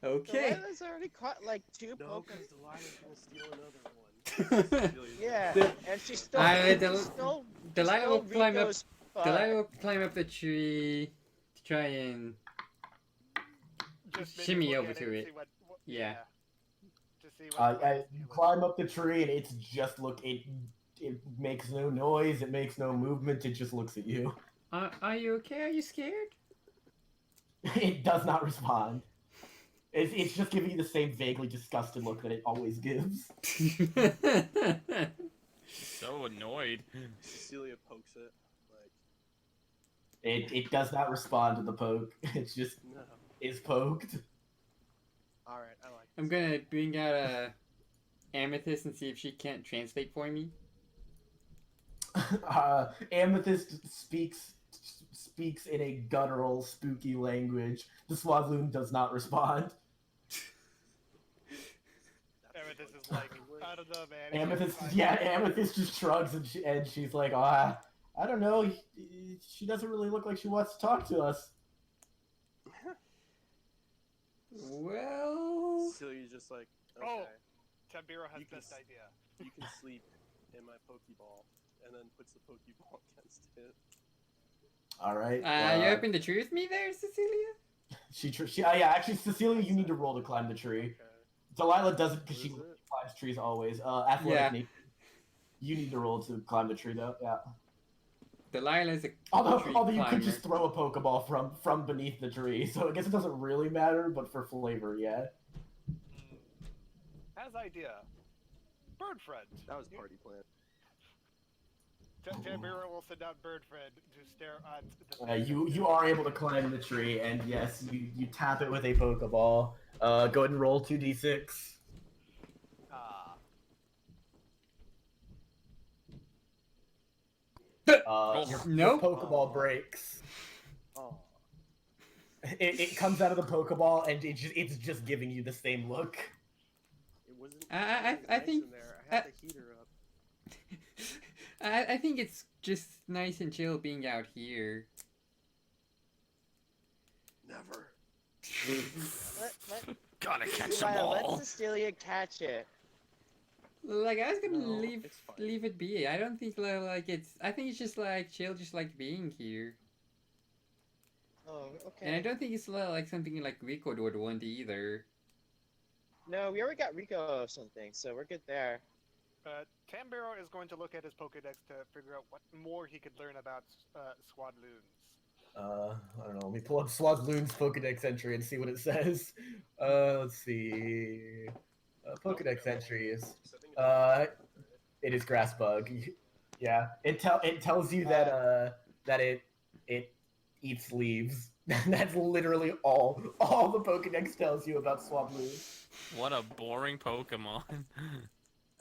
Okay. Delilah's already caught like 2 No, Pokemon. because Delilah's gonna steal another one. Yeah, and she stole. Delilah will climb up. Rico's spot. Delilah will climb up the tree to try and Just maybe shimmy look over at to and it. see what, Yeah. To see what. You climb up the tree and it's just it makes no noise, it makes no movement, it just looks at you. Are you okay? Are you scared? It does not respond. It's just giving you the same vaguely disgusted look that it always gives. So annoyed. Cecelia pokes it. It does not respond to the poke. It's just No. is poked. Alright, I like I'm gonna bring out a Amethyst and see if she can't translate for me. Amethyst speaks in a guttural, spooky language. The Swabloon does not respond. Amethyst is like, I don't know, man. Amethyst just shrugs and she's like, I don't know. She doesn't really look like she wants to talk to us. Well... Cecilia's just like, okay. Oh, Tam'Biro has best idea. You can sleep in my Pokeball, and then puts the Pokeball against it. All right. You opened the tree with me there, Cecelia? Actually, Cecelia, you need to roll to climb the tree. Okay. Delilah doesn't because she climbs trees always. Athletic Yeah. need. You need to roll to climb the tree though. Yeah. Delilah's a Although tree you climber. could just throw a Pokeball from beneath the tree, so I guess it doesn't really matter. But for flavor, yeah. Has idea. Bird friend. That was party plan. Tam'Biro will send out Bird friend to stare at the. You are able to climb the tree, and yes, you tap it with a Pokeball. Go ahead and roll 2d6. Your Pokeball breaks. Oh. It comes out of the Pokeball, and it's just giving you the same look. It wasn't. I think in there. I had the heater up. I think it's just nice and chill being out here. Never. Gotta catch Delilah, them let all. Cecelia catch it. Like I was gonna No, leave it's fine. leave it be. I don't think like it's. I think it's just like chill, just like being here. Oh, okay. And I don't think it's like something like Rico would want either. No, we already got Rico or something, so we're good there. Tam'Biro is going to look at his Pokedex to figure out what more he could learn about Swadloons. I don't know. Let me pull up Swadloon's Pokedex entry and see what it says. Let's see. Pokedex entries. It is grass bug. Yeah, it tells you that that it eats leaves. That's literally all the Pokedex tells you about Swablu. What a boring Pokemon.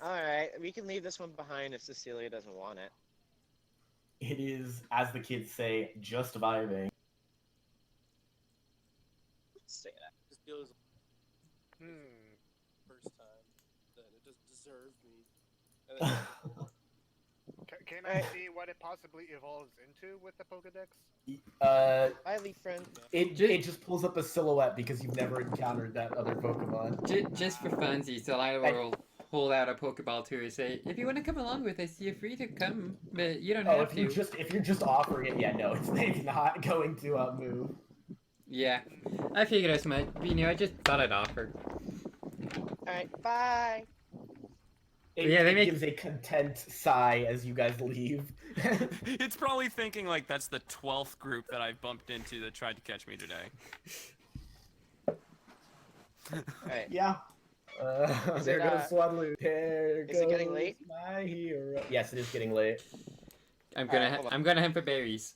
Alright, we can leave this one behind if Cecelia doesn't want it. It is, as the kids say, just vibing. Say that. This feels first time that it just deserved me. And then Can I see what it possibly evolves into with the Pokedex? Hi, Leaf friend. It just pulls up a silhouette because you've never encountered that other Pokemon. Just for funsies, Delilah will hold out a Pokeball to her and say, "If you want to come along with us, you're free to come, but you don't have to." If you're just offering it, yeah, no, it's not going to move. Yeah, I figured as much. You know, I just thought I'd offer. Alright, bye. It gives a content sigh as you guys leave. It's probably thinking like that's the 12th group that I've bumped into that tried to catch me today. Alright. Yeah. There goes Swadloon. There goes it getting late? my hero. Yes, it is getting late. I'm gonna hunt for berries.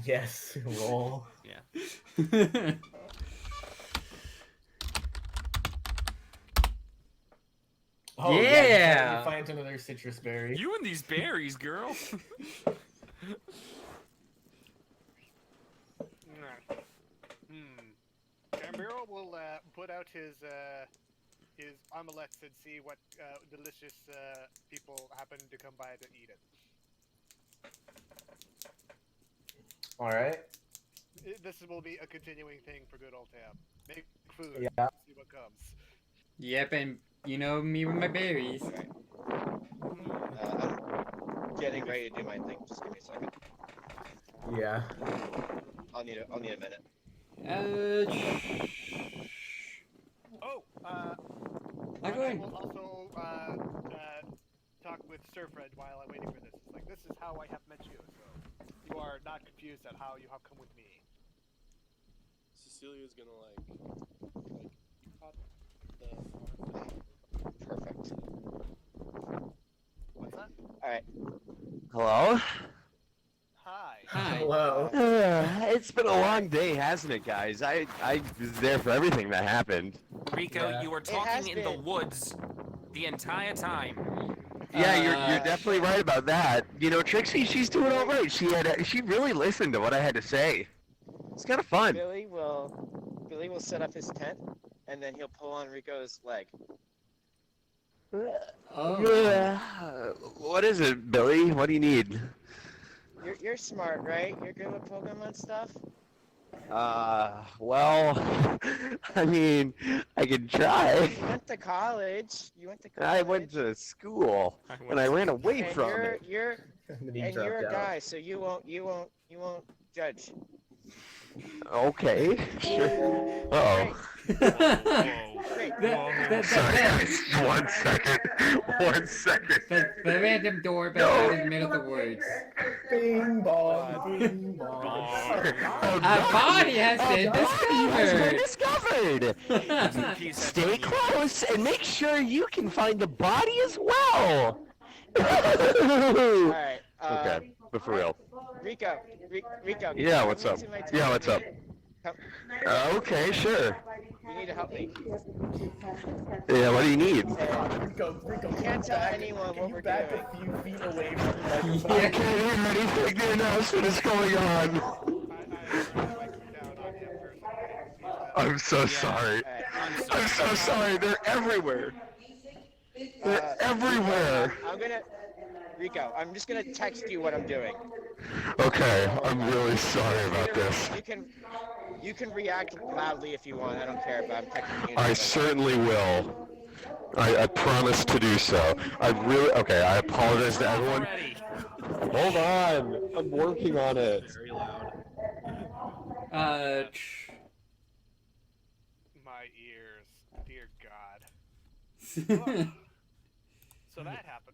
Yes, roll. Yeah. Oh, yeah! You find another citrus berry. You and these berries, girl. Tam'Biro will put out his omelets and see what delicious people happen to come by to eat it. All right. This will be a continuing thing for good old Tam. Make food. Yeah. See what comes. Yep, and you know me with my berries. I'm getting ready to do my thing. Just give me a second. Yeah. I'll need a minute. I will also talk with Surfred while I'm waiting for this. It's like, this is how I have met you, so you are not confused at how you have come with me. Cecilia's gonna like you caught the Perfect. What's that? Alright. Hello? Hi. Hi. Hello. It's been a long day, hasn't it, guys? I was there for everything that happened. Rico, Yeah. you were talking in the woods the entire time. Yeah, you're definitely right about that. You know, Trixie, she's doing all right. She really listened to what I had to say. It's kind of fun. Billy will set up his tent, and then he'll pull on Rico's leg. What is it, Billy? What do you need? You're smart, right? You're good with Pokemon stuff? Well, I mean, I could try. You went to college. I went to school, and I ran away and from it. You're a guy, so you won't judge. Okay, sure. Uh-oh. Sorry, guys. 1 second. 1 second. The random doorbell in the middle of the woods. Bing bong, bing bong. A body has been discovered. Stay close and make sure you can find the body as well. Alright, Okay, but for real. Rico. Yeah, what's up? Yeah, what's up? Okay, sure. You need to help me. Yeah, what do you need? Rico, You can't tell anyone what we're back doing. a few feet away from the microphone. I can't hear anything to announce what is going on. I'm so sorry. I'm so sorry. They're everywhere. They're everywhere. Rico, I'm just gonna text you what I'm doing. Okay, I'm really sorry about this. You can react loudly if you want. I don't care, but I'm texting you. I certainly will. I promise to do so. Okay, I apologize to everyone. Hold on, I'm working on it. Very loud. My ears, dear God. So that happened.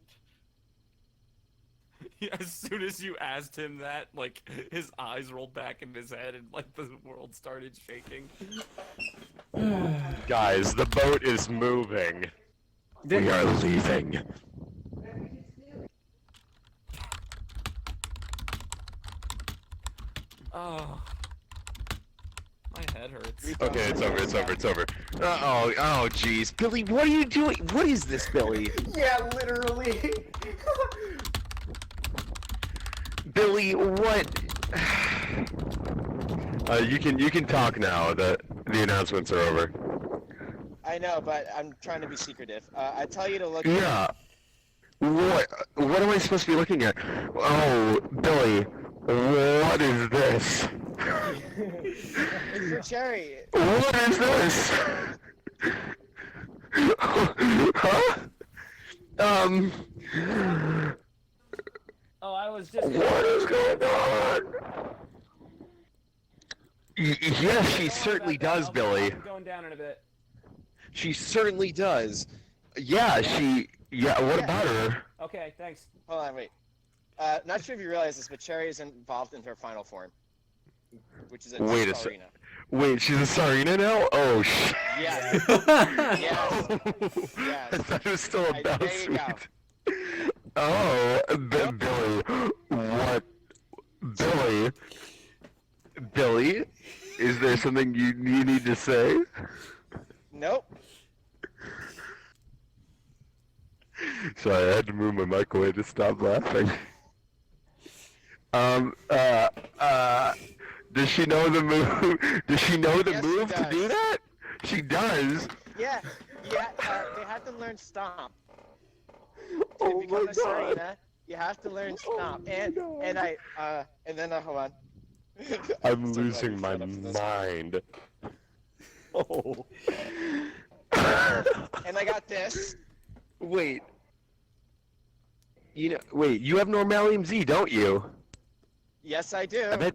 As soon as you asked him that, like, his eyes rolled back in his head and, like, the world started shaking. Guys, the boat is moving. We are leaving. Oh. My head hurts. Okay, it's over. Oh, jeez. Billy, what are you doing? What is this, Billy? Yeah, literally. Billy, what? You can talk now. The announcements are over. I know, but I'm trying to be secretive. I tell you to look. Yeah. What am I supposed to be looking at? Oh, Billy, what is this? It's for Cherry. What is this? Huh? Oh, I was just. What is going on? Yes, she certainly does, Billy. I'm going down in a bit. She certainly does. Yeah, what about her? Okay, thanks. Hold on, wait. Not sure if you realize this, but Cherry is involved in her final form, which is a Wait a Sarina. Wait, she's a Sarina now? Oh, shit. Yes. Yes. I thought it was still a There you Bellsweet. go. Oh, Billy, what? Billy, is there something you need to say? Nope. Sorry, I had to move my mic away to stop laughing. Does she know the move? Does she know the Yes, move she to does. do that? She does. Yeah. They have to learn Stomp. To Oh become my a god. Sarina, you have to learn Stomp. And then hold on. I'm So glad losing you my showed up for this. mind. Oh. And I got this. Wait. You have Normalium Z, don't you? Yes, I do. I bet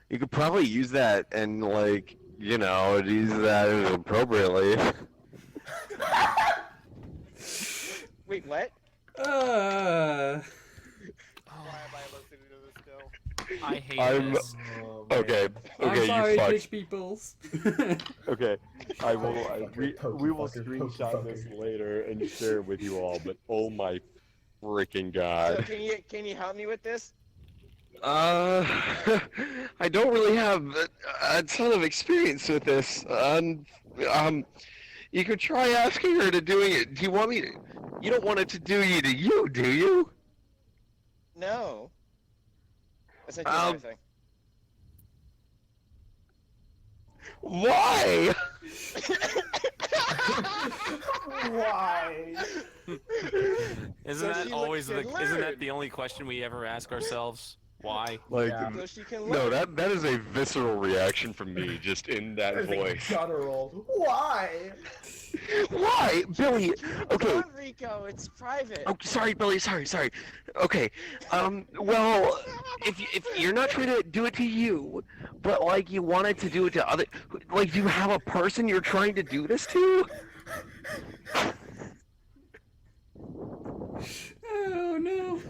you could probably use that and, like, use that appropriately. Wait, what? Why am I listening to this still? I hate this. Okay, I'm you sorry, fuck. Twitch peoples. Okay, we will Poke screenshot fucker. this later and share it with you all, but oh my freaking So god. can you help me with this? I don't really have a ton of experience with this. You could try asking her to doing it. Do you want me to? You don't want it to do you to you, do you? No. Essentially everything. Why? Why? Isn't So that she always can isn't that learn. the only question we ever ask ourselves? Why? Like, Yeah. So she can no, learn. that is a visceral reaction from me, just in that There's a voice. guttural. Why? Why, Billy? Okay. Don't, Rico, it's private. Oh, sorry, Billy. Sorry. Okay. Well, if you're not trying to do it to you, but like you wanted to do it to other, like, do you have a person you're trying to do this to? Oh no.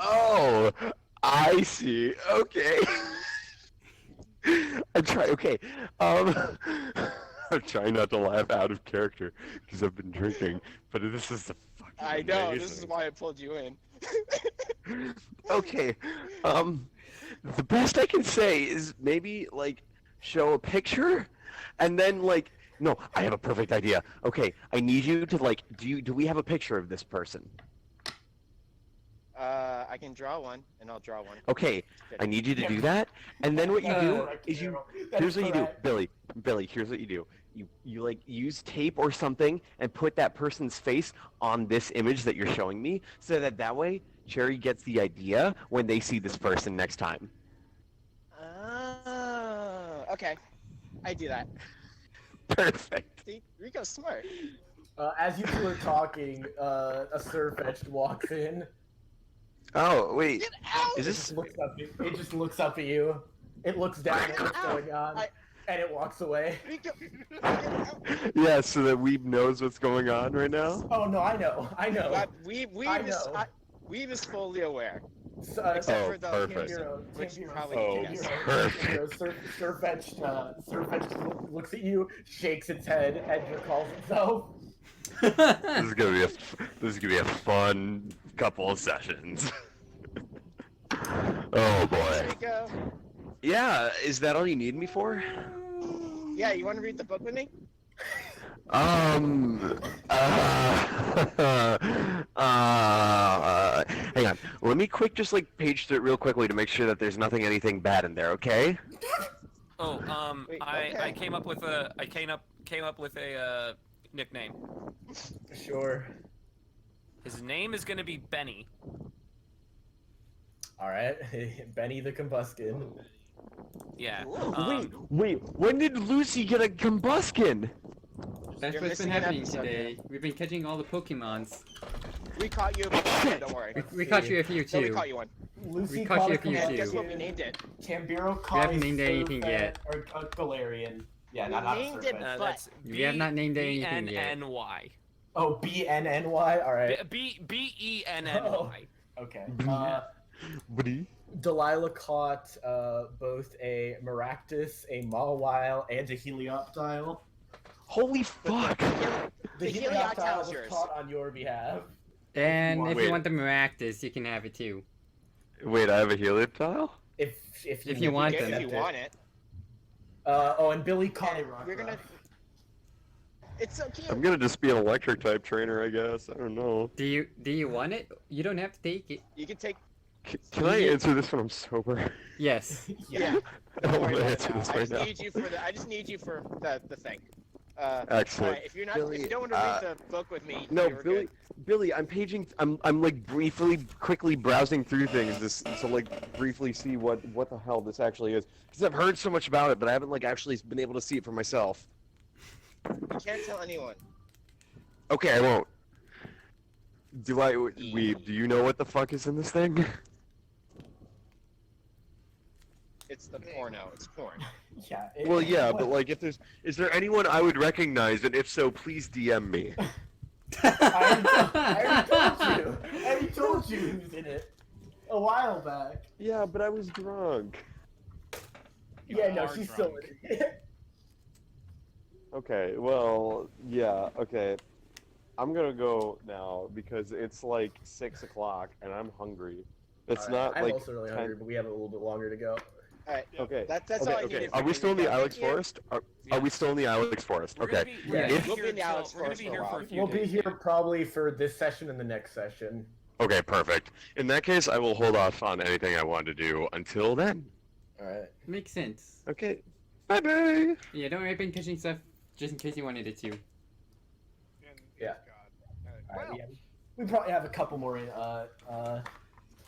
Oh, I see. Okay. Okay. I'm trying not to laugh out of character because I've been drinking, but this is the fucking I know, amazing. this is why I pulled you in. Okay. The best I can say is maybe like show a picture, and then like no, I have a perfect idea. Okay, I need you to like do we have a picture of this person? I can draw one, and I'll draw one. Okay, I need you to do that, and then what you do is here's what you do, Billy. Here's what you do. You like use tape or something and put that person's face on this image that you're showing me, so that way Cherry gets the idea when they see this person next time. Oh, okay. I do that. Perfect. See, Rico's smart. As you two are talking, a Farfetch'd walks in. Oh wait, Get out! is It this? just looks up at you. It looks down at what's going on. And it walks away. Rico, Yeah, so that Weeb knows what's going on right now. Oh no, I know. Weeb is fully aware. Except Oh, for the perfect. Which probably Oh, yes. perfect. Farfetch'd looks at you, shakes its head, and recalls itself. This is gonna be a fun couple of sessions. Oh boy. Rico. Yeah, is that all you need me for? Yeah, you want to read the book with me? Hang on. Let me just like page through it real quickly to make sure that there's anything bad in there, okay? Oh, Wait, I okay. came up with a nickname. Sure. His name is gonna be Benny. All right, Benny the Combusken. Yeah. Wait, when did Lucy get a Combusken? That's You're what's been missing an happening episode today. We've been catching all the Pokemons. We caught you a Pokemon, don't worry. We caught you a few No, we too. caught you one. Lucy We caught you a few And too. guess what we named it? Tam'Biro We haven't named anything yet. Or Galarian. Yeah, We not named it, Surfetch'd. but That's We have not named anything yet. BNNY. Oh, BNNY. All right. BENNY. Okay. Buddy. Delilah caught both a Maractus, a Mawile, and a Helioptile. Holy fuck! The The Helioptile Helioptile was is yours. caught on your behalf. And if Wait. you want the Maractus, you can have it too. Wait, I have a Helioptile? If you want If them. you want it. And Billy caught a And we're gonna. Rockruff. It's so cute. I'm gonna just be an electric type trainer, I guess. I don't know. Do you want it? You don't have to take it. You can take. Can I answer this when I'm sober? Yes. Yeah. I Don't don't worry want to about it answer now. this I right just now. need you for the. I just need you for the thing. Excellent. Alright, if you're not, Billy, if you don't want to read the book with me, No, you're Billy. good. Billy, I'm paging. I'm like quickly browsing through things to like briefly see what the hell this actually is. Because I've heard so much about it, but I haven't like actually been able to see it for myself. You can't tell anyone. Okay, I won't. Do you know what the fuck is in this thing? It's the porno. It's porn. Yeah. Well, yeah, but like, is there anyone I would recognize, and if so, please DM me. I already told you who's in it a while back. Yeah, but I was drunk. Yeah, no, she's still in it. Okay, well, yeah, okay. I'm gonna go now because it's like 6 o'clock and I'm hungry. It's Alright, not I'm like also really hungry, but we have a little bit longer to go. Alright. Okay. That's all I Okay. needed. Are we still in the Ilex Thank you. Forest? Are we still in the Ilex Forest? We're gonna Okay. be, we're gonna If- be We'll here be in the till- Alex we're gonna Forest be for a here for a while. few We'll be days, here yeah. probably for this session and the next session. Okay, perfect. In that case, I will hold off on anything I want to do until then. Alright. Makes sense. Okay. Bye bye. Yeah, don't worry about catching stuff just in case you wanted it to. And Yeah. God. Alright, Well, yeah. We probably have a couple more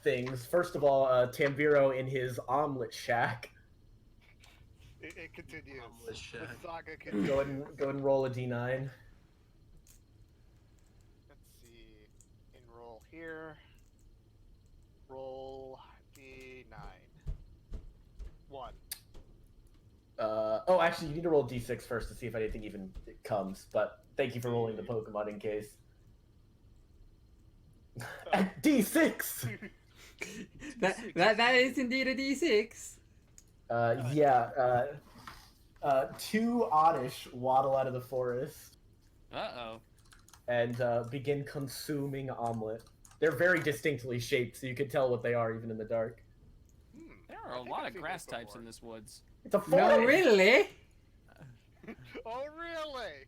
things. First of all, Tam'Biro in his omelet shack. it continues. Omelet shack. The saga continues. Go and roll a d9. Let's see. Enroll here. Roll D9. 1. Oh, actually, you need to roll d6 first to see if anything even comes. But thank you for rolling the Pokemon in case. D6. That is indeed a D6. Yeah. Two Oddish waddle out of the forest Uh-oh. and begin consuming omelet. They're very distinctly shaped, so you can tell what they are even in the dark. There are a lot of grass types in this woods. It's a forest. No, really? Oh, really?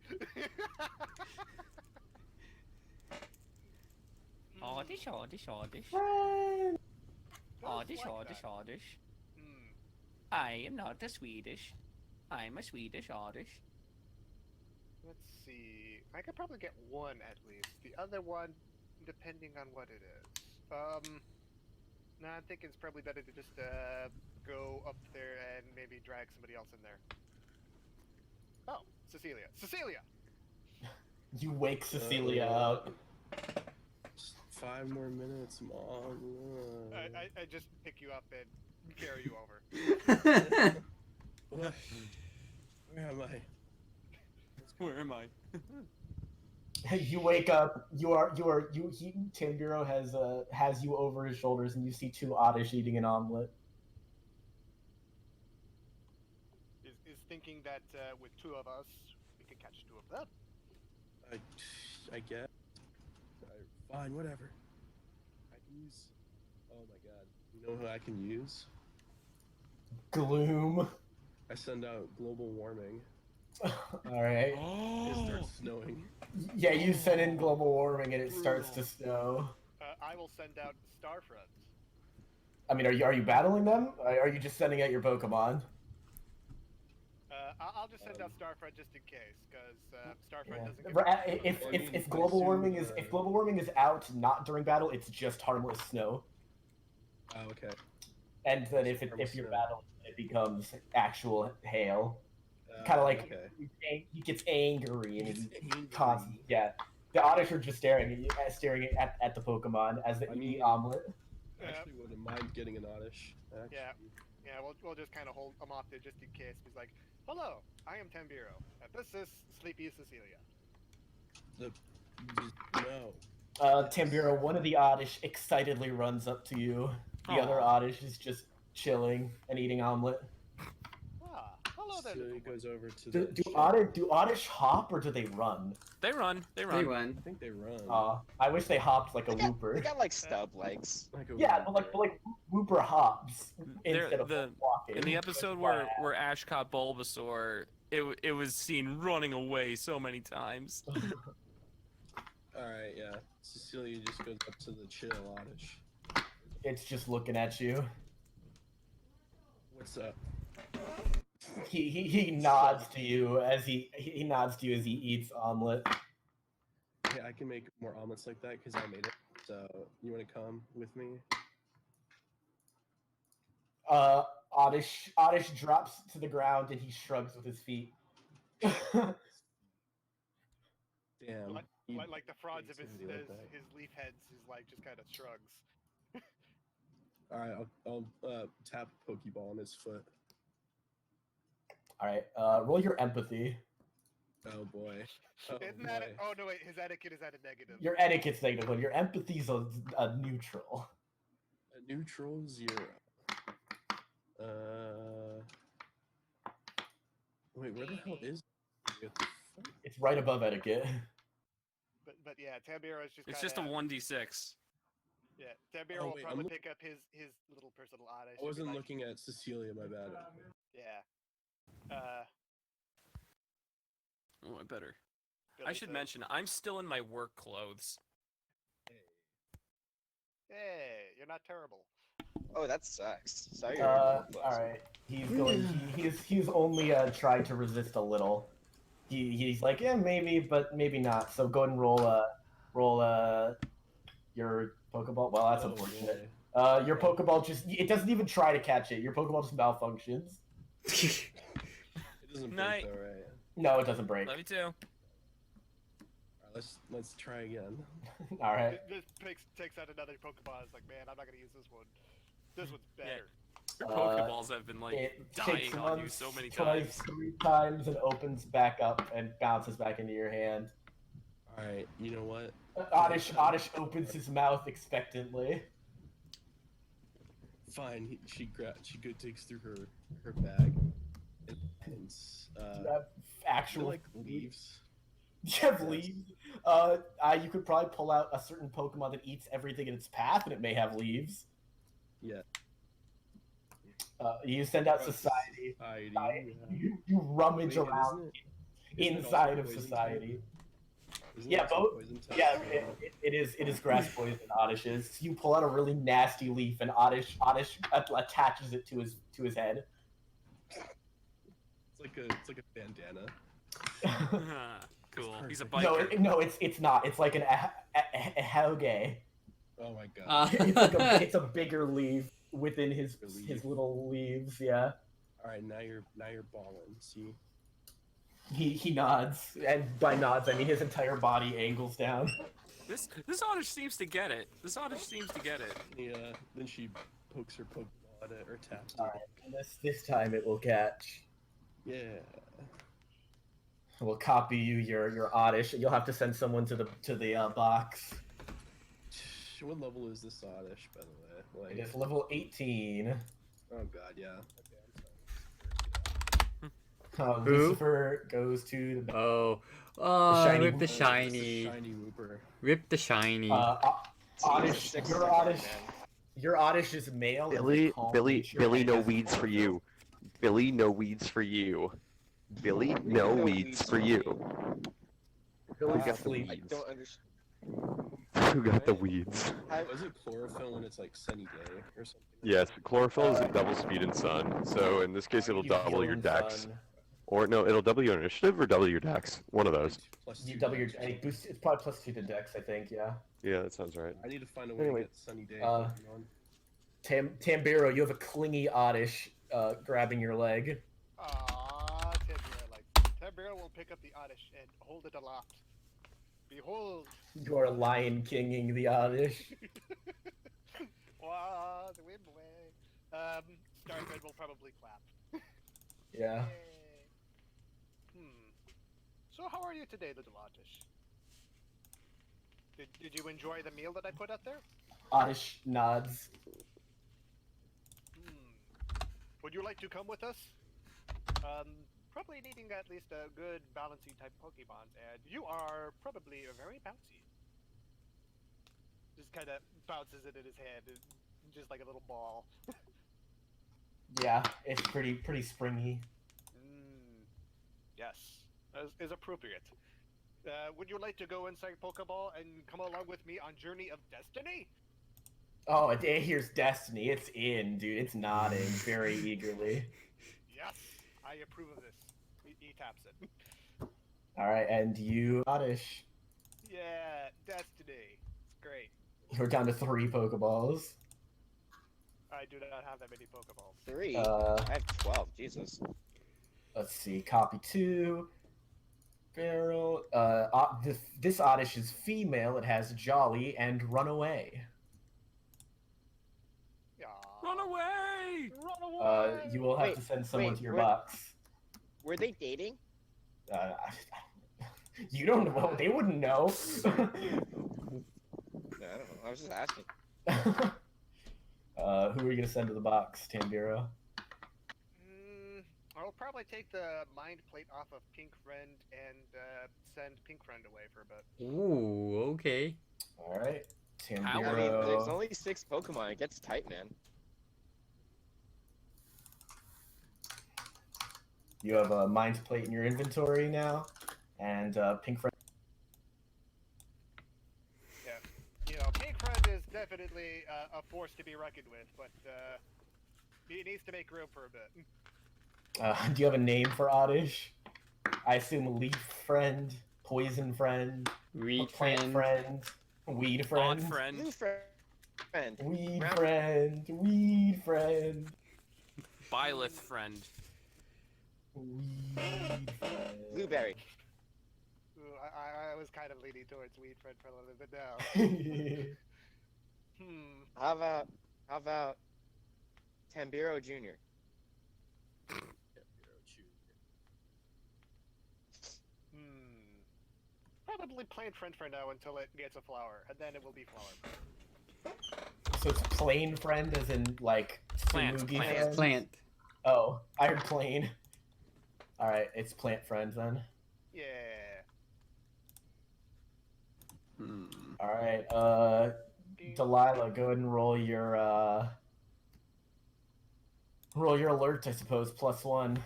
Oddish, oddish, oddish. Oddish, oddish, oddish. Hmm. I am not a Swedish. I'm a Swedish oddish. Let's see. I could probably get one at least. The other one, depending on what it is. No, I think it's probably better to just go up there and maybe drag somebody else in there. Oh, Cecelia. Cecelia! You wake Cecelia up. 5 more minutes, Mom. I just pick you up and carry you over. Where am I? You wake up. Tam'Biro has you over his shoulders, and you see two Oddish eating an omelet. Is thinking that with two of us, we could catch two of them. I guess. Fine, whatever. I can use. Oh my god. You know who I can use? Gloom. I send out global warming. Alright. It starts snowing. Yeah, you send in global warming and it starts to snow. I will send out Starfront. I mean, are you battling them? Are you just sending out your Pokemon? I'll just send out Starfront just in case, because Starfront doesn't get. If global warming is out not during battle, it's just harmless snow. Oh, okay. And then if you're battling, it becomes actual hail. Kind of like he gets angry and he's constant. Yeah, the Oddish are just staring at the Pokemon as they eat the omelet. I actually wouldn't mind getting an Oddish. Yeah, we'll just kind of hold him off there just in case. He's like, "Hello, I am Tam'Biro, and this is Sleepy Cecelia." No. Tam'Biro, one of the Oddish excitedly runs up to you. The other Oddish is just chilling and eating omelet. Hello there. Cecelia goes over to Do Oddish hop or do they run? They run. They run. I think they run. I wish they hopped like a Wooper. They got like stub legs. Yeah, but like Wooper hops instead of walking. In the episode where Ash caught Bulbasaur, it was seen running away so many times. Alright, yeah. Cecelia just goes up to the chill Oddish. It's just looking at you. What's up? He nods to you as he eats omelet. Hey, I can make more omelets like that because I made it. So you want to come with me? Oddish drops to the ground and he shrugs with his feet. Damn. Like the fronds of his leaf heads, he's like just kind of shrugs. All right, I'll tap a Pokeball on his foot. All right, roll your empathy. Oh boy. Isn't that it? Oh no, wait, his etiquette is at a negative. Your etiquette's negative, but your empathy's a neutral. A neutral 0. Wait, where the hell is it? It's right above etiquette. But yeah, Tam'Biro is just. It's just a 1d6. Yeah, Tam'Biro will probably pick up his little personal Oddish. I wasn't looking at Cecelia, my bad. Yeah. Oh, I better. I should mention, I'm still in my work clothes. Hey, you're not terrible. Oh, that sucks. Sorry. All right. He's only tried to resist a little. He's like, yeah, maybe, but maybe not. So go ahead and roll your Pokeball. Well, that's unfortunate. Your Pokeball it doesn't even try to catch it. Your Pokeball just malfunctions. It doesn't break though, right? No, it doesn't break. Love you too. Alright, let's try again. All right. This takes out another Pokeball. It's like, man, I'm not gonna use this one. This one's better. Your Pokeballs have been like dying on you so many times. 3 times and opens back up and bounces back into your hand. All right, you know what? Oddish opens his mouth expectantly. Fine. She digs through her bag and actual like leaves. You have leaves. You could probably pull out a certain Pokemon that eats everything in its path, and it may have leaves. Yeah. You send out Society. You rummage around inside of Society. Yeah, both. Yeah, it is grass poison. Oddish's. You pull out a really nasty leaf, and Oddish attaches it to his head. It's like a bandana. Cool. He's a biker. No, it's not. It's like a Helge. Oh my god. It's a bigger leaf within his little leaves. Yeah. All right, now you're balling. See. He nods, and by nods I mean his entire body angles down. This Oddish seems to get it. Yeah. Then she pokes her Pokeball at it or taps it. Alright, this time it will catch. Yeah. We'll copy you your Oddish. You'll have to send someone to the box. What level is this Oddish, by the way? It is level 18. Oh god, yeah. Lucifer goes to the. Oh, shiny rip the whooper. shiny. Shiny Whooper. Rip the shiny. Oddish, your Oddish is male. Billy, Billy, no weeds for you. Billy, no weeds for you. Billy, no weeds for you. Who got the I weeds? don't understand. Who got the weeds? Was it chlorophyll when it's like sunny day or something? Yes, chlorophyll is a double speed in sun, so in this case it'll double your dex. Or no, it'll double your initiative or double your dex. One of those. You double your. It's probably +2 to dex, I think. Yeah. Yeah, that sounds right. I need to find a way to get sunny day. Tam'Biro, you have a clingy Oddish grabbing your leg. Ah, Tam'Biro will pick up the Oddish and hold it aloft. Behold! You are Lion Kinging the Oddish. Wow, the wind away. Starfed will probably clap. Yeah. So how are you today, little Oddish? Did you enjoy the meal that I put out there? Oddish nods. Would you like to come with us? Probably needing at least a good balancing type Pokemon, and you are probably very bouncy. Just kind of bounces it in his hand, just like a little ball. Yeah, it's pretty springy. Yes, is appropriate. Would you like to go inside Pokeball and come along with me on Journey of Destiny? Oh, it here's Destiny. It's in, dude. It's nodding very eagerly. Yes, I approve of this. He taps it. All right, and you, Oddish. Yeah, Destiny. It's great. We're down to 3 Pokeballs. I do not have that many Pokeballs. 3? I have 12. Jesus. Let's see. Copy 2. Barrel. This Oddish is female. It has Jolly and Run Away. Run away! Run away! You will have to send someone to your box. Were they dating? You don't know. They wouldn't know. No, I don't know. I was just asking. Who are you gonna send to the box, Tam'Biro? I'll probably take the mind plate off of Pink Friend and send Pink Friend away for a bit. Ooh, okay. All right, Tam'Biro. I mean, there's only 6 Pokemon. It gets tight, man. You have a mind plate in your inventory now, and Pink Friend. Yeah, Pink Friend is definitely a force to be reckoned with, but he needs to make room for a bit. Do you have a name for Oddish? I assume Leaf Friend, Poison Friend, Weed Plant Friend, Weed Friend, Odd Friend, Blue Friend. Weed Friend, Weed Friend, Byleth Friend. Weed Friend. Blueberry. Ooh, I was kind of leaning towards Weed Friend for a little bit now. How about Tam'Biro Jr.? Probably plain Friend for now until it gets a flower, and then it will be flower. So it's plain friend, as in like Tsumugi friend? Plant. Oh, I heard plain. All right, it's plant friend then. Yeah. All right, Delilah, go ahead and roll your alert, I suppose, +1.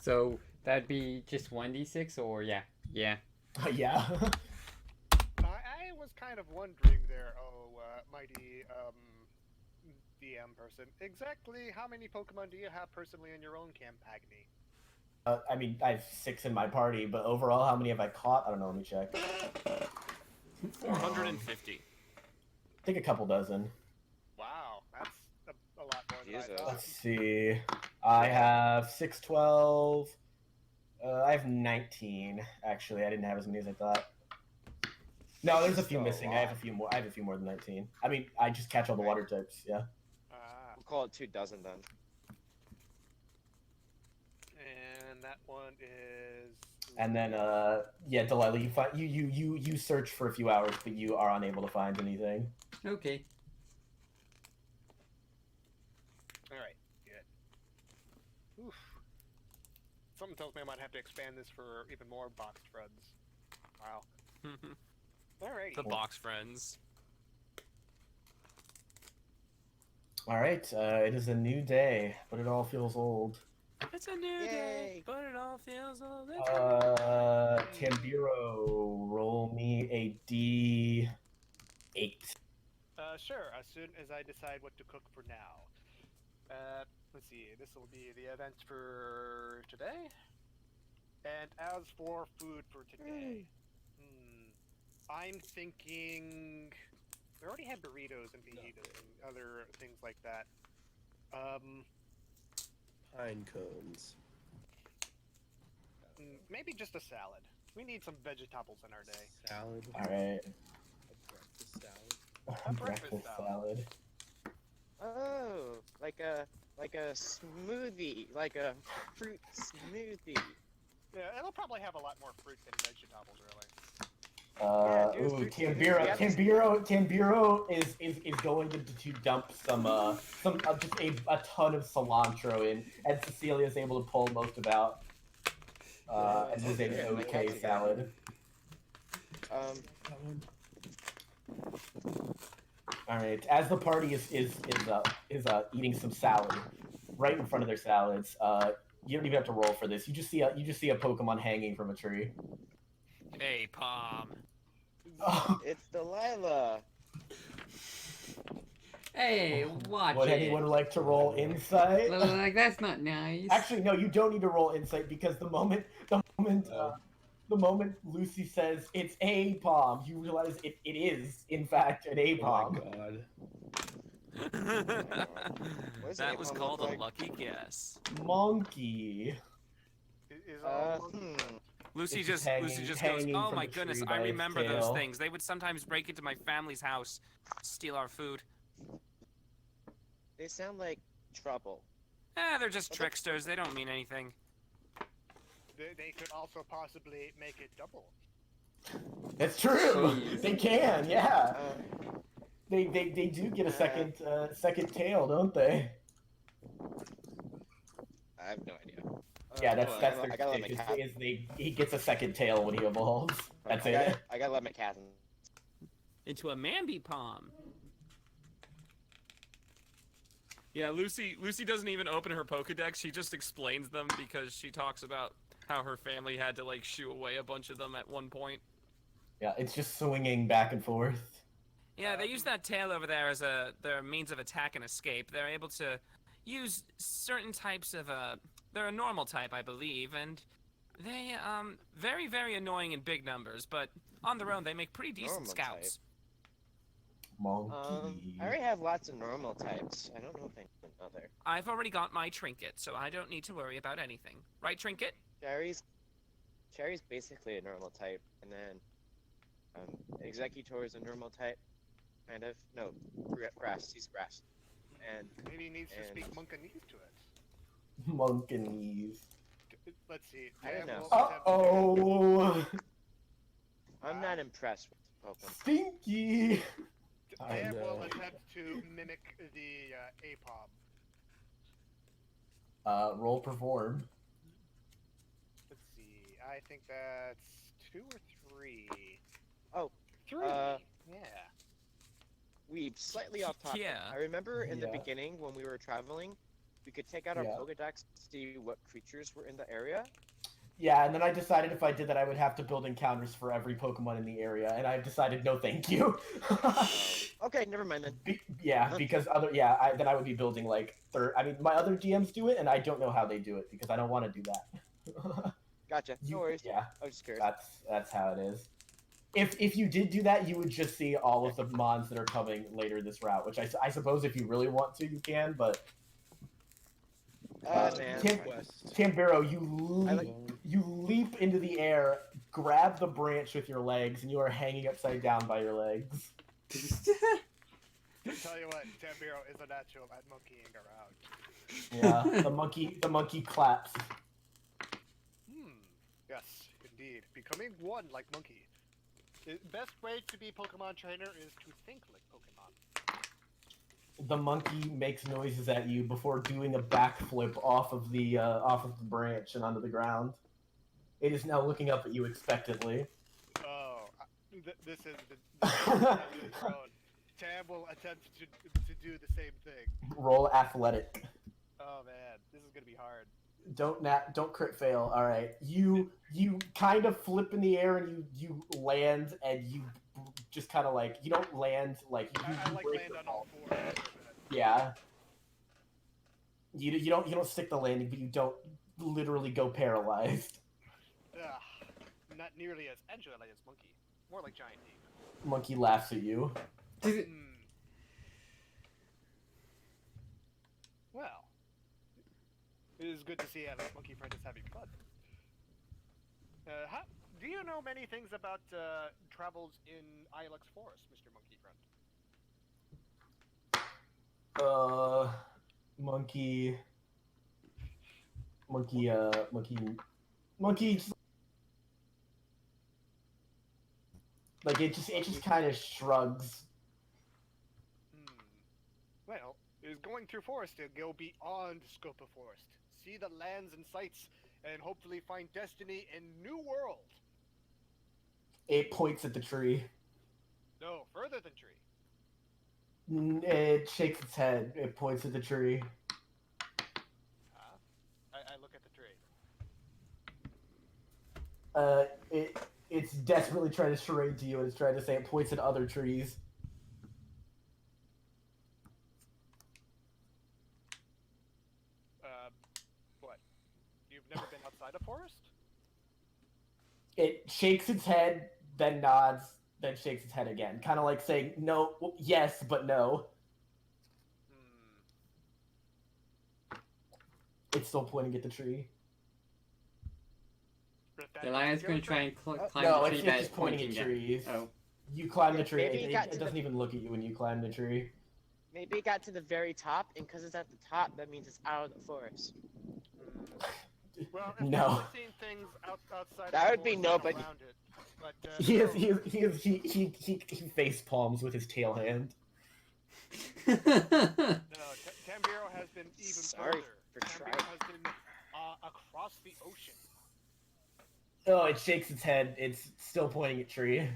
So that'd be just 1d6, or yeah. Yeah. I was kind of wondering there, mighty DM person, exactly how many Pokemon do you have personally in your own Campagny? I mean, I have 6 in my party, but overall, how many have I caught? I don't know. Let me check. 450. I think a couple dozen. Wow, that's a lot more than I thought. Let's see. I have 6, 12. I have 19, actually. I didn't have as many as I thought. No, there's a few Still missing. I have a few more. I have a few more than 19. I mean, I just catch all the water types. Yeah. We'll call it 24 then. And that one is. And then, yeah, Delilah, you search for a few hours, but you are unable to find anything. Okay. All right. Good. Oof. Something tells me I might have to expand this for even more boxed friends. Wow. Alrighty. The box friends. All right, it is a new day, but it all feels old. It's a new day, but it all feels old. Tam'Biro, roll me a D8. Sure, as soon as I decide what to cook for now. Let's see, this will be the event for today. And as for food for today, I'm thinking... We already had burritos and fajitas and other things like that. Pine cones. Maybe just a salad. We need some vegetables in our day. Salad. All right. A breakfast salad. A breakfast salad. Oh, like a smoothie, like a fruit smoothie. Yeah, it'll probably have a lot more fruit than vegetables, really. Tam'Biro is going to dump some just a ton of cilantro in, and Cecelia is able to pull most about. And is an okay salad. All right. As the party is eating some salad, right in front of their salads, you don't even have to roll for this. You just see a Pokemon hanging from a tree. Aipom. Oh. It's Delilah. Hey, watch Would it. anyone like to roll insight? Like, that's not nice. Actually, no. You don't need to roll insight because the moment Lucy says it's Aipom, you realize it is in fact an Aipom. Oh my god. That was called a lucky guess. Monkey. Lucy It's just goes, hanging oh from my the goodness, tree I by its remember tail." those things. They would sometimes break into my family's house, steal our food. They sound like trouble. They're just tricksters. They don't mean anything. They could also possibly make it double. That's true. They can, yeah. They do get a second tail, don't they? I have no idea. Yeah, that's their I gotta let my stick, cat. he gets a second tail when he evolves. That's it. I gotta let my cat in. Into a Mambipom. Yeah, Lucy doesn't even open her Pokedex. She just explains them because she talks about how her family had to like shoo away a bunch of them at one point. Yeah, it's just swinging back and forth. Yeah, they use that tail over there as their means of attack and escape. They're able to use certain types of they're a normal type, I believe, and they very, very annoying in big numbers, but on their own they make pretty decent Normal scouts. Monkey. I already have lots of normal types. I don't know if I need another. I've already got my Trinket, so I don't need to worry about anything. Right, Trinket? Cherry's basically a normal type, and then Executor is a normal type, kind of. No, grass. He's grass. And maybe he needs to speak Monkanese to it. Monkanese. Let's see. I don't know. Uh-oh. I'm not impressed with Pokemon. Stinky. They will attempt to mimic the Aipom. Roll perform. Let's see. I think that's 2 or 3. Oh, 3. yeah. we slightly off topic. Yeah. I remember in the Yeah. beginning when we were traveling, we could take out our Yeah. Pokedex to see what creatures were in the area. Yeah, and then I decided if I did that, I would have to build encounters for every Pokemon in the area, and I've decided no, thank you. Okay, never mind then. Because then I would be building like I mean, my other GMs do it, and I don't know how they do it because I don't want to do that. Gotcha. No worries. Yeah, I was just curious. that's how it is. If you did do that, you would just see all of the mons that are coming later this route, which I suppose if you really want to, you can, but. Man. Tam'Biro, you leap into the air, grab the branch with your legs, and you are hanging upside down by your legs. Tell you what, Tam'Biro is a natural at monkeying around. Yeah, the monkey claps. Yes, indeed. Becoming one like monkey. The best way to be Pokemon trainer is to think like Pokemon. The monkey makes noises at you before doing a backflip off of the branch and onto the ground. It is now looking up at you expectantly. Oh, this is the Tam will attempt to do the same thing. Roll athletic. Oh man, this is gonna be hard. Don't crit fail. All right, you kind of flip in the air and you land and you just kind of like you don't land like you I like break land your on all fall. fours. Yeah. You don't stick the landing, but you don't literally go paralyzed. Ugh, not nearly as agile as monkey. More like giant ape. Monkey laughs at you. Well, it is good to see Alex Monkey Friend is having fun. Do you know many things about travels in Ilex Forest, Mr. Monkey Friend? Monkey. Like it just kind of shrugs. Well, it is going through forest to go beyond scope of forest, see the lands and sights, and hopefully find destiny in new world. It points at the tree. No, further than tree. It shakes its head. It points at the tree. I look at the tree. It's desperately trying to charade to you, and it's trying to say it points at other trees. What? You've never been outside a forest? It shakes its head, then nods, then shakes its head again. Kind of like saying, no, yes, but no. It's still pointing at the tree. Delilah's going to try and climb No, the tree it's that is just pointing at pointing trees. down. Oh. You climb the tree, Maybe it doesn't even look at you when you climb the tree. Maybe it got to the very top, and because it's at the top, that means it's out of the forest. Well, if No. you've seen things outside That the would be forest nobody. around it, but, He face palms with his tail hand. no, Tam'Biro has been even Sorry further. for Tam'Biro trying. has been across the ocean. Oh, it shakes its head. It's still pointing at tree.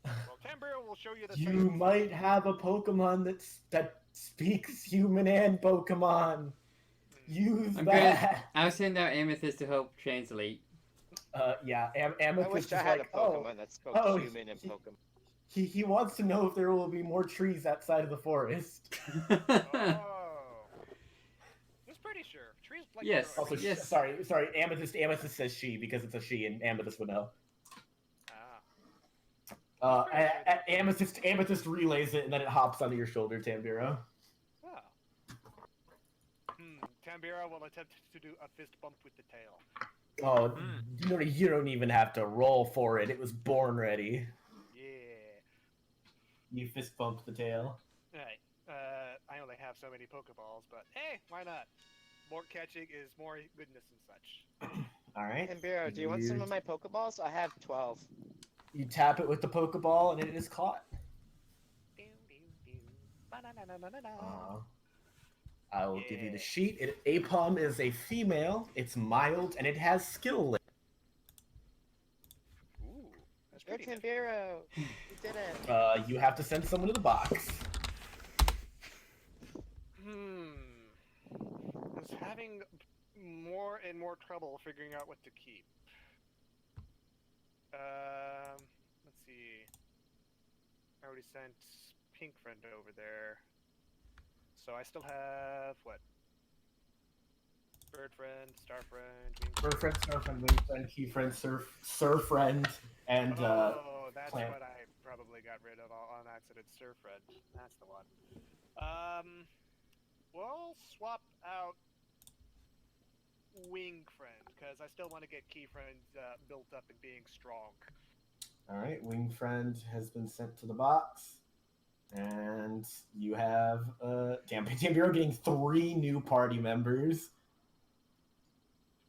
Well, Tam'Biro will show you the You might have a Pokemon that speaks human and Pokemon. Use that. I'll send out Amethyst to help translate. Yeah, I Amethyst wish is I had like, a Pokemon that spoke human and Pokemon. He wants to know if there will be more trees outside of the forest. He's pretty sure. Trees like Yes. grow. Also, Yes. sorry. Amethyst says she because it's a she, and Amethyst would know. Amethyst relays it, and then it hops onto your shoulder, Tam'Biro. Tam'Biro will attempt to do a fist bump with the tail. Oh, you don't even have to roll for it. It was born ready. Yeah. You fist bumped the tail. Alright. I only have so many Pokeballs, but hey, why not? More catching is more goodness and such. Alright. Tam'Biro, do you want some of my Pokeballs? I have 12. You tap it with the Pokeball, and it is caught. I will give you the sheet. Aipom is a female. It's mild, and it has skill limit. Ooh, that's Go pretty. Tam'Biro! You did it. You have to send someone to the box. I was having more and more trouble figuring out what to keep. Let's see. I already sent Pink Friend over there. So I still have, what? Bird Friend, Star Friend, Wing Bird Friend, Star Friend, Wing Friend, Key Friend, Sir Friend, and Oh, that's Plant. what I probably got rid of on accident. Sir Friend. That's the one. We'll swap out... wing friend, because I still want to get key friends built up and being strong. All right, wing friend has been sent to the box, and you have Tam'Biro getting 3 new party members,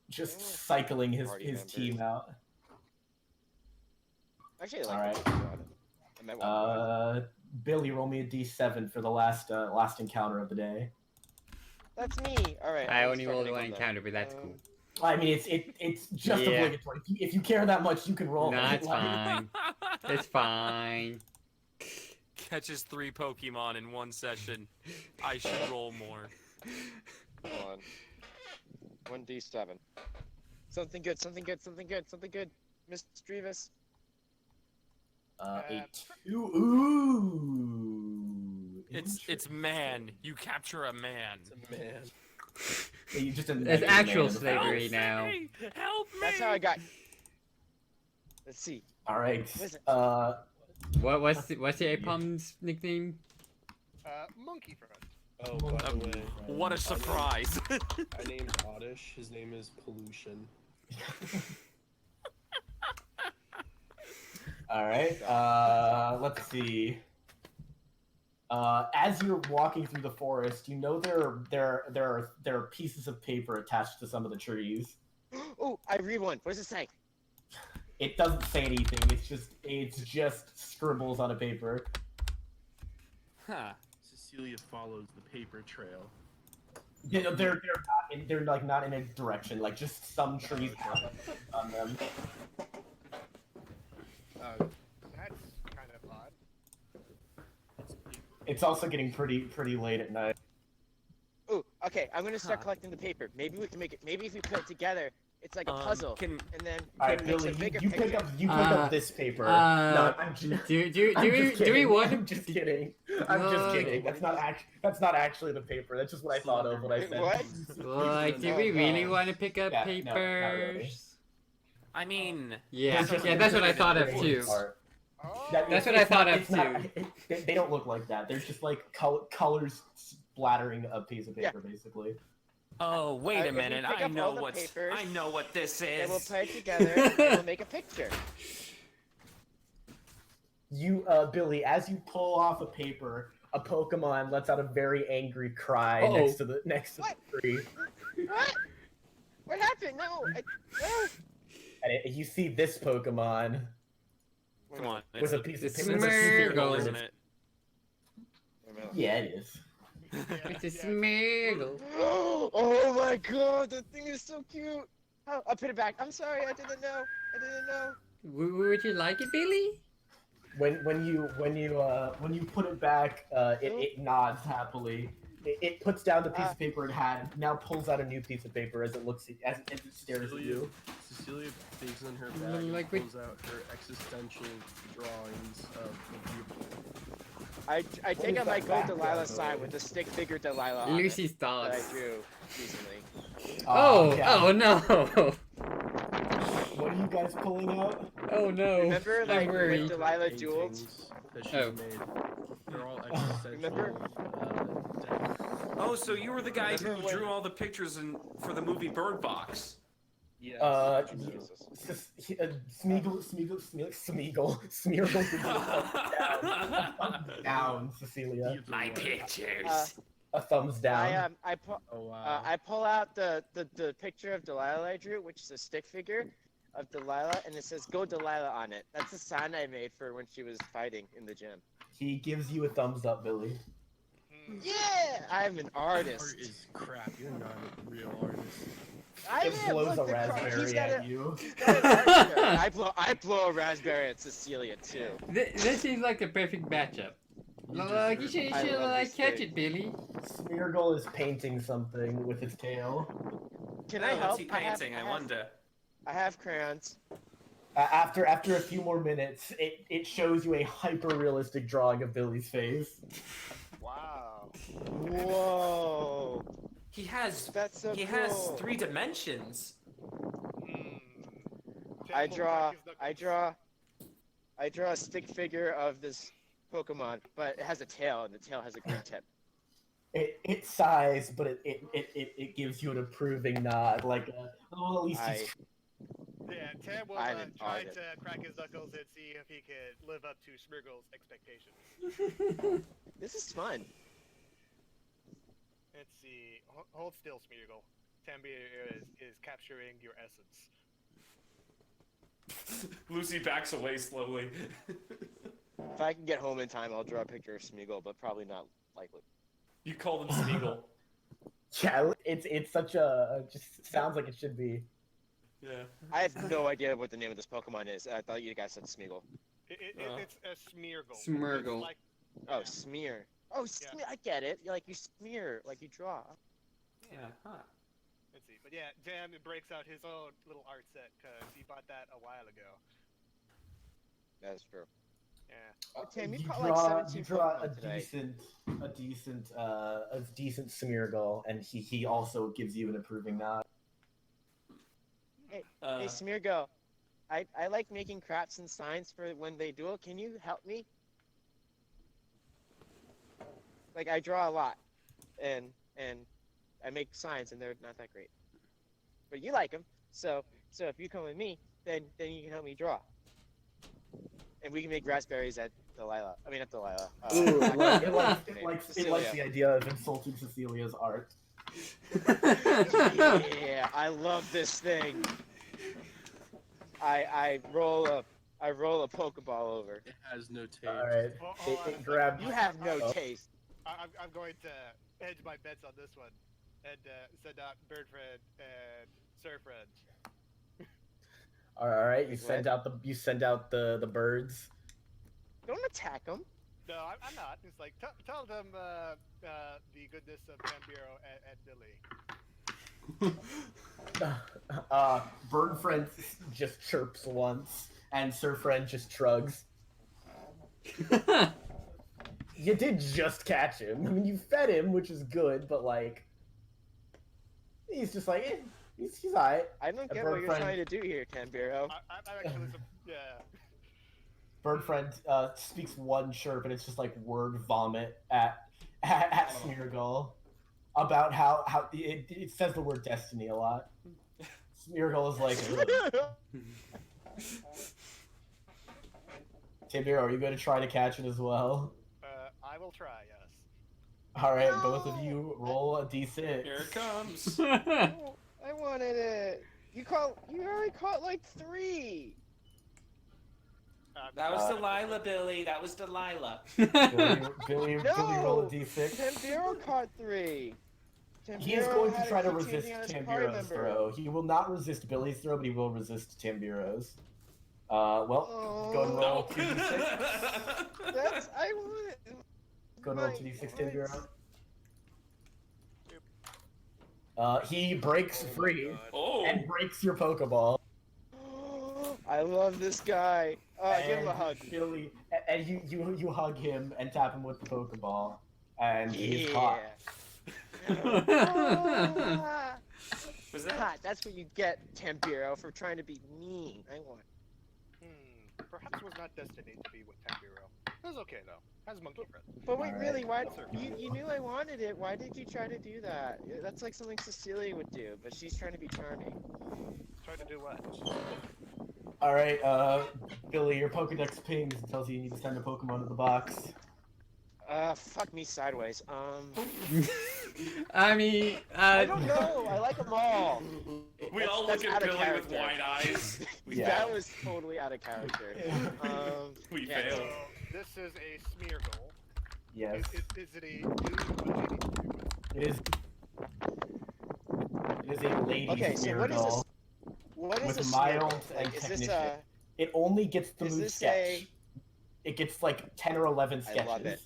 just cycling his team out. Actually, I All like right. Billy, roll me a d7 for the last encounter of the day. That's me. All right. I only rolled one encounter, but that's cool. I mean, it's just obligatory. If you care that much, you can roll. No, it's fine. It's fine. Catches 3 Pokemon in one session. I should roll more. Hold on. 1d7. Something good, something good, something good, something good. Miss Drevis. A 2. Ooh. It's man. You capture a man. It's a man. You just It's actual slavery now. Help me! That's how I got. Let's see. All right. What's the Aipom's nickname? Monkey friend. Oh, by the way. What a surprise! I named Oddish. His name is Pollution. All right. Let's see. As you're walking through the forest, you know there are pieces of paper attached to some of the trees. Oh, I read one. What does it say? It doesn't say anything. It's just scribbles on a paper. Huh. Cecelia follows the paper trail. You know, they're not in a direction. Like just some trees have on them. That's kind of odd. It's also getting pretty late at night. Oh, okay. I'm gonna start collecting the paper. Maybe we can make it. Maybe if we put it together, it's like a puzzle, and then All right, it makes Billy, a bigger you picture. pick up this paper. No, I'm just, do we want? I'm just kidding. I'm just kidding. That's not actually the paper. That's just what I thought of when I said. What? Like, do we really want to pick up Yeah, no, papers? not really. I mean... Yeah, that's what I thought of too. That's what I thought of too. They don't look like that. They're just like colors splattering a piece of paper, basically. Oh, wait a If we minute. pick I up know all the what papers, I know what this and we'll is. put it together, and we'll make a picture. You, Billy, as you pull off a paper, a Pokemon lets out a very angry cry next to the tree. What? What happened? No. No. And you see this Pokemon. Come on. With a piece of It's paper. Smeargle, isn't it? Yeah, it is. It's a Smeargle. Oh my god, that thing is so cute. Oh, I'll put it back. I'm sorry, I didn't know. I didn't know. Would you like it, Billy? When you put it back, it nods happily. It puts down the piece of paper it had, now pulls out a new piece of paper as it stares at you. Cecelia digs in her bag and pulls out her existential drawings of the beautiful. I take out my gold Delilah sign with the stick figure Delilah on Lucy's it that thoughts. I drew recently. Oh no! What are you guys pulling out? Oh no! Remember, I'm like, worried. when Delilah dueled? That she's Oh. made. They're all existential. Remember? Oh, so you were the guy who drew all the pictures for the movie Bird Box. Yes. Smeargle down, Cecelia. My pictures. A thumbs down. I pull out the picture of Delilah I drew, which is a stick figure of Delilah, and it says "Go Delilah" on it. That's the sign I made for when she was fighting in the gym. He gives you a thumbs up, Billy. Yeah, I'm an artist. Art is crap. You're not a real artist. I It am. blows Look, a raspberry at you. I blow a raspberry at Cecelia too. This seems like the perfect matchup. Like, you should I love this catch thing. it, Billy. Smeargle is painting something with its tail. Can I help? What's he painting? I wonder. I have crayons. After a few more minutes, it shows you a hyper-realistic drawing of Billy's face. Wow. Whoa. He has. That's so He cool. has 3 dimensions. I draw a stick figure of this Pokemon, but it has a tail, and the tail has a green tip. It sighs, but it gives you an approving nod, like, oh, at least he's... Yeah, Tam will try to crack his knuckles and see if he can live up to Smeargle's expectations. This is fun. Let's see. Hold still, Smeargle. Tam'Biro is capturing your essence. Lucy backs away slowly. If I can get home in time, I'll draw a picture of Smeargle, but probably not likely. You call them Smeargle. Yeah, it's such a... just sounds like it should be. Yeah. I have no idea what the name of this Pokemon is. I thought you guys said Smeargle. It's a Smeargle. Smeargle. Like, Oh, smear. Oh, smear. I get it. Like you smear, like you draw. Yeah, huh. Let's see. But yeah, Tam breaks out his own little art set because he bought that a while ago. That's true. Yeah. Oh, Tam, you You caught draw, like 17 you draw Pokemon today. a decent Smeargle, and he also gives you an approving nod. Hey, Smeargle. I like making crafts and signs for when they duel. Can you help me? Like I draw a lot, and I make signs, and they're not that great. But you like them, so if you come with me, then you can help me draw. And we can make raspberries at Delilah. I mean, at Delilah. Ooh, it likes Cecelia. the idea of insulting Cecilia's art. Yeah, I love this thing. I roll a Pokeball over. It has no taste. Alright. It grabbed... You have no taste. I'm going to hedge my bets on this one, and send out Bird Friend and Sir Friend. Alright, you send out the birds. Don't attack them. No, I'm not. It's like tell them the goodness of Tam'Biro and Billy. Bird Friend just chirps once, and Sir Friend just shrugs. You did just catch him. I mean, you fed him, which is good, but like, he's just like, he's alright. I don't get what you're trying to do here, Tam'Biro. I'm actually, yeah. Bird Friend speaks one chirp, and it's just like word vomit at Smeargle about how it says the word destiny a lot. Smeargle is like, Tam'Biro, are you going to try to catch it as well? I will try, yes. Alright, both of you roll a d6. Here it comes. I wanted it. You already caught like 3. That was Delilah, Billy. That was Delilah. Billy, roll a d6. Tam'Biro caught 3. He is going to try to resist Tam'Biro's throw. He will not resist Billy's throw, but he will resist Tam'Biro's. Well, go and roll 2d6. I want it. Go and roll 2d6, Tam'Biro. He breaks free and breaks your Pokeball. I love this guy. Give him a hug. Billy, and you hug him and tap him with the Pokeball, and he's caught. Was that hot? That's what you get, Tam'Biro, for trying to be mean. I want. Perhaps was not destined to be with Tam'Biro. It was okay though. Has monkey friend. But wait, really? Why? You knew I wanted it. Why did you try to do that? That's like something Cecelia would do, but she's trying to be charming. Trying to do what? Alright, Billy, your Pokedex pings and tells you you need to send a Pokemon to the box. Fuck me sideways. I mean, I don't know. I like them all. We all look at Billy with wide eyes. That was totally out of character. We failed. This is a Smeargle. Yes. Is it a dude? It is a lady Smeargle. What is with a mild Smeargle? and Is technician. this It only gets the move this sketch. It gets like 10 or 11 sketches. I love it.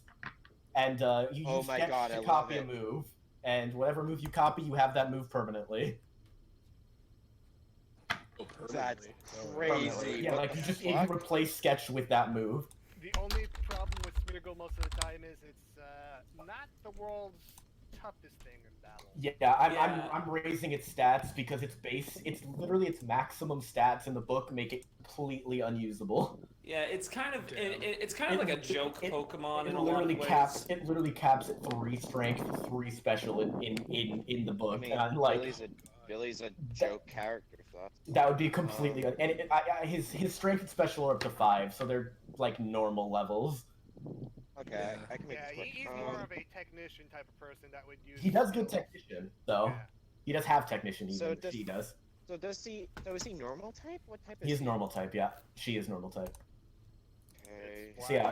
And you use sketch to copy a move, and whatever move you copy, you have that move permanently. That's crazy. Yeah, like you replace sketch with that move. The only problem with Smeargle most of the time is it's not the world's tough this thing in battle. Yeah, I'm raising its stats because its literally its maximum stats in the book make it completely unusable. Yeah, it's kind of it's kind of like a joke Pokemon in a lot literally of ways. caps at 3 strength, 3 special in the book. I mean, And I'm like, Billy's a joke character. So that would be completely his strength and special are up to 5, so they're like normal levels. okay, I can make Yeah, this work. he's more of a technician type of person that would use. He does get technician though. Yeah. He does have technician even. So does- She does. So does he? So is he normal type? What type is He's he? normal type. Yeah, she is normal type. Okay. So yeah,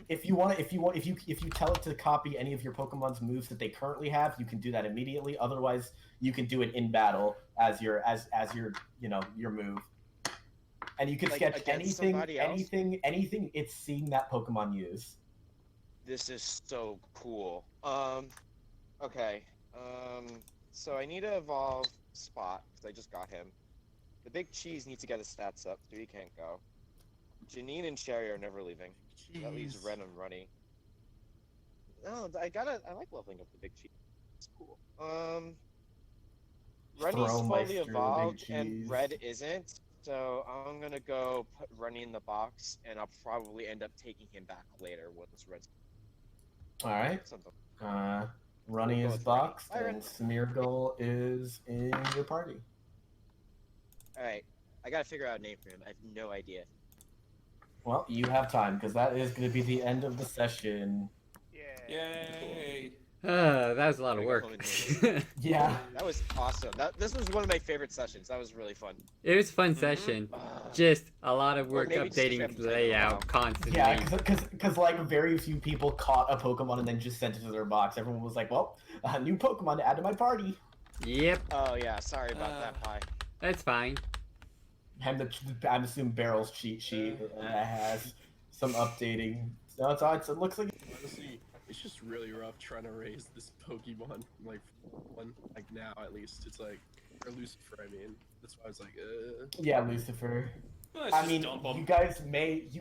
if you tell it to copy any of your Pokemon's moves that they currently have, you can do that immediately. Otherwise, you can do it in battle as your your move. And you can Like, sketch against somebody else? anything it's seeing that Pokemon use. This is so cool. Okay. So I need to evolve Spot because I just got him. The Big Cheese needs to get his stats up, so he can't go. Janine and Sherry are never leaving. That leaves Ren and Runny. No, I like leveling up the Big Cheese. It's cool. Runny's fully evolved and Red isn't, so I'm gonna go put Runny in the box, and I'll probably end up taking him back later once Red's. All right. Something. Runny We'll is go with boxed, Runny. and Smeargle is in your party. Alright, I gotta figure out a name for him. I have no idea. Well, you have time because that is going to be the end of the session. Yay! That was a lot of work. Yeah. That was awesome. This was one of my favorite sessions. That was really fun. It was a fun session. Just a lot of work maybe it's just updating after the playing a layout while. constantly. Yeah, because like very few people caught a Pokemon and then just sent it to their box. Everyone was like, well, a new Pokemon to add to my party. Yep. Oh yeah, sorry about that, Pie. That's fine. And I'm assuming Barrel's cheat sheet has some updating. No, it looks like. Honestly, it's just really rough trying to raise this Pokemon, like now at least. It's like, or Lucifer, I mean. That's why I was like, Yeah, Lucifer. Well, let's I just mean, dump 'em. you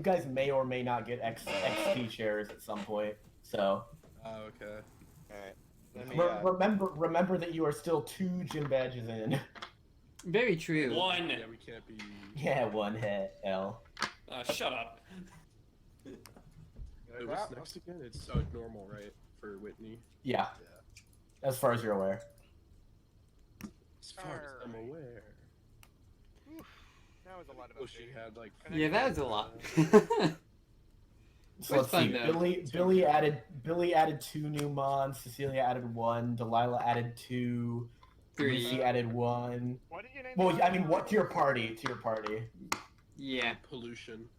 guys may or may not get XP shares at some point. So. oh, okay. Alright. Remember that you are still 2 gym badges in. Very true. One. Yeah, we can't be. Yeah, 1 hit L. Shut up. Wait, what's next again? It's normal, right? For Whitney. Yeah. As far as you're aware. As far as I'm aware. That was a lot of Oh, she had like. Yeah, that was a lot. So let's see. Billy added 2 new mons. Cecelia added 1. Delilah added 2. 3. Lucy added 1. What did you name? Well, I mean, what to your party? To your party. Yeah. Pollution.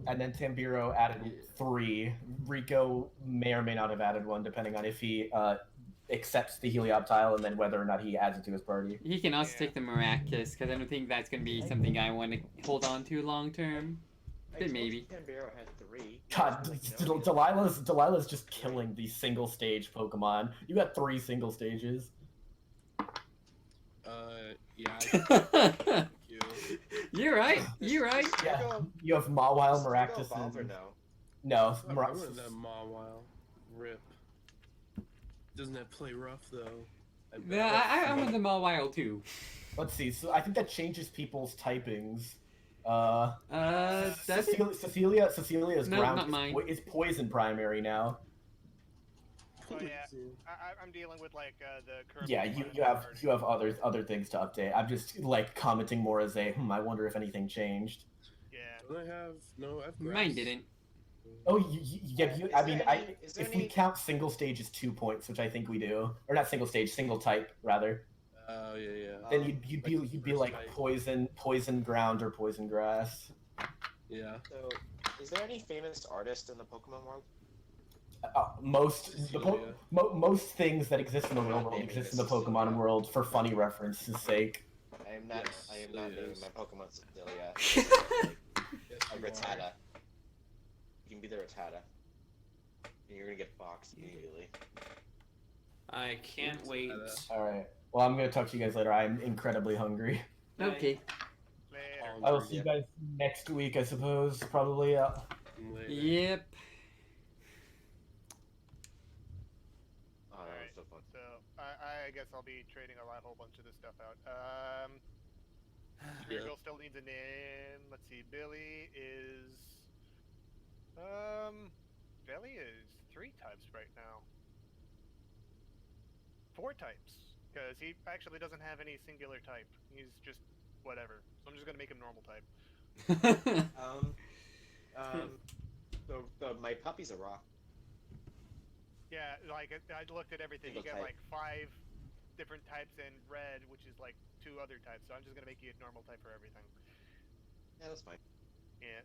And then Tam'Biro added 3. Rico may or may not have added 1, depending on if he accepts the Helioptile and then whether or not he adds it to his party. He can also take the Maractus, because I don't think that's going to be something I want to hold on to long term. But maybe. Tam'Biro had 3. God, Delilah's just killing these single stage Pokemon. You got 3 single stages. Yeah. You're right. You're right. Yeah. You have Mawile, Maractus, and... No, I wanted that Mawile. Rip. Doesn't that play rough though? I want the Mawile too. Let's see. So I think that changes people's typings. Cecelia Cecilia's no, ground not mine. is poison primary now. Oh yeah, I'm dealing with like the current. Yeah, you have other things to update. I'm just like commenting more as a I wonder if anything changed. Yeah. Don't I have grass. Mine didn't. Oh, if we count single stage as 2 points, which I think we do, or not single stage, single type rather. Oh yeah. Then you'd be like poison ground or poison grass. Yeah. So, is there any famous artist in the Pokemon world? Most things that exist in the real world exist in the Pokemon world for funny reference's sake. I am not naming my Pokemon Cecelia. A Rattata. You can be the Rattata. And you're gonna get boxed immediately. I can't wait. Alright. Well, I'm gonna talk to you guys later. I'm incredibly hungry. Okay. I will see you guys next week, I suppose. Probably. Yep. I guess I'll be trading a whole bunch of this stuff out. Smeargle still needs a name. Let's see. Billy is 3 types right now. 4 types, because he actually doesn't have any singular type. He's just whatever. So I'm just gonna make him normal type. My puppy's a rock. Yeah, like I looked at everything. You get like 5 different types in red, which is like 2 other types. So I'm just gonna make you a normal type for everything. Yeah, that's fine. Yeah.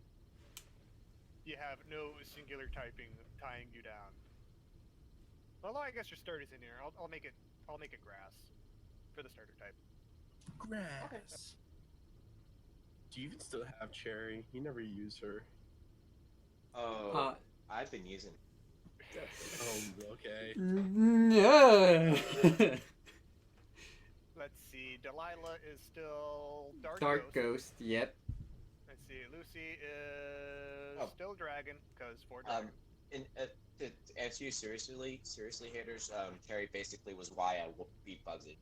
You have no singular typing tying you down. Although I guess your start is in here. I'll make it grass for the starter type. Grass. Okay. Do you even still have Cherry? You never used her. Oh, I've been using. Okay. No. Let's see. Delilah is still Dark Ghost. Yep. Let's see. Lucy is still dragon because 4 dragon. To answer you seriously, haters, Terry basically was why I beat Bugsy.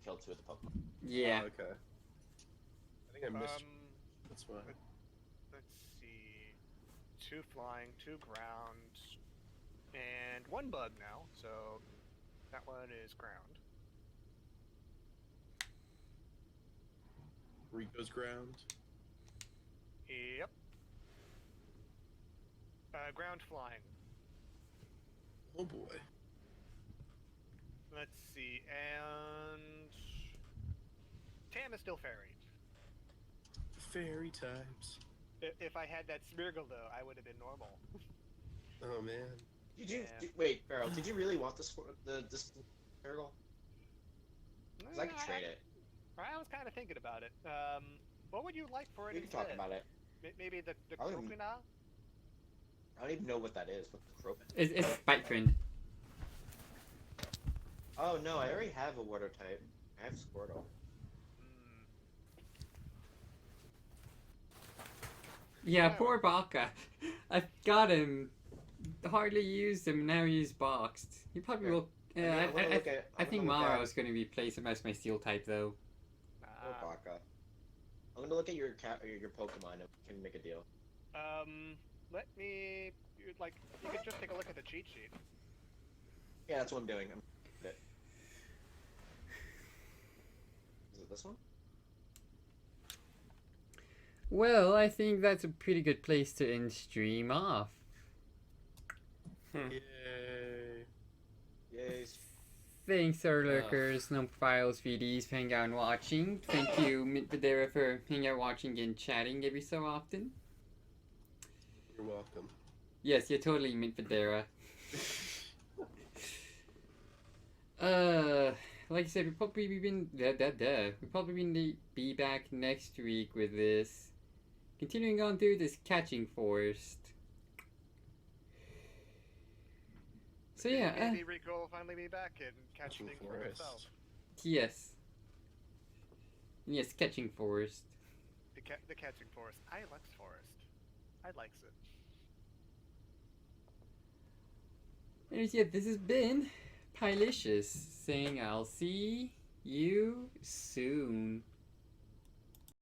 Killed 2 of the Pokemon. Yeah. Oh, okay. I think I missed. That's why. Let's see. 2 flying, 2 ground, and 1 bug now. So that one is ground. Rico's ground. Yep. Ground flying. Oh boy. Let's see, and Tam is still fairy. Fairy types. If I had that Smeargle though, I would have been normal. Oh man. Did you wait, Farrell? Did you really want this Smeargle? Because I could trade it. I was kind of thinking about it. What would you like for it? We can talk about it. Maybe the I don't Croconaw? I don't even know what that is. What's the Croconaw? It's Bite Friend. Oh no, I already have a water type. I have Squirtle. Yeah, poor Baka. I've got him. Hardly used him. Now he's boxed. He probably will. I think Mara is going to replace him as my Steel type though. Poor Baka. I'm gonna look at your Pokemon and we can make a deal. Let me you could just take a look at the cheat sheet. Yeah, that's what I'm doing. Is it this one? Well, I think that's a pretty good place to end stream off. Yay. Yay. Thanks, our lurkers, non-profiles, VDs, for hanging out and watching. Thank you, Mint Videra, for hanging out, watching, and chatting every so often. You're welcome. Yes, you're totally Mint Videra. Like I said, we'll probably be back next week with this. Continuing on through this Catching Forest. So yeah, maybe Rico will finally be back and catch things for himself. Yes. Yes, Catching Forest. The Catching Forest. Ilex Forest. I likes it. Anyways, yeah, this has been Pilicious saying I'll see you soon.